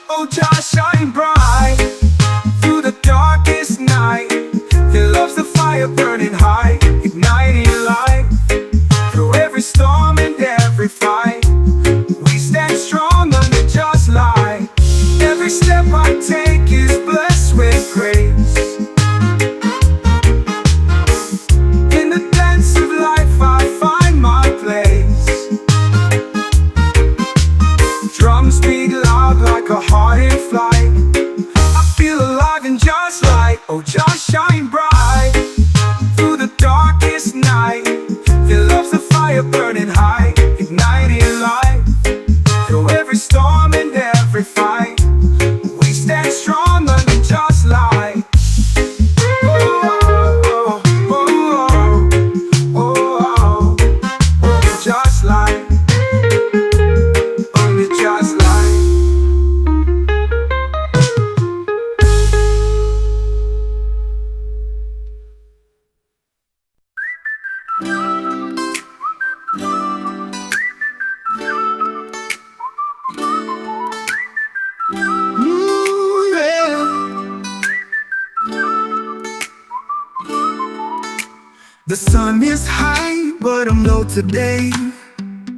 Oh, just shine bright through the darkest night. He loves the fire burning high, igniting life. Through every storm and every fight, we stand strong under just light. Every step I take is blessed with grace. In the dance of life I find my place. Drums beat loud like a heart in flight. I feel alive and just light. Oh, just shine bright through the darkest night. He loves the fire burning high, igniting life. Through every storm and every fight, we stand strong under just light. Oh, oh, oh, oh, oh, oh, just light, under just light. The sun is high, but I'm low today.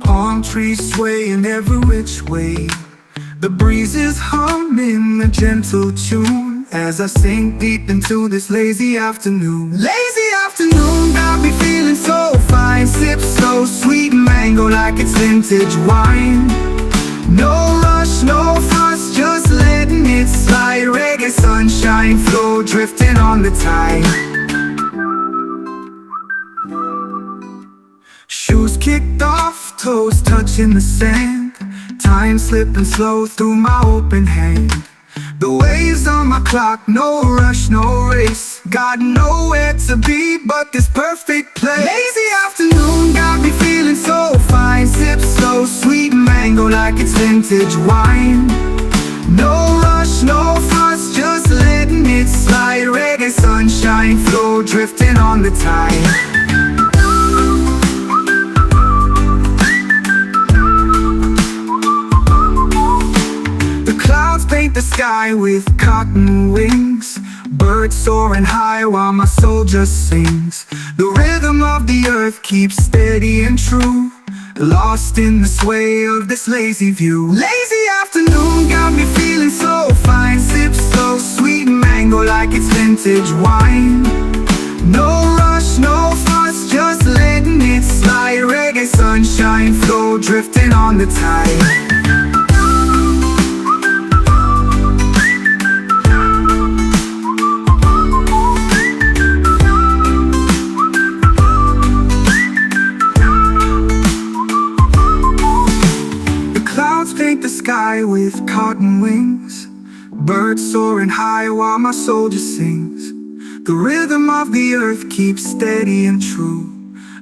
Palm trees swaying every which way. The breeze is humming a gentle tune as I sink deep into this lazy afternoon. Lazy afternoon, got me feeling so fine. Sip so sweet mango like it's vintage wine. No rush, no fuss, just letting it slide. Reggae sunshine flow, drifting on the tide. Shoes kicked off, toes touching the sand. Time slipping slow through my open hand. The waves on my clock, no rush, no race. Got nowhere to be but this perfect place. Lazy afternoon, got me feeling so fine. Sip so sweet mango like it's vintage wine. No rush, no fuss, just letting it slide. Reggae sunshine flow, drifting on the tide. Clouds paint the sky with cotton wings. Birds soaring high while my soul just sings. The rhythm of the earth keeps steady and true, lost in the sway of this lazy view. Lazy afternoon got me feeling so fine. Sip so sweet mango like it's vintage wine. No rush, no fuss, just letting it slide. Reggae sunshine flow, drifting on the tide. Paint the sky with cotton wings. Birds soaring high while my soul just sings. The rhythm of the earth keeps steady and true,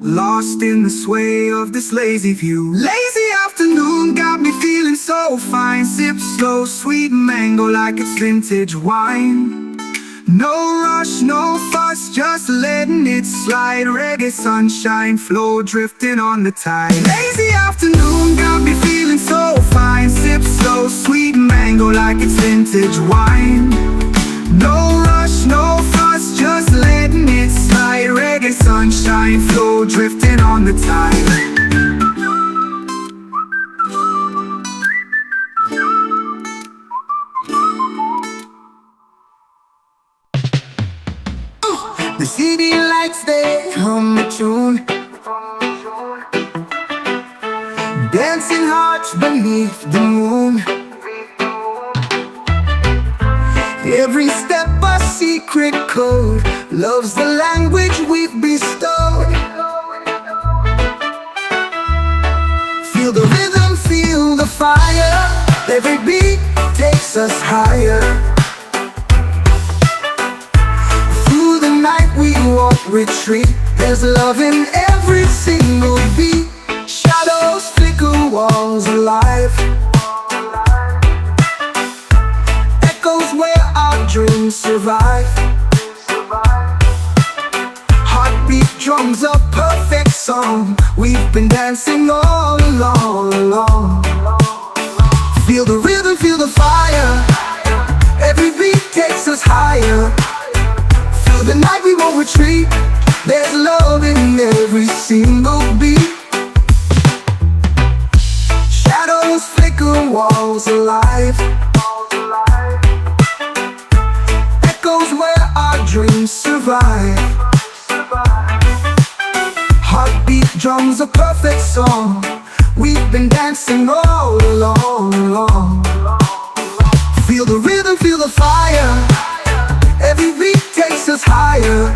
lost in the sway of this lazy view. Lazy afternoon got me feeling so fine. Sip slow sweet mango like it's vintage wine. No rush, no fuss, just letting it slide. Reggae sunshine flow, drifting on the tide. Lazy afternoon got me feeling so fine. Sip so sweet mango like it's vintage wine. No rush, no fuss, just letting it slide. Reggae sunshine flow, drifting on the tide. The city lights, they hum a tune, dancing hearts beneath the moon. Every step a secret code, love's the language we've bestowed. Feel the rhythm, feel the fire, every beat takes us higher. Through the night we won't retreat, there's love in every single beat. Shadows flicker, walls alive, echoes where our dreams survive. Heartbeat drums a perfect song, we've been dancing all along. Feel the rhythm, feel the fire, every beat takes us higher. Through the night we won't retreat, there's love in every single beat. Shadows flicker, walls alive, echoes where our dreams survive. Heartbeat drums a perfect song, we've been dancing all along. Feel the rhythm, feel the fire, every beat takes us higher.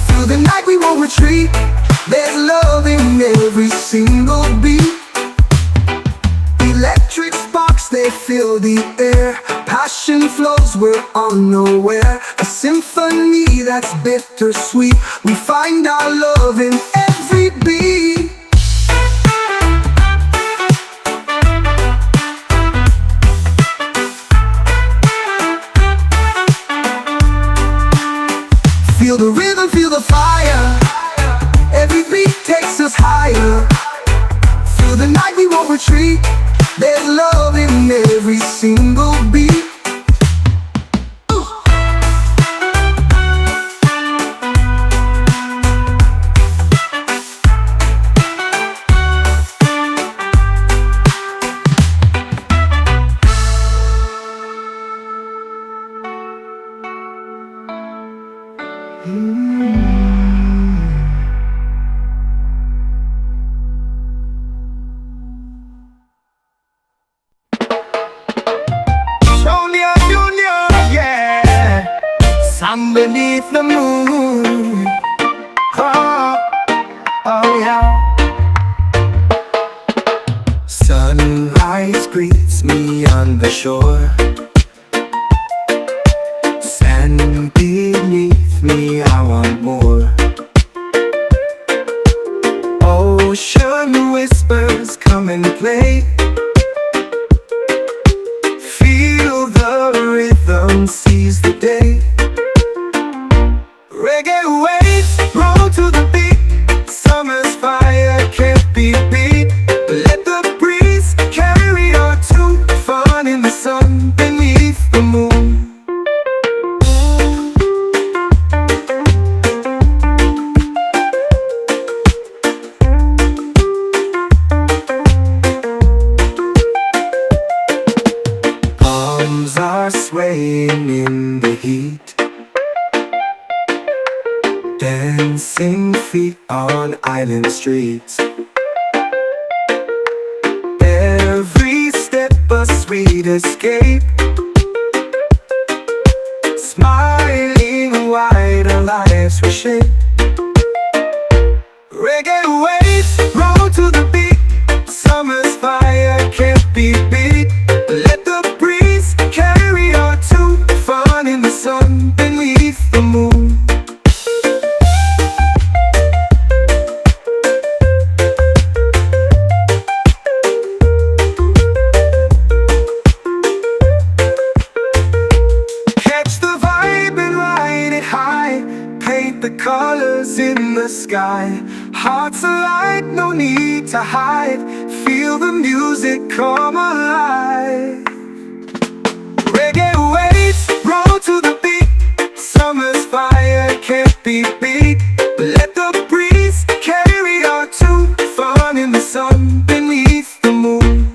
Through the night we won't retreat, there's love in every single beat. Electric sparks, they fill the air, passion flows, we're unaware. A symphony that's bittersweet, we find our love in every beat. Feel the rhythm, feel the fire, every beat takes us higher. Through the night we won't retreat, there's love in every single beat. I'm beneath the moon. Oh, oh yeah. Sunrise greets me on the shore, sand beneath me, I want more. Ocean whispers, come and play. Feel the rhythm, seize the day. Reggae waves roll to the beat, summer's fire can't be beat. Let the breeze carry our tune, fun in the sun beneath the moon. Palms are swaying in the heat, dancing feet on island streets. Every step a sweet escape, smiling wide, our lives we shape. Reggae waves roll to the beat, summer's fire can't be beat. Let the breeze carry our tune, fun in the sun beneath the moon. The colors in the sky, hearts alight, no need to hide. Feel the music come alive. Reggae waves roll to the beat, summer's fire can't be beat. Let the breeze carry our tune, fun in the sun beneath the moon.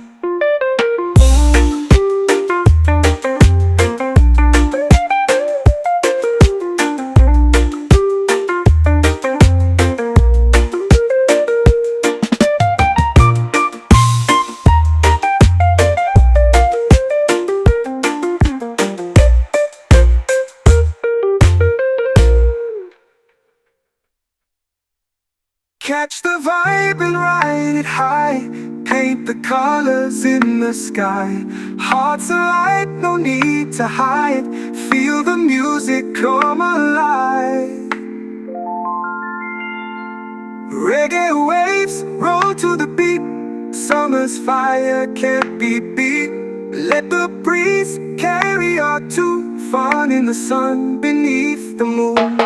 Catch the vibe and ride it high. Paint the colors in the sky. Hearts alight, no need to hide. Feel the music come alive. Reggae waves roll to the beat. Summer's fire can't be beat. Let the breeze carry our tune. Fun in the sun beneath the moon.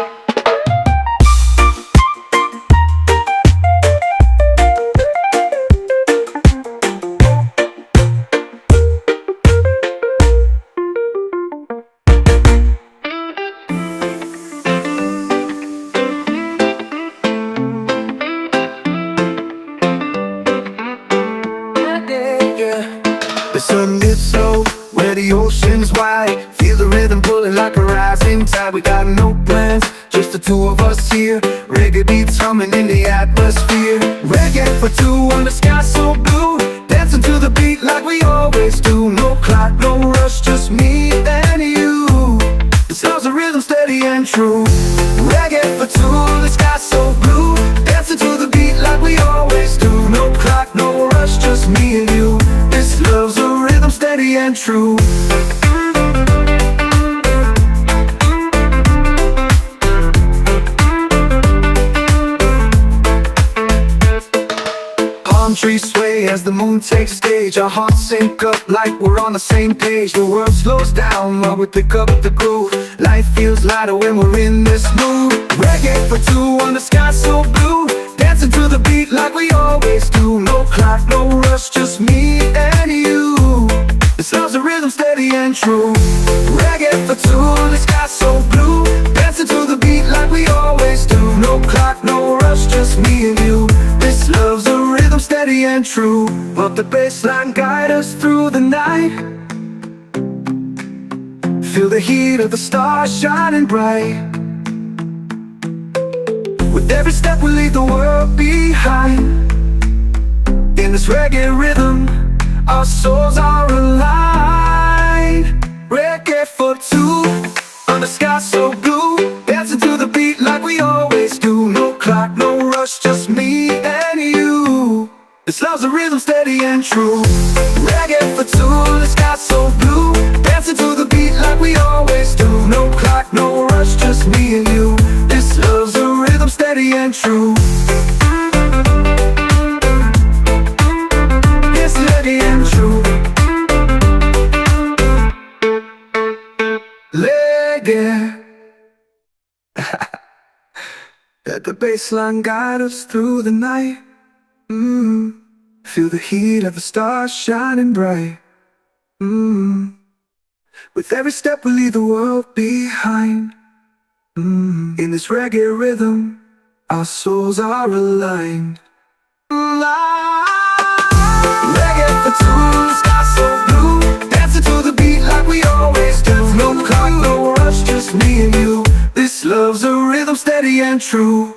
The sun gets low where the ocean's wide. Feel the rhythm pulling like a rising tide. We got no plans, just the two of us here. Reggae beats humming in the atmosphere. Reggae for two on the sky so blue. Dancing to the beat like we always do. No clock, no rush, just me and you. This love's a rhythm steady and true. Reggae for two, the sky so blue. Dancing to the beat like we always do. No clock, no rush, just me and you. This love's a rhythm steady and true. Palm trees sway as the moon takes stage. Our hearts sync up like we're on the same page. The world slows down while we pick up the groove. Life feels lighter when we're in this mood. Reggae for two on the sky so blue. Dancing to the beat like we always do. No clock, no rush, just me and you. This love's a rhythm steady and true. Reggae for two, the sky so blue. Dancing to the beat like we always do. No clock, no rush, just me and you. This love's a rhythm steady and true. Let the bassline guide us through the night. Feel the heat of the stars shining bright. With every step we leave the world behind. In this reggae rhythm, our souls are aligned. Reggae for two, on the sky so blue. Dancing to the beat like we always do. No clock, no rush, just me and you. This love's a rhythm steady and true. Reggae for two, the sky so blue. Dancing to the beat like we always do. No clock, no rush, just me and you. This love's a rhythm steady and true. Yes, steady and true. Reggae. Let the bassline guide us through the night. Feel the heat of the stars shining bright. With every step we leave the world behind. In this reggae rhythm, our souls are aligned. Reggae for two, sky so blue. Dancing to the beat like we always do. No clock, no rush, just me and you. This love's a rhythm steady and true.